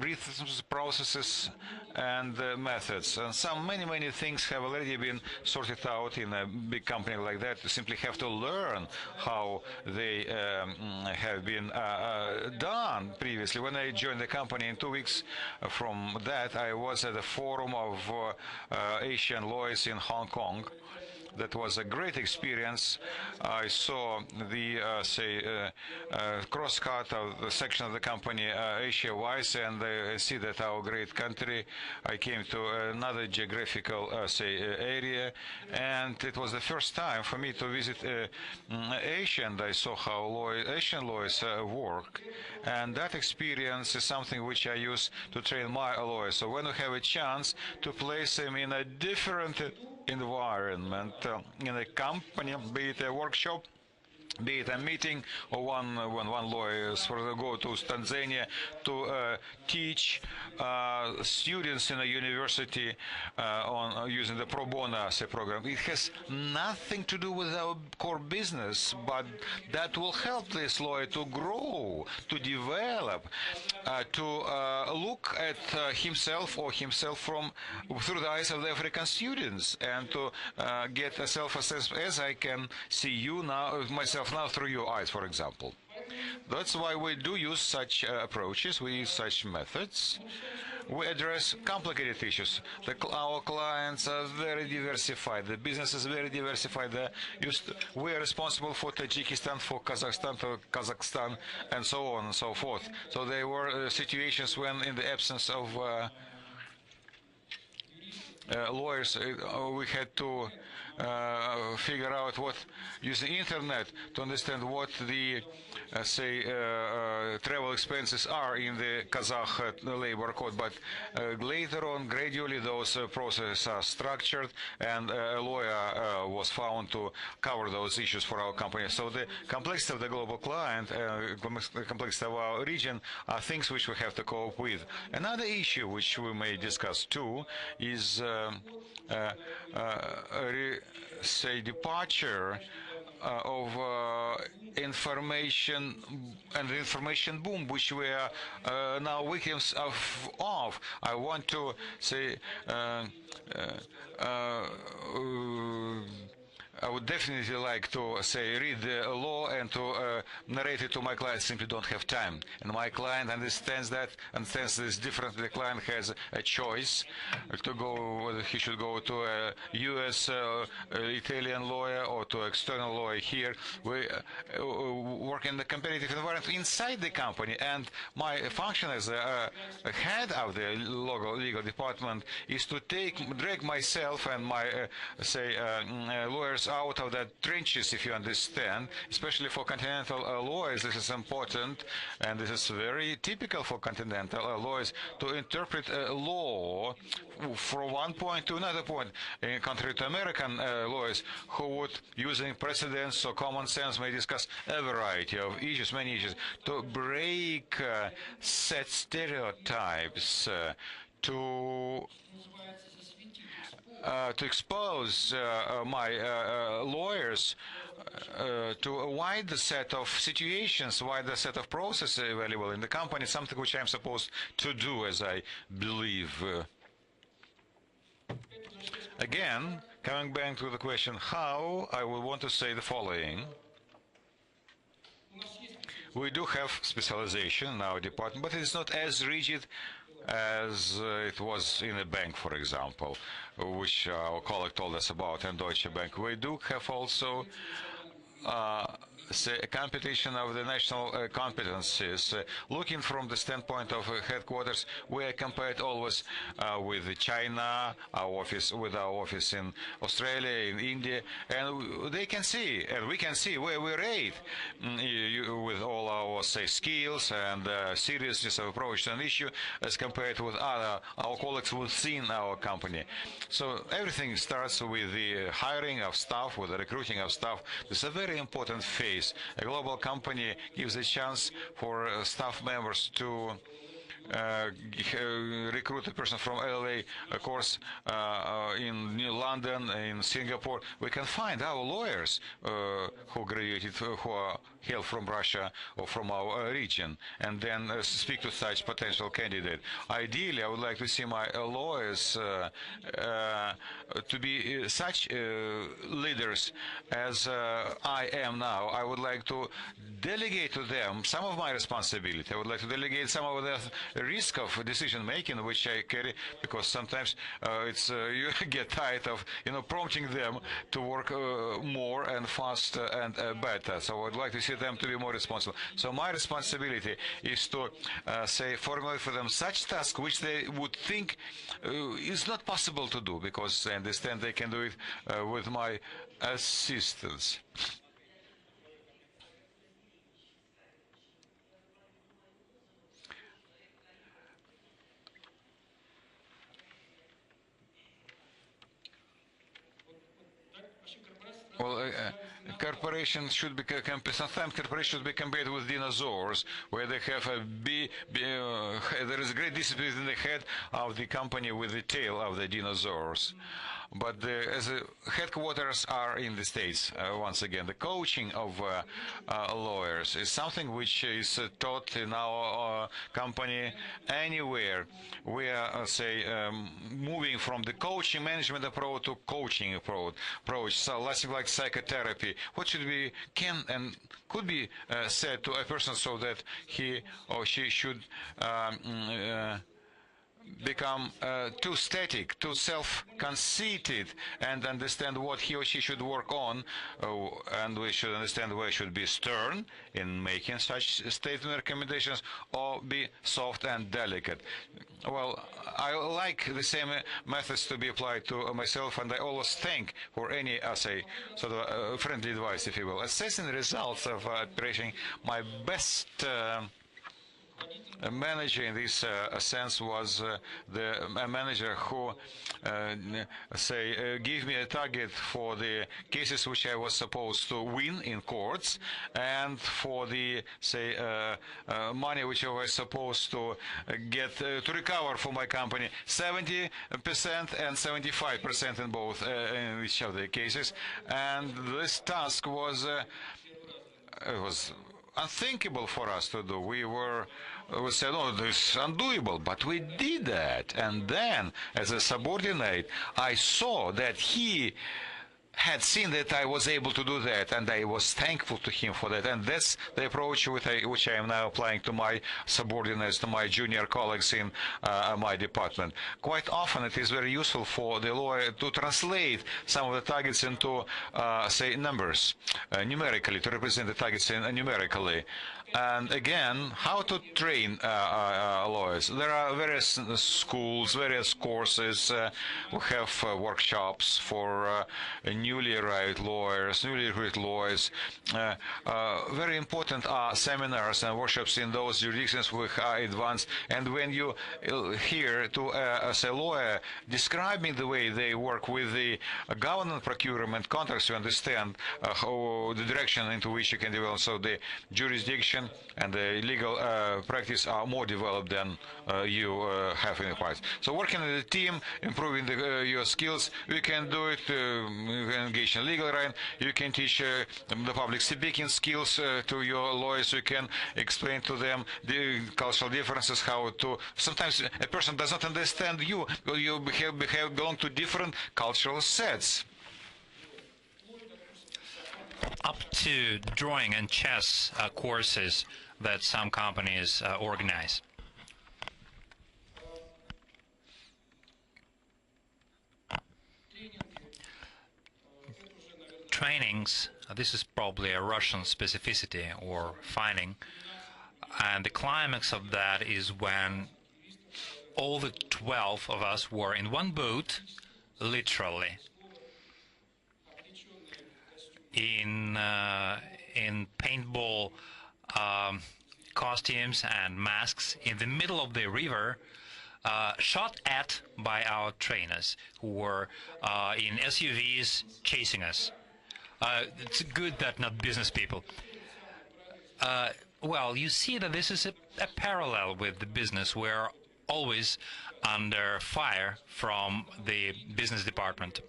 B: rhythms, processes, and methods. And many things have already been sorted out in a big company like that. You simply have to learn how they have been done previously. When I joined the company in 2 weeks from that, I was at a forum of Asian lawyers in Hong Kong. That was a great experience. I saw the cross-cut of the section of the company Asia-wise, and I see that our great country. I came to another geographical area, and it was the first time for me to visit Asia, and I saw how Asian lawyers work. And that experience is something which I use to train my lawyers. So when we have a chance to place them in a different environment, in a company, be it a workshop, be it a meeting, or when one lawyer is go to Tanzania to teach students in a university on using the pro bono program. It has nothing to do with our core business, but that will help this lawyer to grow, to develop, to look at himself through the eyes of the African students, and to get a self-assessment, as I can see you now, myself now through your eyes, for example. That's why we do use such approaches, we use such methods. We address complicated issues. Our clients are very diversified. The business is very diversified. We are responsible for Tajikistan, for Kazakhstan, and so on and so forth. So there were situations when, in the absence of lawyers, we had to figure out using internet to understand what the travel expenses are in the Kazakh labor code. But later on, gradually, those processes are structured, and a lawyer was found to cover those issues for our company. So the complexity of the global client, the complexity of our region, are things which we have to cope with. Another issue which we may discuss too is departure of information and the information boom, which we are now victims of. I want to say I would definitely like to read the law and to narrate it to my client. Simply don't have time, and my client understands this differently. The client has a choice to go whether he should go to a U.S. Italian lawyer or to external lawyer here. We work in the competitive environment inside the company, and my function as a head of the legal department is to drag myself and my lawyers out of the trenches, if you understand. Especially for continental lawyers, this is important, and this is very typical for continental lawyers to interpret a law from one point to another point, in contrary to American lawyers who would, using precedents or common sense, may discuss a variety of issues, many issues, to break set stereotypes, to expose my lawyers to a wider set of situations, wider set of processes available in the company, something which I'm supposed to do, as I believe. Again, coming back to the question how, I would want to say the following. We do have specialization in our department, but it's not as rigid as it was in a bank, for example, which our colleague told us about in Deutsche Bank. We do have also say, a competition of the national competencies. Looking from the standpoint of headquarters, we are compared always with China, with our office in Australia, in India, and they can see, and we can see where we rate with all our, say, skills and seriousness of approach to an issue as compared with our colleagues within our company. So everything starts with the hiring of staff, with the recruiting of staff. This is a very important phase. A global company gives a chance for staff members to recruit a person from LA, of course, in New London, in Singapore. We can find our lawyers who graduated, who are hail from Russia or from our region, and then speak to such potential candidate. Ideally, I would like to see my lawyers to be such leaders as I am now. I would like to delegate to them some of my responsibility. I would like to delegate some of the risk of decision making which I carry, because sometimes it's you get tired of prompting them to work more and faster and better. So I would like to see them to be more responsible. So my responsibility is to say formulate for them such tasks which they would think is not possible to do, because they understand they can do it with my assistance. Well, corporations should be sometimes corporations should be compared with dinosaurs, where they have there is great discipline in the head of the company with the tail of the dinosaurs. But as the headquarters are in the States, once again, the coaching of lawyers is something which is taught in our company anywhere. We are, moving from the coaching management approach to coaching approach. So, like psychotherapy, what should be, can and could be said to a person so that he or she should become too static, too self-conceited, and understand what he or she should work on, and we should understand where should be stern in making such statement recommendations or be soft and delicate. Well, I like the same methods to be applied to myself, and I always thank for any, sort of friendly advice, if you will. Assessing the results of operation, my best a manager in this sense was a manager who gave me a target for the cases which I was supposed to win in courts, and for the money which I was supposed to get to recover for my company, 70% and 75% in both in each of the cases. And this task was unthinkable for us to do. We said, oh, this is undoable, but we did that. And then, as a subordinate, I saw that he had seen that I was able to do that, and I was thankful to him for that. And that's the approach which I am now applying to my subordinates, to my junior colleagues in my department. Quite often it is very useful for the lawyer to translate some of the targets into, numbers, numerically, to represent the targets numerically. And again, how to train lawyers. There are various schools, various courses. We have workshops for newly arrived lawyers, newly recruited lawyers. Very important are seminars and workshops in those jurisdictions which are advanced. And when you hear to as a lawyer describing the way they work with the government procurement contracts, you understand how the direction into which you can develop. So the jurisdiction and the legal practice are more developed than you have in the past. So working as a team, improving your skills, you can do it. You can engage in legal right. You can teach the public speaking skills to your lawyers. You can explain to them the cultural differences, how to. Sometimes a person does not understand you. You belong to different cultural sets.
D: Up to drawing and chess courses that some companies organize. trainings, this is probably a Russian specificity or finding, and the climax of that is when all the 12 of us were in one boat, literally, in paintball costumes and masks in the middle of the river, shot at by our trainers who were in SUVs chasing us. It's good that not business people. Well, you see that this is a parallel with the business. We're always under fire from the business department.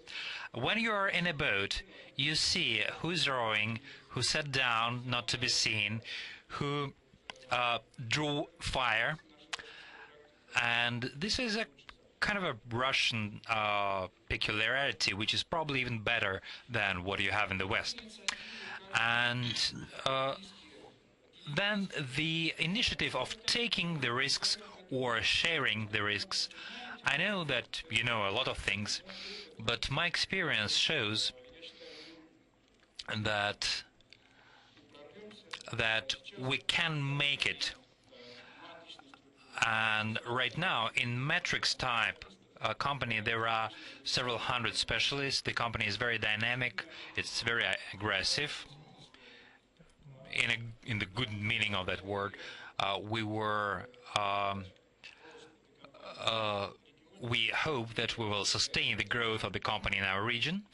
D: When you're in a boat, you see who's rowing, who sat down not to be seen, who drew fire. And this is a kind of a Russian peculiarity, which is probably even better than what you have in the West. And then the initiative of taking the risks or sharing the risks. I know that you know a lot of things, but my experience shows that we can make it. And right now, in Matrix type company, there are several hundred specialists. The company is very dynamic. It's very aggressive. In the good meaning of that word, we hope that we will sustain the growth of the company in our region,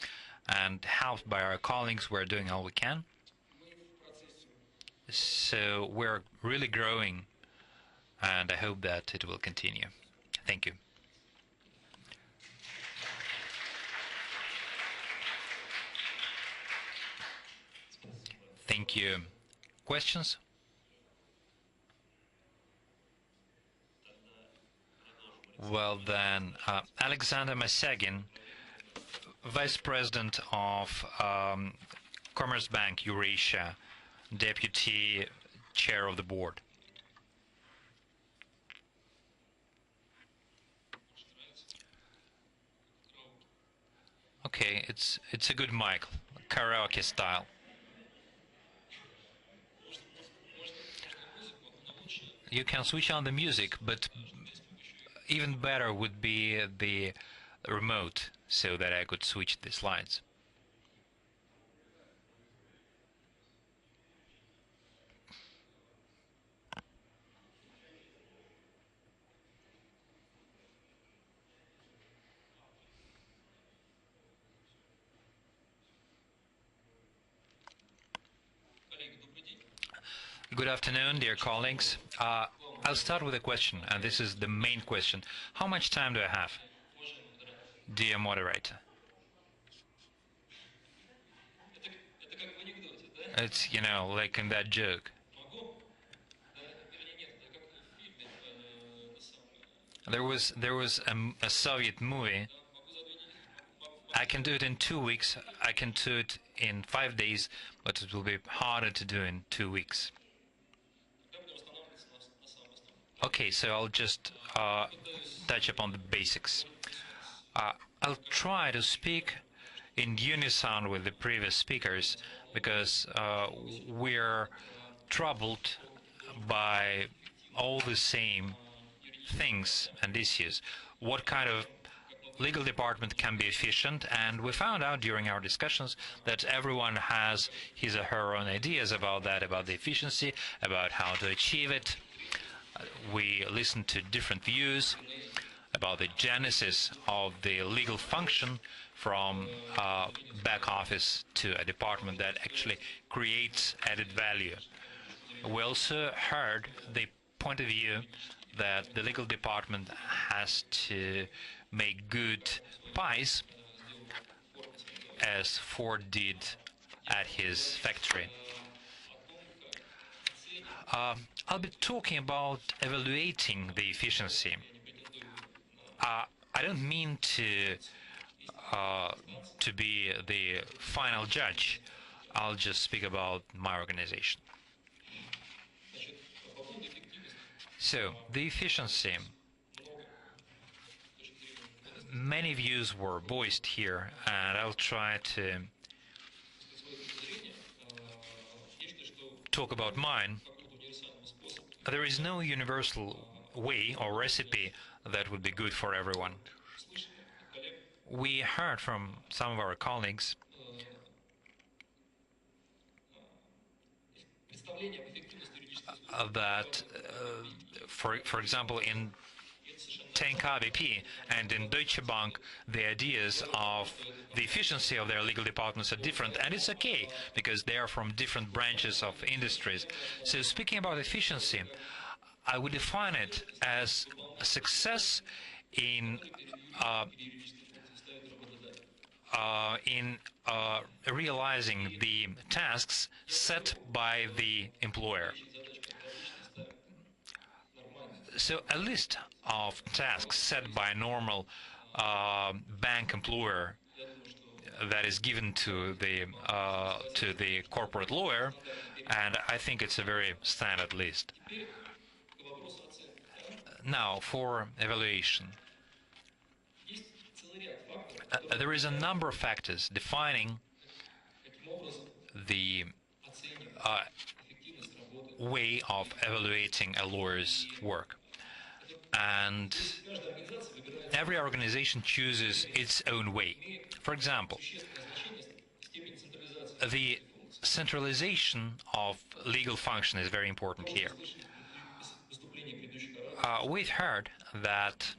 D: and helped by our colleagues, we're doing all we can. So we're really growing, and I hope that it will continue. Thank you. Thank you. Questions? Well then, Alexander Masagin, Vice President of Commerzbank Eurasia, Deputy Chair of the Board. Okay, it's a good mic, karaoke style. You can switch on the music, but even better would be the remote, so that I could switch the slides. Good afternoon, dear colleagues. I'll start with a question, and this is the main question. How much time do I have, dear moderator? It's, you know, like in that joke. There was a Soviet movie. I can do it in 2 weeks. I can do it in 5 days, but it will be harder to do in 2 weeks. Okay, so I'll just touch upon the basics. I'll try to speak in unison with the previous speakers, because we're troubled by all the same things and issues. What kind of legal department can be efficient? And we found out during our discussions that everyone has his or her own ideas about that, about the efficiency, about how to achieve it. We listened to different views about the genesis of the legal function, from back office to a department that actually creates added value. We also heard the point of view that the legal department has to make good pies, as Ford did at his factory. I'll be talking about evaluating the efficiency. I don't mean to be the final judge. I'll just speak about my organization. So, the efficiency. Many views were voiced here, and I'll try to talk about mine, there is no universal way or recipe that would be good for everyone. We heard from some of our colleagues that, for example, in 10K BP and in Deutsche Bank, the ideas of the efficiency of their legal departments are different, and it's okay because they are from different branches of industries. So speaking about efficiency, I would define it as a success in realizing the tasks set by the employer. So a list of tasks set by a normal bank employer that is given to the corporate lawyer, and I think it's a very standard list. Now, for evaluation. There is a number of factors defining the way of evaluating a lawyer's work. And every organization chooses its own way. For example, the centralization of legal function is very important here. We've heard that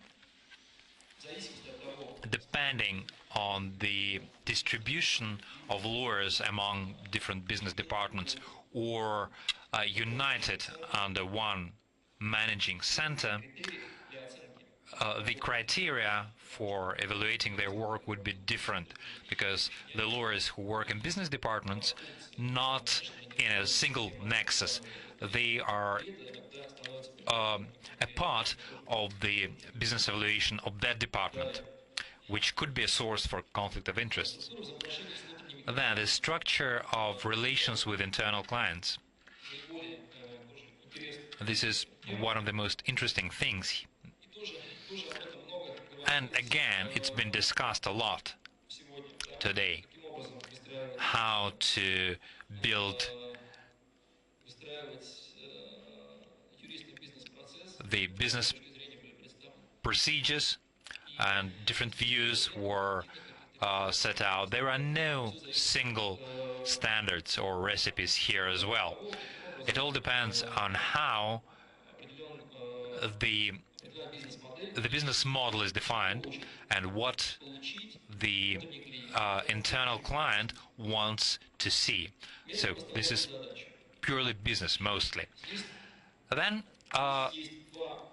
D: depending on the distribution of lawyers among different business departments or united under one managing center, the criteria for evaluating their work would be different, because the lawyers who work in business departments, not in a single nexus, they are a part of the business evaluation of that department, which could be a source for conflict of interests. Then the structure of relations with internal clients. This is one of the most interesting things. And again, it's been discussed a lot today, how to build the business procedures, and different views were set out. There are no single standards or recipes here as well. It all depends on how the business model is defined and what the internal client wants to see. So this is purely business mostly. Then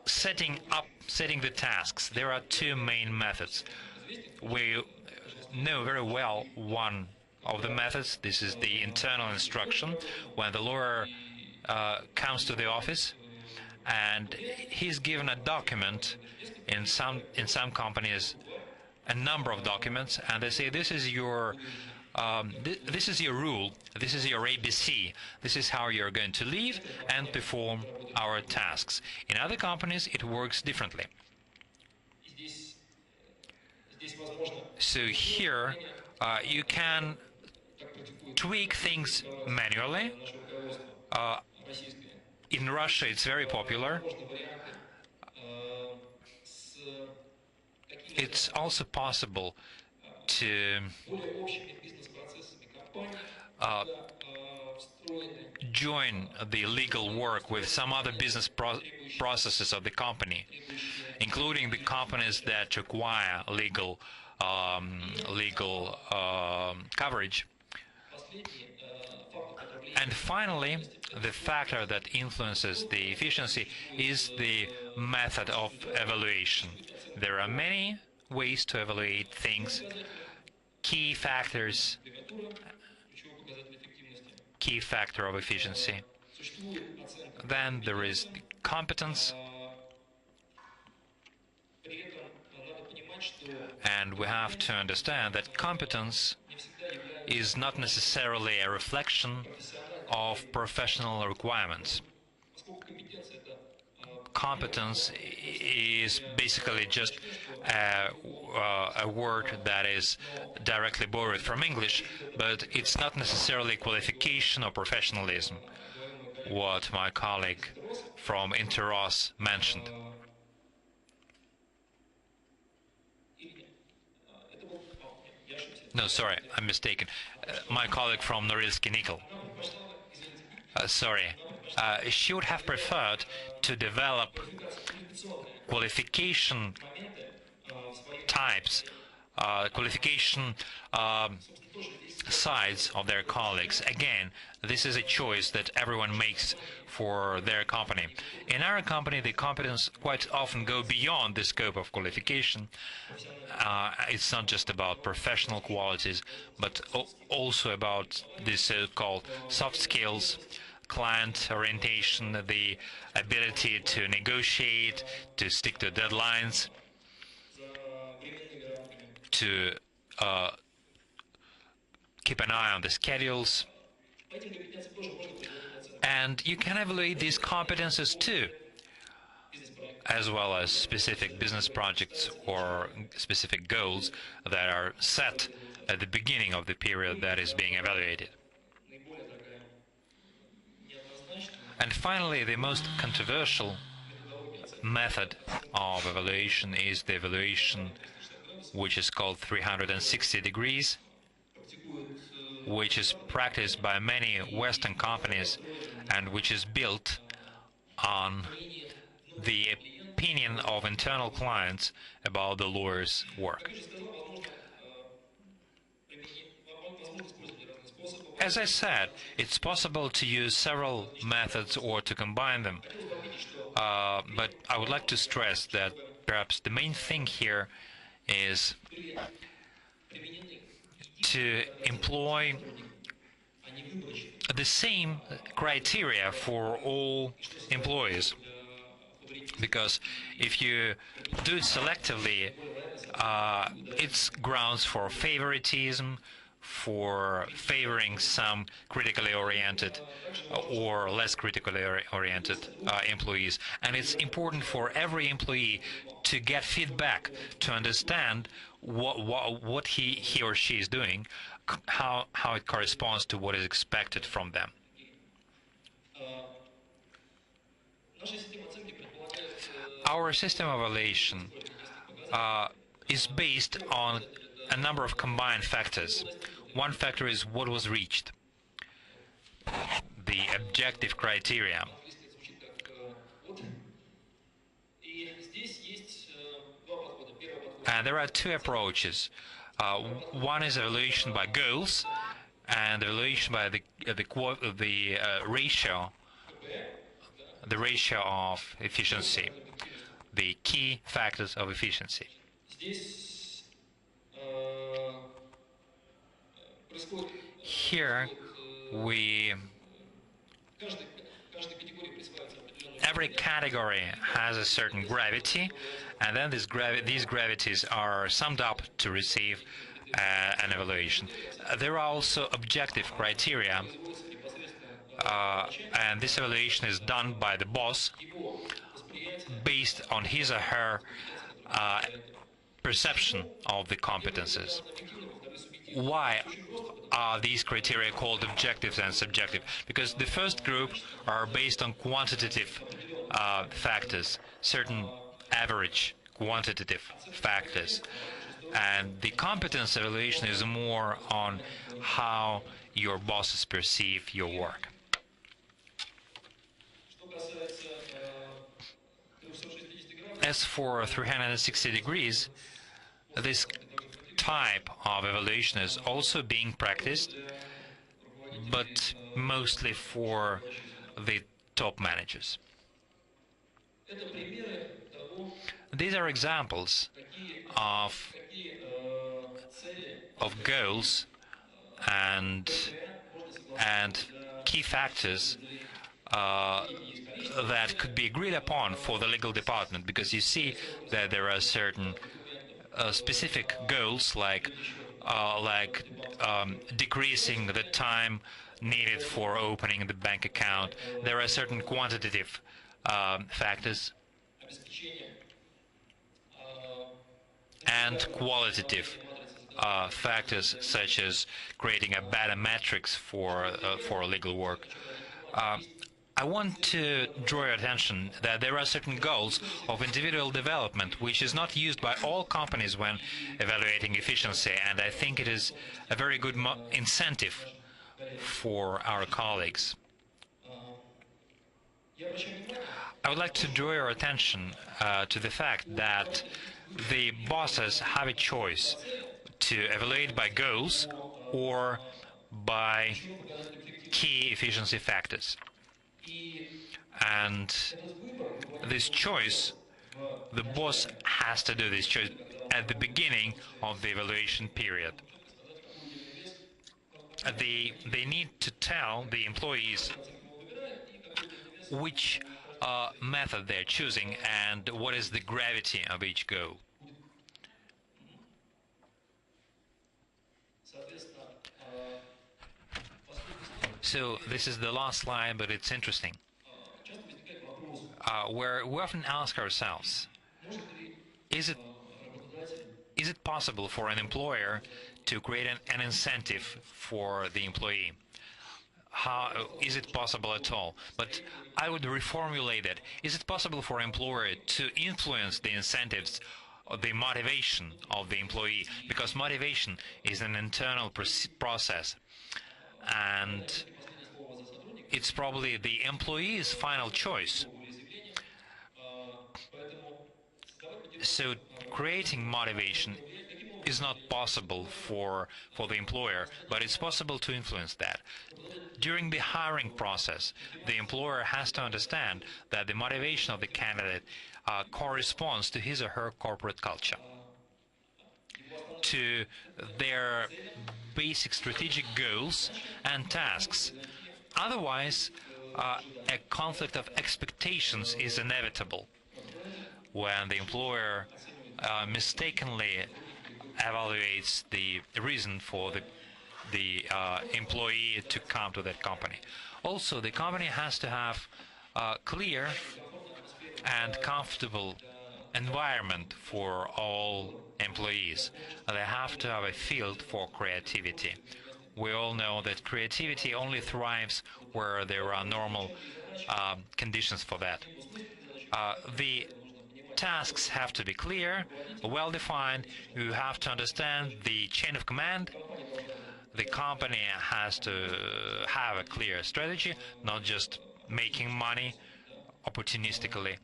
D: setting the tasks. There are two main methods. We know very well one of the methods. This is the internal instruction, when the lawyer comes to the office and he's given a document. In some companies, a number of documents, and they say, this is your this is your rule, this is your ABC, this is how you're going to live and perform our tasks. In other companies, it works differently. So here, you can tweak things manually. In Russia, it's very popular. It's also possible to join the legal work with some other business processes of the company, including the companies that require legal coverage. And finally, the factor that influences the efficiency is the method of evaluation. There are many ways to evaluate things. Key factor of efficiency. Then there is the competence, and we have to understand that competence is not necessarily a reflection of professional requirements. Competence is basically just a word that is directly borrowed from English, but it's not necessarily qualification or professionalism. what my colleague from Interos mentioned. No, sorry, I'm mistaken. My colleague from Norilsk Nickel. Sorry. She would have preferred to develop qualification types, qualification sides of their colleagues. Again, this is a choice that everyone makes for their company. In our company, the competence quite often go beyond the scope of qualification. It's not just about professional qualities, but also about the so-called soft skills, client orientation, the ability to negotiate, to stick to deadlines, to keep an eye on the schedules. And you can evaluate these competences too, as well as specific business projects or specific goals that are set at the beginning of the period that is being evaluated. And finally, the most controversial method of evaluation is the evaluation which is called 360 degrees, which is practiced by many Western companies and which is built on the opinion of internal clients about the lawyer's work. As I said, it's possible to use several methods or to combine them, but I would like to stress that perhaps the main thing here is to employ the same criteria for all employees, because if you do it selectively, it's grounds for favoritism, for favoring some critically oriented or less critically oriented employees. And it's important for every employee to get feedback, to understand what he or she is doing, how it corresponds to what is expected from them. Our system of evaluation is based on a number of combined factors. One factor is what was reached, the objective criteria. And there are two approaches. One is evaluation by goals, and evaluation by the ratio of efficiency, the key factors of efficiency. Here, every category has a certain gravity, and then these gravities are summed up to receive an evaluation. There are also objective criteria, and this evaluation is done by the boss based on his or her perception of the competences. Why are these criteria called objectives and subjective? Because the first group are based on quantitative factors, certain average quantitative factors, and the competence evaluation is more on how your bosses perceive your work. As for 360 degrees, this type of evaluation is also being practiced, but mostly for the top managers. These are examples of goals and key factors that could be agreed upon for the legal department, because you see that there are certain specific goals like decreasing the time needed for opening the bank account. There are certain quantitative factors and qualitative factors, such as creating a better matrix for legal work. I want to draw your attention that there are certain goals of individual development which is not used by all companies when evaluating efficiency, and I think it is a very good incentive for our colleagues. I would like to draw your attention to the fact that the bosses have a choice to evaluate by goals or by key efficiency factors. And this choice, the boss has to do this choice at the beginning of the evaluation period. They need to tell the employees which method they're choosing and what is the gravity of each goal. So this is the last slide, but it's interesting. Where we often ask ourselves, is it possible for an employer to create an incentive for the employee? How is it possible at all? But I would reformulate it. Is it possible for an employer to influence the incentives, the motivation of the employee? Because motivation is an internal process, and it's probably the employee's final choice. So creating motivation is not possible for the employer, but it's possible to influence that. During the hiring process, the employer has to understand that the motivation of the candidate corresponds to his or her corporate culture, to their basic strategic goals and tasks. Otherwise, a conflict of expectations is inevitable when the employer mistakenly evaluates the reason for the employee to come to that company. Also, the company has to have a clear and comfortable environment for all employees. They have to have a field for creativity. We all know that creativity only thrives where there are normal conditions for that. The tasks have to be clear, well defined. You have to understand the chain of command. The company has to have a clear strategy, not just making money opportunistically.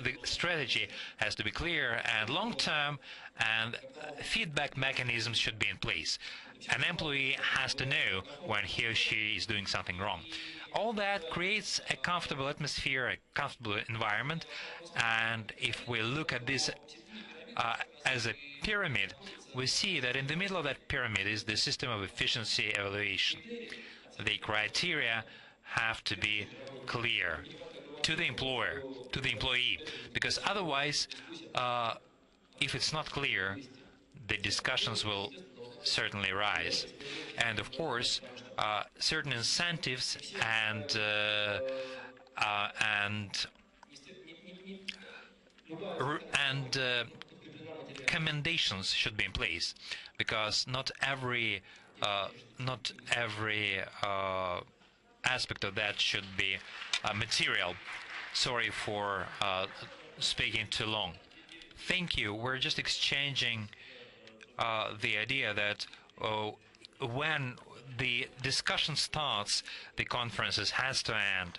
D: The strategy has to be clear and long term, and feedback mechanisms should be in place. An employee has to know when he or she is doing something wrong. All that creates a comfortable atmosphere, a comfortable environment, and if we look at this as a pyramid, we see that in the middle of that pyramid is the system of efficiency evaluation. The criteria have to be clear to the employer, to the employee, because otherwise, if it's not clear, the discussions will certainly rise. And of course, certain incentives and commendations should be in place, because not every aspect of that should be material. Sorry for speaking too long. Thank you. We're just exchanging the idea that when the discussion starts, the conferences has to end.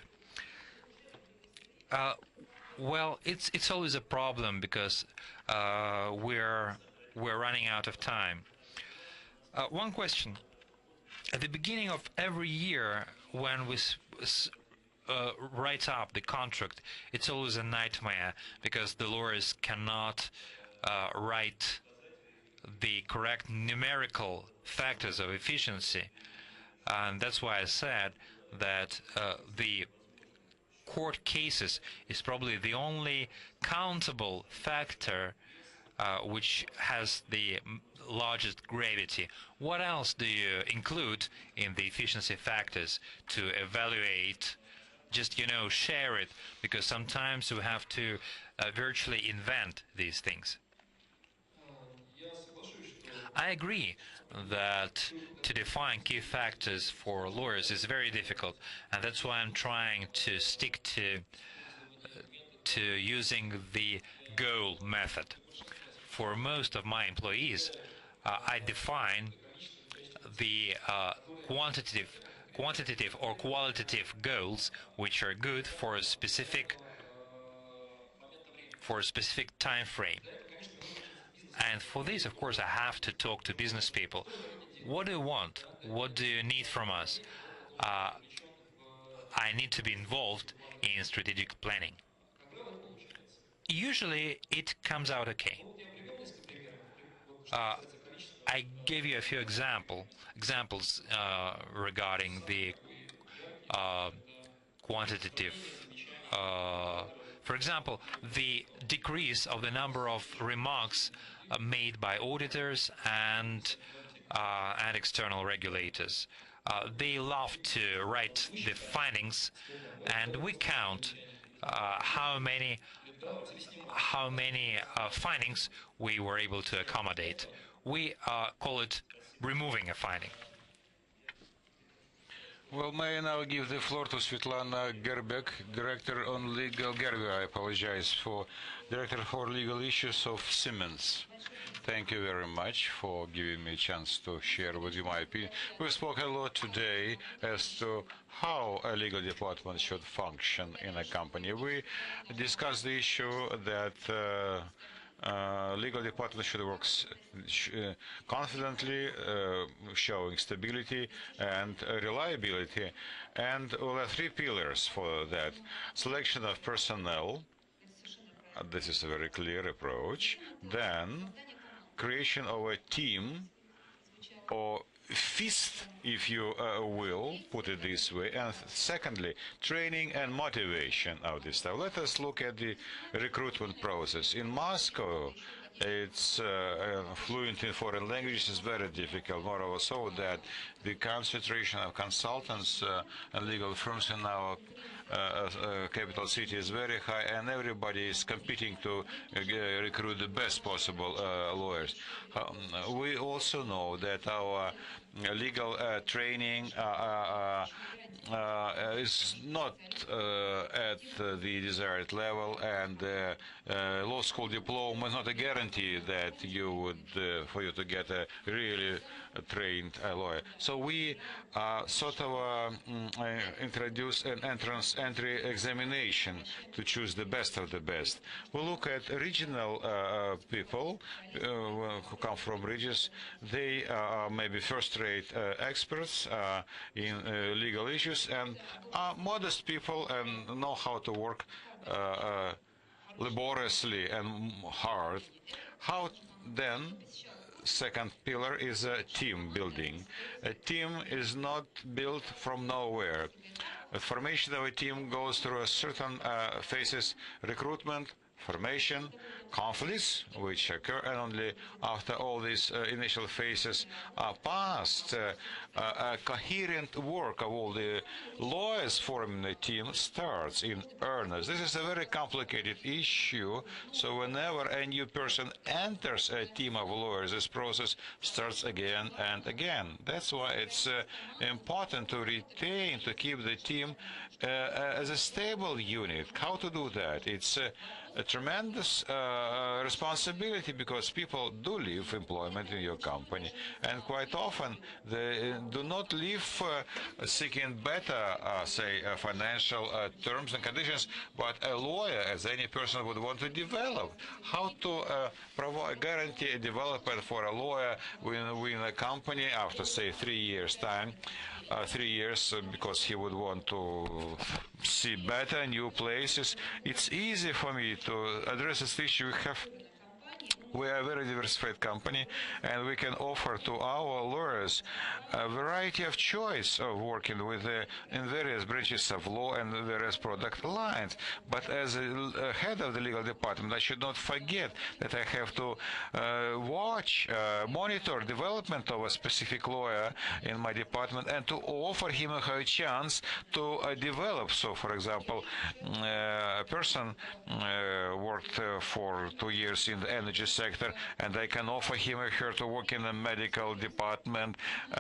D: Well, it's always a problem because we're running out of time. One question: at the beginning of every year, when we write up the contract, it's always a nightmare because the lawyers cannot write the correct numerical factors of efficiency, and that's why I said that the court cases is probably the only countable factor which has the largest gravity. What else do you include in the efficiency factors to evaluate? Just, share it, because sometimes we have to virtually invent these things. I agree that to define key factors for lawyers is very difficult, and that's why I'm trying to stick to using the goal method. For most of my employees, I define the quantitative or qualitative goals which are good for a specific time frame. And for this, of course, I have to talk to business people. What do you want? What do you need from us? I need to be involved in strategic planning. Usually, it comes out okay. I gave you a few examples regarding the quantitative. For example, the decrease of the number of remarks made by auditors and external regulators. They love to write the findings, and we count how many findings we were able to accommodate. We call it removing a finding.
B: Well, may I now give the floor to Svetlana Gerbek, Director on Legal Gerber, I apologize, for Director for Legal Issues of Siemens. Thank you very much for giving me a chance to share with you my opinion. We spoke a lot today as to how a legal department should function in a company. We discussed the issue that legal department should work confidently, showing stability and reliability. And there are three pillars for that. Selection of personnel, this is a very clear approach. Then, creation of a team, or fist, if you will, put it this way. And secondly, training and motivation of this stuff. Let us look at the recruitment process. In Moscow, it's fluent in foreign languages is very difficult. Moreover, so that the concentration of consultants and legal firms in our capital city is very high, and everybody is competing to recruit the best possible lawyers. We also know that our legal training is not at the desired level, and law school diploma is not a guarantee that you would for you to get a really trained lawyer. So we sort of introduce an entry examination to choose the best of the best. We look at regional people who come from regions. They are maybe first-rate experts in legal issues and are modest people and know how to work laboriously and hard. How then? Second pillar is team building. A team is not built from nowhere. The formation of a team goes through a certain phases: recruitment, formation, conflicts, which occur, and only after all these initial phases are passed, a coherent work of all the lawyers forming the team starts in earnest. This is a very complicated issue, so whenever a new person enters a team of lawyers, this process starts again and again. That's why it's important to retain, to keep the team as a stable unit. How to do that? It's a tremendous responsibility, because people do leave employment in your company, and quite often they do not leave seeking better, say, financial terms and conditions, but a lawyer, as any person would want to develop. How to provide guarantee a development for a lawyer within a company after, say, 3 years' time. 3 years because he would want to see better new places. It's easy for me to address this issue. We are a very diversified company, and we can offer to our lawyers a variety of choice of working with in various branches of law and various product lines. But as a head of the legal department, I should not forget that I have to monitor development of a specific lawyer in my department, and to offer him or her a chance to develop. So, for example, a person worked for 2 years in the energy sector, sector, and I can offer him or her to work in a medical department.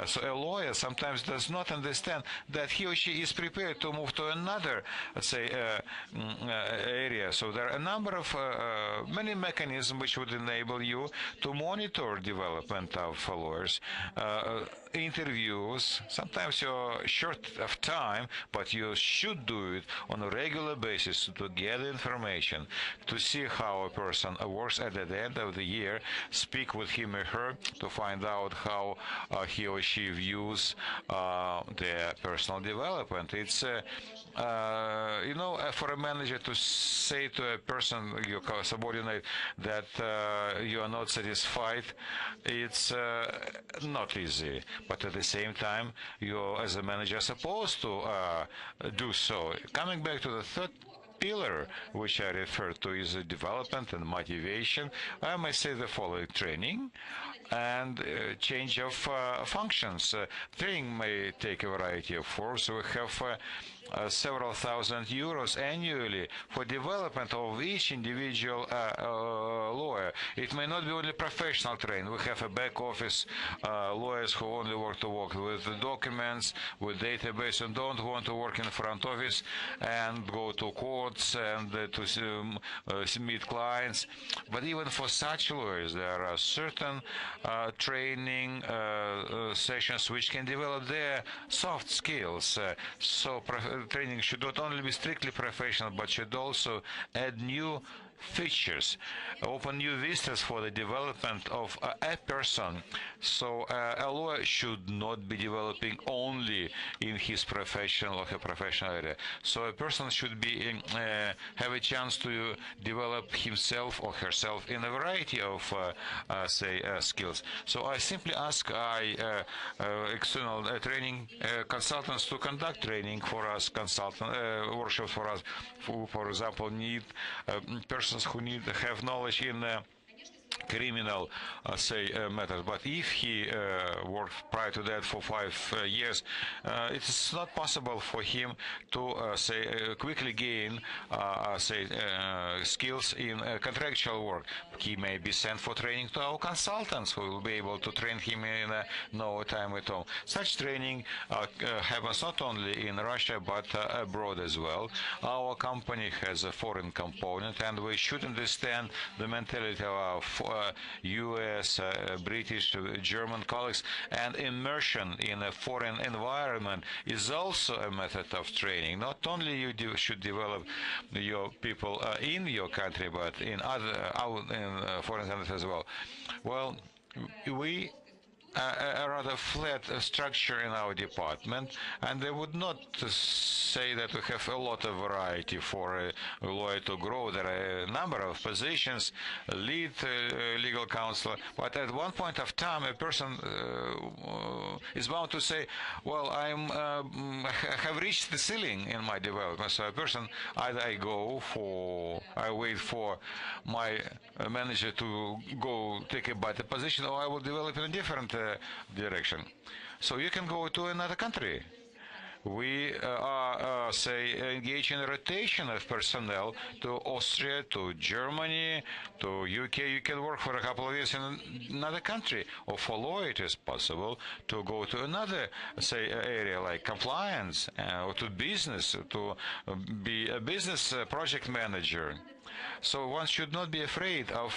B: So a lawyer sometimes does not understand that he or she is prepared to move to another, let's say, area. So there are a number of many mechanisms which would enable you to monitor development of lawyers. Interviews, sometimes you're short of time, but you should do it on a regular basis to gather information, to see how a person works at the end of the year, speak with him or her to find out how he or she views their personal development. It's for a manager to say to a person, your subordinate, that you are not satisfied, it's not easy. But at the same time, you, as a manager, are supposed to do so. Coming back to the third pillar, which I refer to, is development and motivation. I might say the following: training and change of functions. Training may take a variety of forms. We have several thousand euros annually for development of each individual lawyer. It may not be only professional training. We have a back office lawyers who only work with the documents, with database, and don't want to work in front office and go to courts and to meet clients. But even for such lawyers, there are certain training sessions which can develop their soft skills. Training should not only be strictly professional, but should also add new features, open new vistas for the development of a person. So a lawyer should not be developing only in his professional or her professional area. So a person should be have a chance to develop himself or herself in a variety of skills. So I simply ask external training consultants to conduct training for us, workshops for us. For example, need persons who have knowledge in criminal matters, but if he worked prior to that for 5 years, it's not possible for him to quickly gain skills in contractual work. He may be sent for training to our consultants who will be able to train him in no time at all. Such training happens not only in Russia but abroad as well. Our company has a foreign component, and we should understand the mentality of U.S., British, German colleagues, and immersion in a foreign environment is also a method of training. Not only you should develop your people in your country, but in other foreign countries as well. Well, we a rather flat structure in our department, and I would not say that we have a lot of variety for a lawyer to grow. There are a number of positions, lead legal counsel, but at one point of time a person is bound to say, well, I have reached the ceiling in my development. So a person, either I wait for my manager to go take a better position, or I will develop in a different direction. So you can go to another country. We are, engaged in a rotation of personnel to Austria, to Germany, to UK. You can work for a couple of years in another country. Or for lawyer, it is possible to go to another, area like compliance, or to business, to be a business project manager. So one should not be afraid of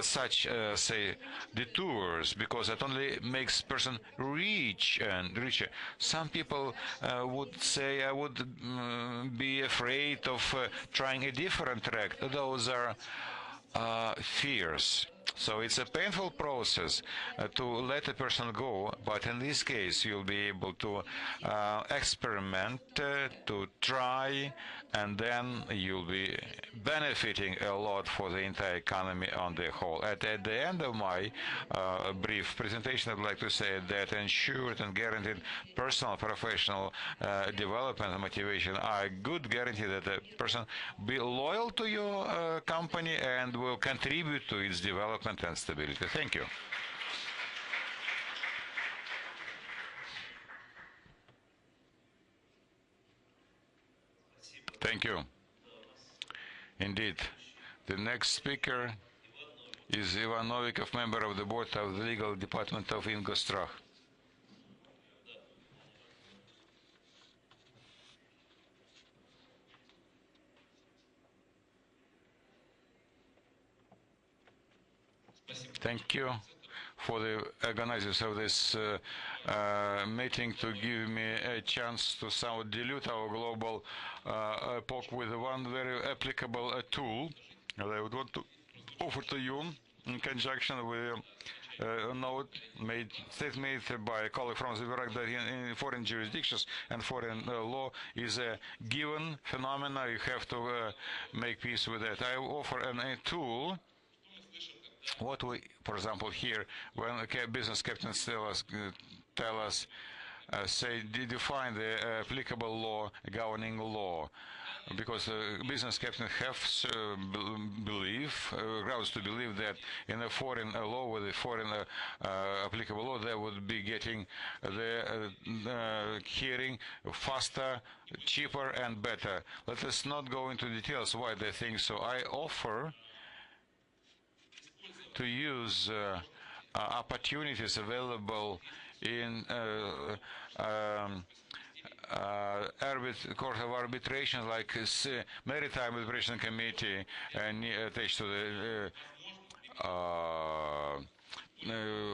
B: such, detours, because that only makes person rich and richer. Some people would say, I would be afraid of trying a different track. Those are fears. So it's a painful process to let a person go, but in this case you'll be able to experiment, to try, and then you'll be benefiting a lot for the entire economy on the whole. At the end of my brief presentation, I'd like to say that ensured and guaranteed personal, professional development and motivation are a good guarantee that a person be loyal to your company and will contribute to its development and stability. Thank you. Thank you. Indeed. The next speaker is Ivan Novikov, member of the board of the legal department of Ingostrach. Thank you for the organizers of this meeting to give me a chance to somewhat dilute our global epoch with one very applicable tool that I would want to offer to you in conjunction with a note made by a colleague from the Iraq that in foreign jurisdictions and foreign law is a given phenomena. You have to make peace with that. I offer a tool. What we, for example, here, when business captains tell us, say, define the applicable law, governing law, because business captains have grounds to believe that in a foreign law, with a foreign applicable law, they would be getting the hearing faster, cheaper, and better. Let us not go into details why they think so. I offer to use opportunities available in Court of Arbitration, like Maritime Arbitration Committee, attached to the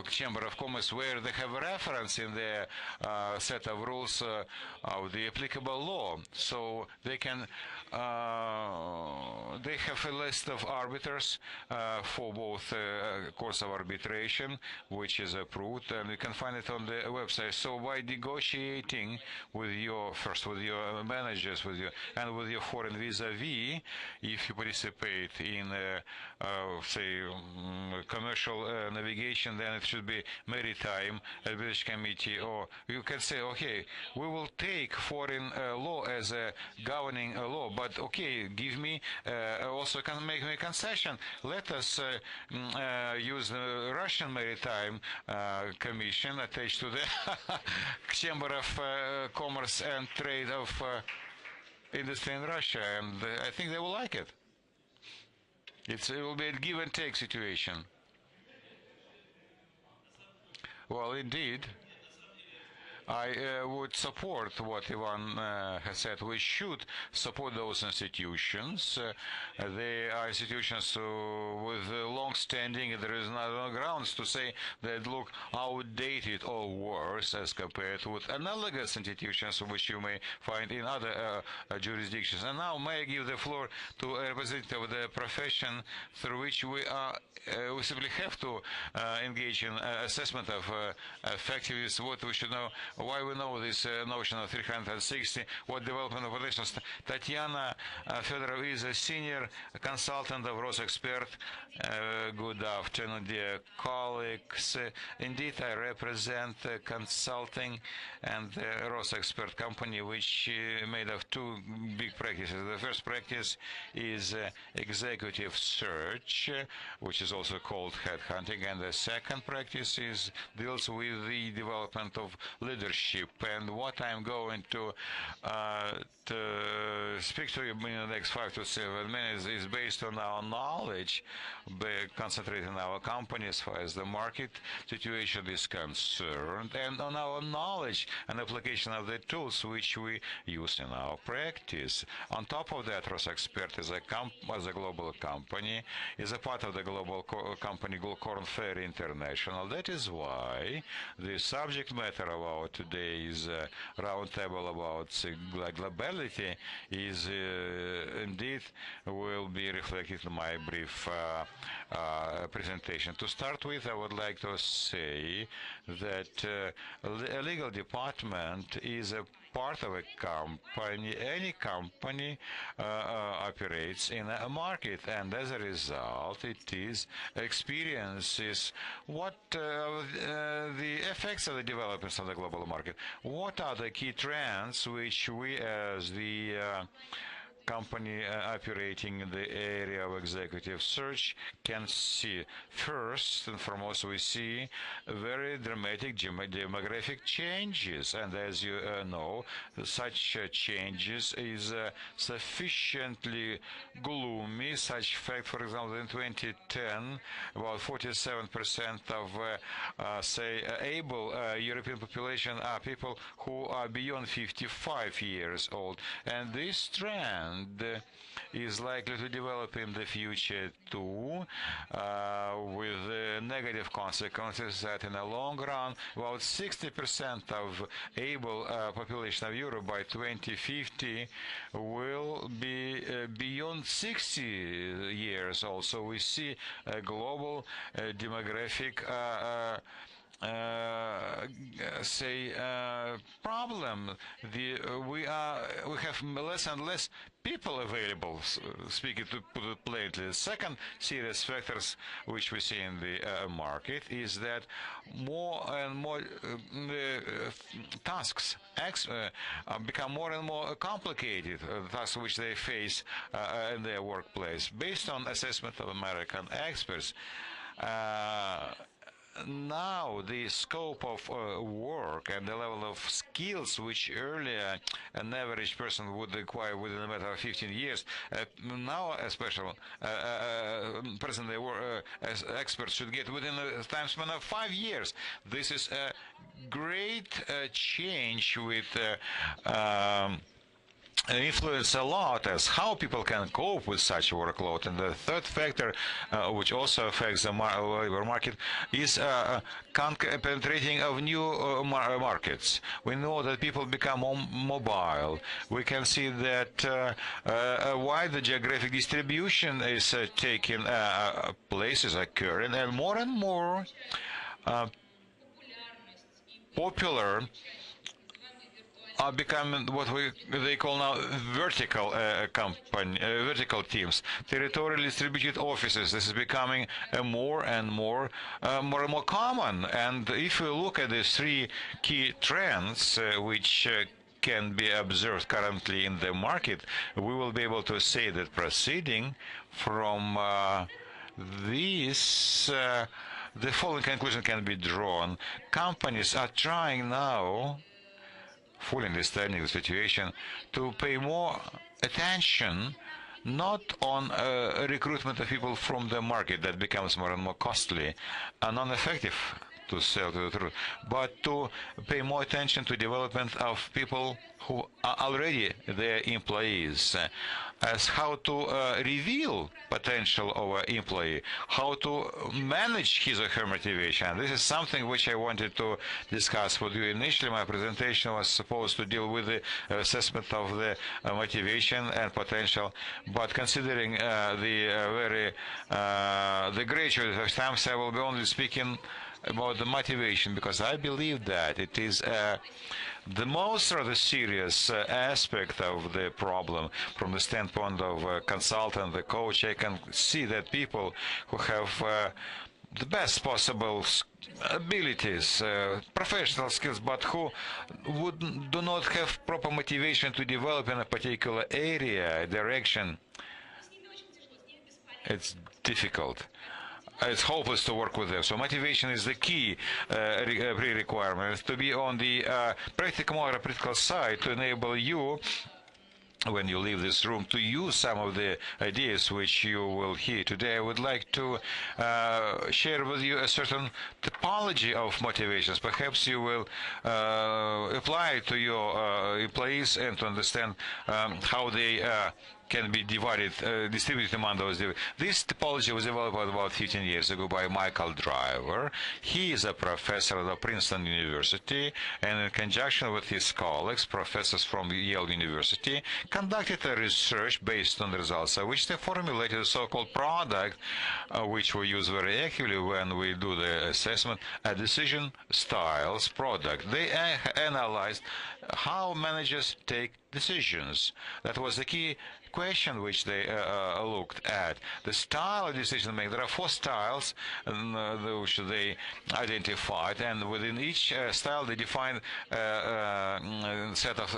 B: Chamber of Commerce, where they have a reference in their set of rules of the applicable law, so they can they have a list of arbiters for both courts of arbitration, which is approved, and you can find it on the website. So by negotiating with your managers, with your foreign vis-a-vis, if you participate in say commercial navigation, then it should be Maritime Arbitration Committee, or you can say, okay, we will take foreign law as a governing law, but okay, give me also can make me a concession. Let us use the Russian Maritime Commission attached to the Chamber of Commerce and Trade of Industry in Russia, and I think they will like it. It will be a give and take situation. Well, indeed, I would support what Ivan has said. We should support those institutions. They are institutions with long standing. There is no grounds to say that look outdated or worse as compared with analogous institutions which you may find in other jurisdictions. And now may I give the floor to a representative of the profession through which we simply have to engage in assessment of effectiveness, what we should know, why we know this notion of 360, what development operations. Tatiana Fedorov is a senior consultant of Rosexpert. Good afternoon, dear colleagues. Indeed, I represent consulting and the Rosexpert company, which made of two big practices. The first practice is executive search, which is also called headhunting, and the second practice deals with the development of leadership. And what I'm going to speak to you in the next 5 to 7 minutes is based on our knowledge, concentrating on our company as far as the market situation is concerned, and on our knowledge and application of the tools which we use in our practice. On top of that, Rosexpert as a global company is a part of the global company Korn Ferry International. That is why the subject matter of our today's roundtable about globality is indeed will be reflected in my brief presentation. To start with, I would like to say that a legal department is a part of a company. Any company operates in a market, and as a result, it is experiences what the effects of the developments of the global market. What are the key trends which we as the company operating in the area of executive search can see. First and foremost, we see very dramatic demographic changes, and as you know, such changes is sufficiently gloomy. Such fact, for example, in 2010, about 47% of, say, able European population are people who are beyond 55 years old, and this trend is likely to develop in the future too, with negative consequences that in the long run, about 60% of able population of Europe by 2050 will be beyond 60 years old. So we see a global demographic say problem. We have less and less people available. Speaking to put it plainly, the second serious factors which we see in the market is that more and more tasks become more and more complicated. Tasks which they face in their workplace, based on assessment of American experts. Now the scope of work and the level of skills which earlier an average person would acquire within a matter of 15 years, now especially presently as experts should get within a time span of 5 years. This is a great change with influence a lot as how people can cope with such workload. And the third factor, which also affects the labor market, is penetrating of new markets. We know that people become more mobile. We can see that a wider geographic distribution is taking place, is occurring, and more popular are becoming what they call now vertical vertical teams, territorially distributed offices. This is becoming more and more common. And if we look at these three key trends, which can be observed currently in the market, we will be able to say that proceeding from this, the following conclusion can be drawn. Companies are trying now, fully understanding the situation, to pay more attention not on recruitment of people from the market that becomes more and more costly and non-effective, to tell the truth, but to pay more attention to development of people who are already their employees, as how to reveal potential of an employee, how to manage his or her motivation. This is something which I wanted to discuss with you. Initially, my presentation was supposed to deal with the assessment of the motivation and potential, but considering the graduate of times, I will be only speaking about the motivation, because I believe that it is the most rather serious aspect of the problem. From the standpoint of a consultant, the coach, I can see that people who have the best possible abilities, professional skills, but who do not have proper motivation to develop in a particular area, direction, it's difficult. It's hopeless to work with them. So motivation is the key pre-requirement, to be on the practical side to enable you, when you leave this room, to use some of the ideas which you will hear today. I would like to share with you a certain typology of motivations. Perhaps you will apply it to your employees and to understand how they can be distributed among those. This typology was developed about 15 years ago by Michael Driver. He is a professor at Princeton University, and in conjunction with his colleagues, professors from Yale University, conducted a research based on the results of which they formulated a so-called product, which we use very actively when we do the assessment, a decision styles product. They analyzed how managers take decisions. That was the key question which they looked at. The style of decision making. There are four styles which they identified, and within each style they define a set of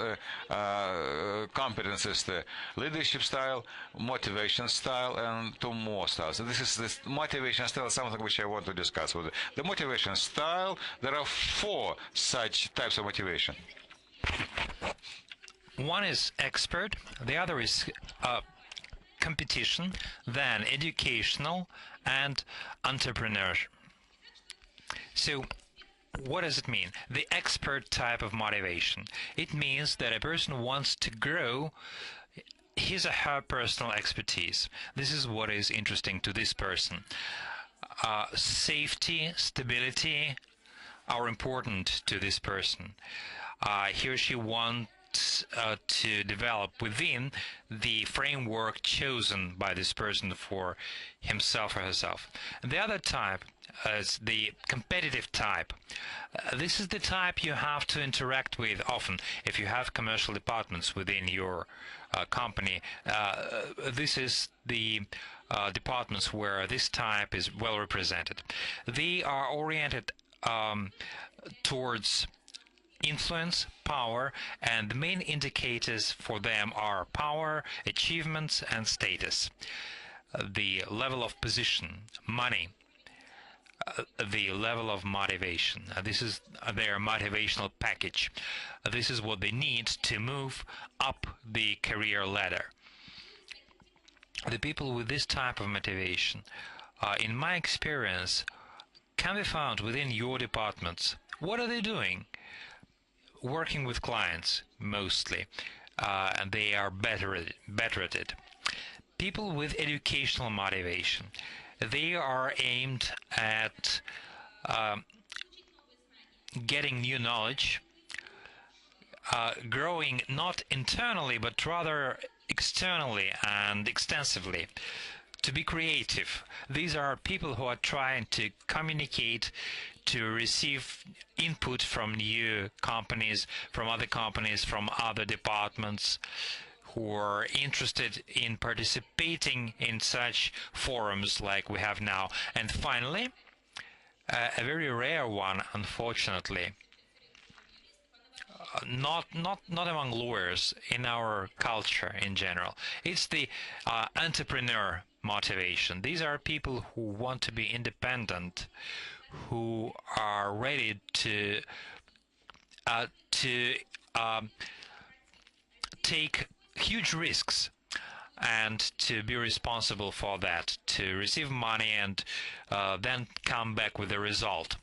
B: competences: the leadership style, motivation style, and two more styles. And this is this motivation style, something which I want to discuss with you. The motivation style. There are four such types of motivation.
D: One is expert, the other is competition, then educational, and entrepreneurship. So, what does it mean? The expert type of motivation. It means that a person wants to grow his or her personal expertise. This is what is interesting to this person. Safety, stability are important to this person. He or she wants to develop within the framework chosen by this person for himself or herself. And the other type is the competitive type. This is the type you have to interact with often. If you have commercial departments within your company, this is the departments where this type is well represented. They are oriented towards influence, power, and the main indicators for them are power, achievements, and status. The level of position, money, the level of motivation. This is their motivational package. This is what they need to move up the career ladder. The people with this type of motivation, in my experience, can be found within your departments. What are they doing? Working with clients, mostly, and they are better at it. People with educational motivation, they are aimed at getting new knowledge, growing not internally but rather externally and extensively. To be creative. These are people who are trying to communicate, to receive input from new companies, from other departments, who are interested in participating in such forums like we have now. And finally, a very rare one, unfortunately, not among lawyers, in our culture in general. It's the entrepreneur motivation. These are people who want to be independent, who are ready to take huge risks and to be responsible for that, to receive money and then come back with a result.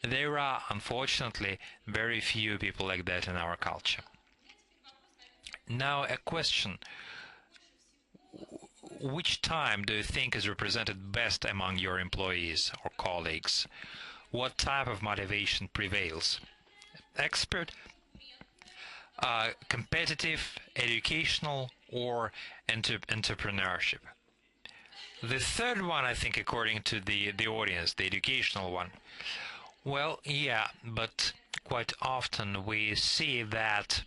D: There are, unfortunately, very few people like that in our culture. Now, a question. Which time do you think is represented best among your employees or colleagues? What type of motivation prevails? Expert, competitive, educational, or entrepreneurship? The third one, I think, according to the audience, the educational one. Well, yeah, but quite often we see that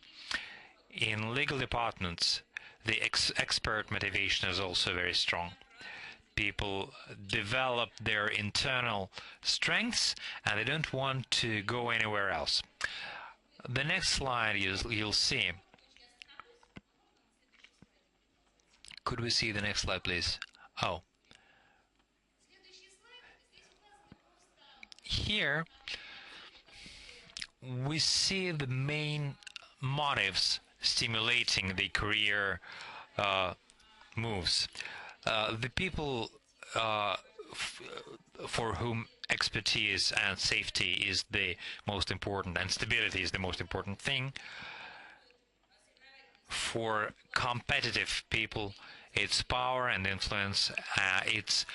D: in legal departments, the expert motivation is also very strong. People develop their internal strengths and they don't want to go anywhere else. The next slide you'll see. Could we see the next slide, please? Oh. Here we see the main motives stimulating the career moves. The people for whom expertise and safety is the most important and stability is the most important thing. For competitive people, it's power and influence. It's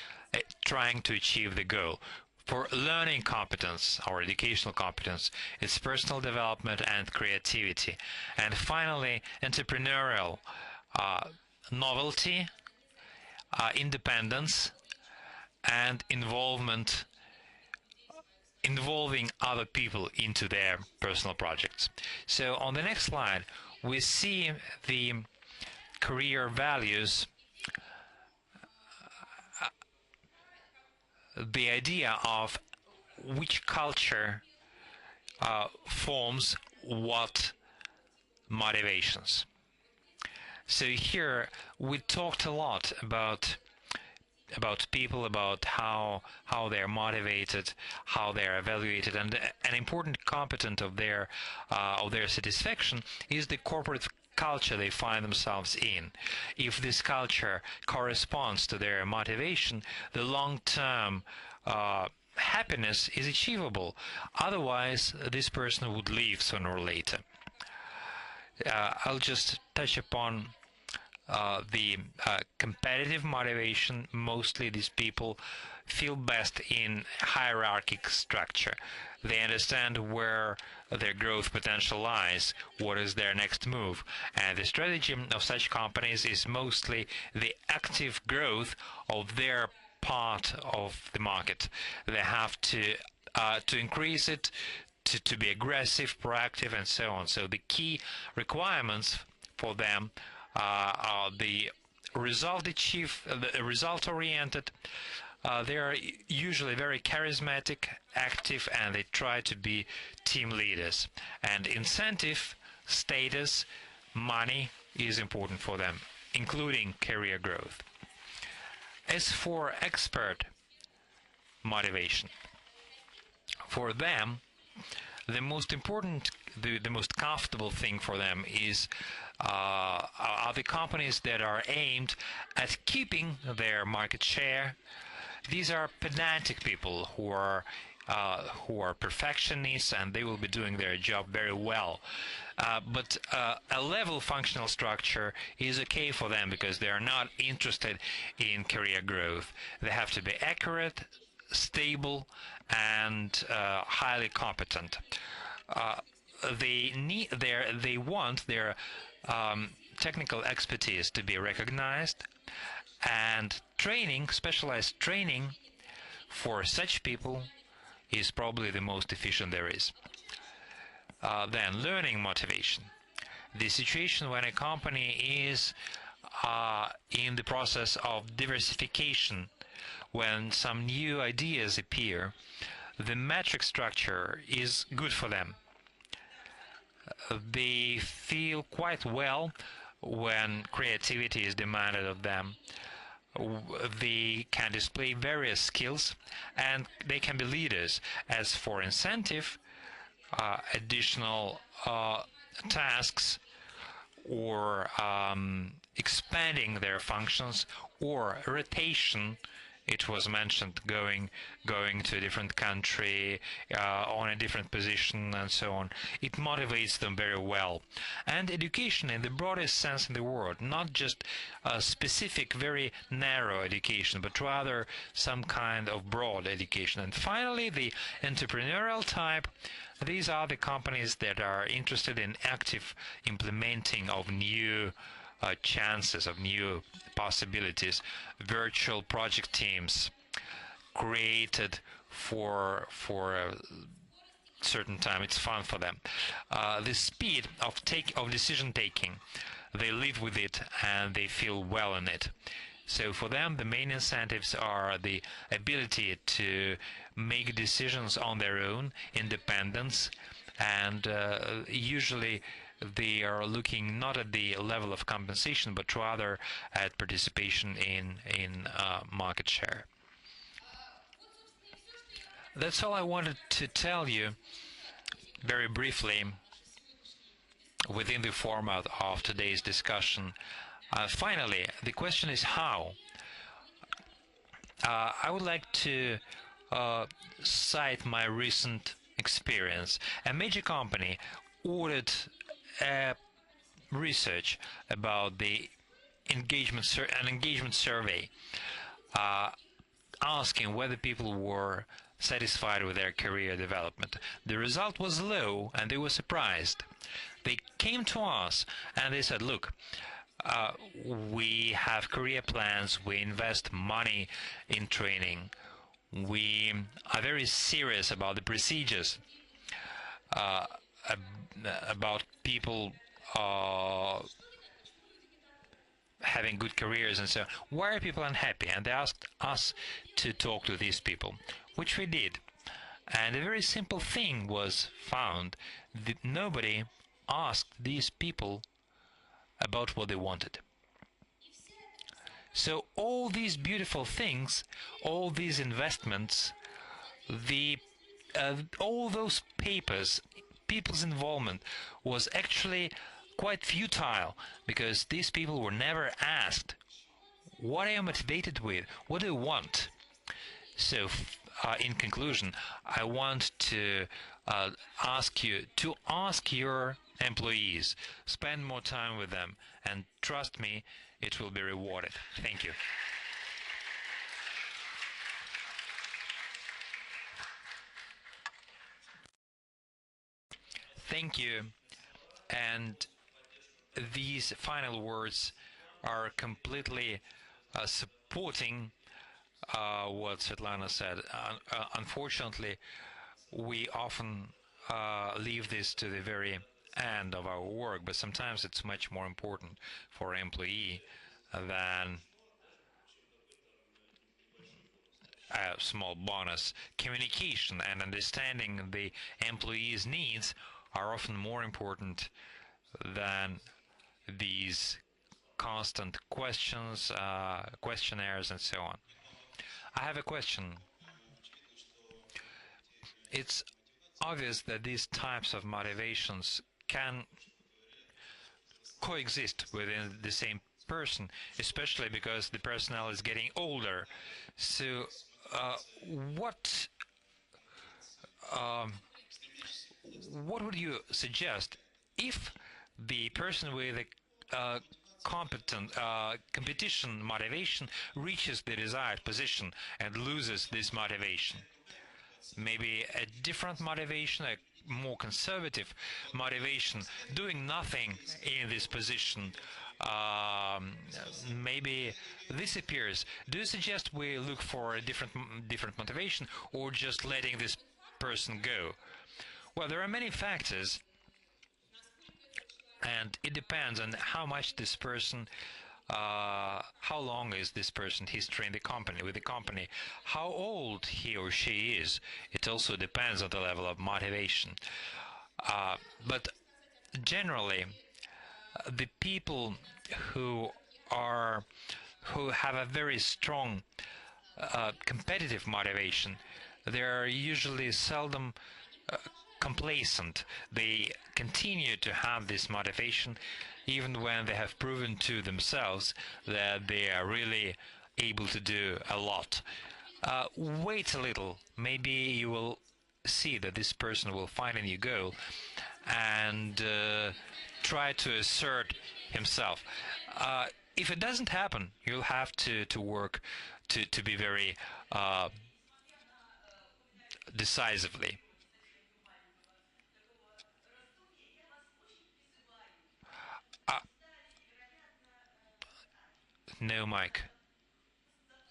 D: trying to achieve the goal. For learning competence or educational competence, it's personal development and creativity. And finally, entrepreneurial novelty, independence, and involvement involving other people into their personal projects. So on the next slide, we see the career values, the idea of which culture forms what motivations. So here we talked a lot about people, about how they're motivated, how they're evaluated, and an important component of their satisfaction is the corporate culture they find themselves in. If this culture corresponds to their motivation, the long-term happiness is achievable. Otherwise, this person would leave sooner or later. I'll just touch upon the competitive motivation. Mostly these people feel best in hierarchic structure. They understand where their growth potential lies, what is their next move, and the strategy of such companies is mostly the active growth of their part of the market. They have to increase it, to be aggressive, proactive, and so on. So the key requirements for them are the result-oriented. They are usually very charismatic, active, and they try to be team leaders. And incentive, status, money is important for them, including career growth. As for expert motivation, for them, the most important, the most comfortable thing for them is are the companies that are aimed at keeping their market share. These are pedantic people who are perfectionists, and they will be doing their job very well. But a level functional structure is okay for them because they are not interested in career growth. They have to be accurate, stable, and highly competent. They want their technical expertise to be recognized, and training, specialized training for such people is probably the most efficient there is. Then learning motivation. The situation when a company is in the process of diversification, when some new ideas appear, the metric structure is good for them. They feel quite well when creativity is demanded of them. They can display various skills, and they can be leaders. As for incentive, additional tasks, or expanding their functions, or rotation. It was mentioned going to a different country, on a different position, and so on. It motivates them very well. And education in the broadest sense in the word, not just a specific, very narrow education, but rather some kind of broad education. And finally, the entrepreneurial type. These are the companies that are interested in active implementing of new chances, of new possibilities. Virtual project teams created for a certain time. It's fun for them. The speed of decision taking, they live with it and they feel well in it. So for them, the main incentives are the ability to make decisions on their own, independence, and usually they are looking not at the level of compensation, but rather at participation in market share. That's all I wanted to tell you very briefly within the format of today's discussion. Finally, the question is how. I would like to cite my recent experience. A major company ordered a research about the engagement survey, asking whether people were satisfied with their career development. The result was low, and they were surprised. They came to us and they said, look, we have career plans, we invest money in training, we are very serious about the procedures, about people having good careers and so on. Why are people unhappy? And they asked us to talk to these people, which we did. And a very simple thing was found, that nobody asked these people about what they wanted. So all these beautiful things, all these investments, all those papers, people's involvement was actually quite futile, because these people were never asked, what are you motivated with? What do you want? So, in conclusion, I want to ask you to ask your employees, spend more time with them, and trust me, it will be rewarded. Thank you. Thank you. And these final words are completely supporting what Svetlana said. Unfortunately, we often leave this to the very end of our work, but sometimes it's much more important for an employee than a small bonus. Communication and understanding the employee's needs are often more important than these constant questions, questionnaires, and so on. I have a question. It's obvious that these types of motivations can coexist within the same person, especially because the personnel is getting older. So, what would you suggest if the person with a competent competition motivation reaches the desired position and loses this motivation? Maybe a different motivation, a more conservative motivation, doing nothing in this position maybe disappears. Do you suggest we look for a different motivation, or just letting this person go? Well, there are many factors, and it depends on how much this person, how long is this person history in the company, with the company, how old he or she is. It also depends on the level of motivation. But generally, the people who have a very strong competitive motivation, they are usually seldom complacent. They continue to have this motivation even when they have proven to themselves that they are really able to do a lot. Wait a little, maybe you will see that this person will find a new goal and try to assert himself. If it doesn't happen, you'll have to work to be very decisively. No mic,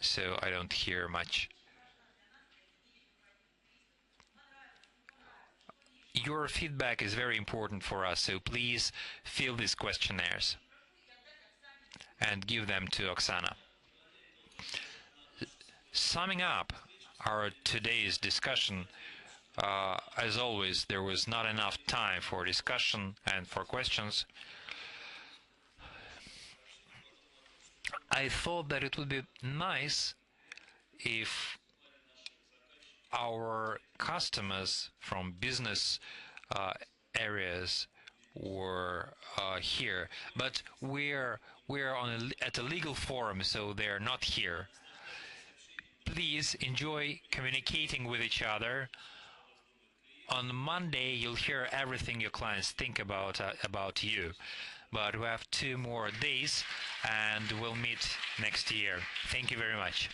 D: so I don't hear much. Your feedback is very important for us, so please fill these questionnaires and give them to Oksana. Summing up our today's discussion, as always, there was not enough time for discussion and for questions. I thought that it would be nice if our customers from business areas were here, but we're at a legal forum, so they're not here. Please enjoy communicating with each other. On Monday, you'll hear everything your clients think about you. But we have 2 more days, and we'll meet next year. Thank you very much.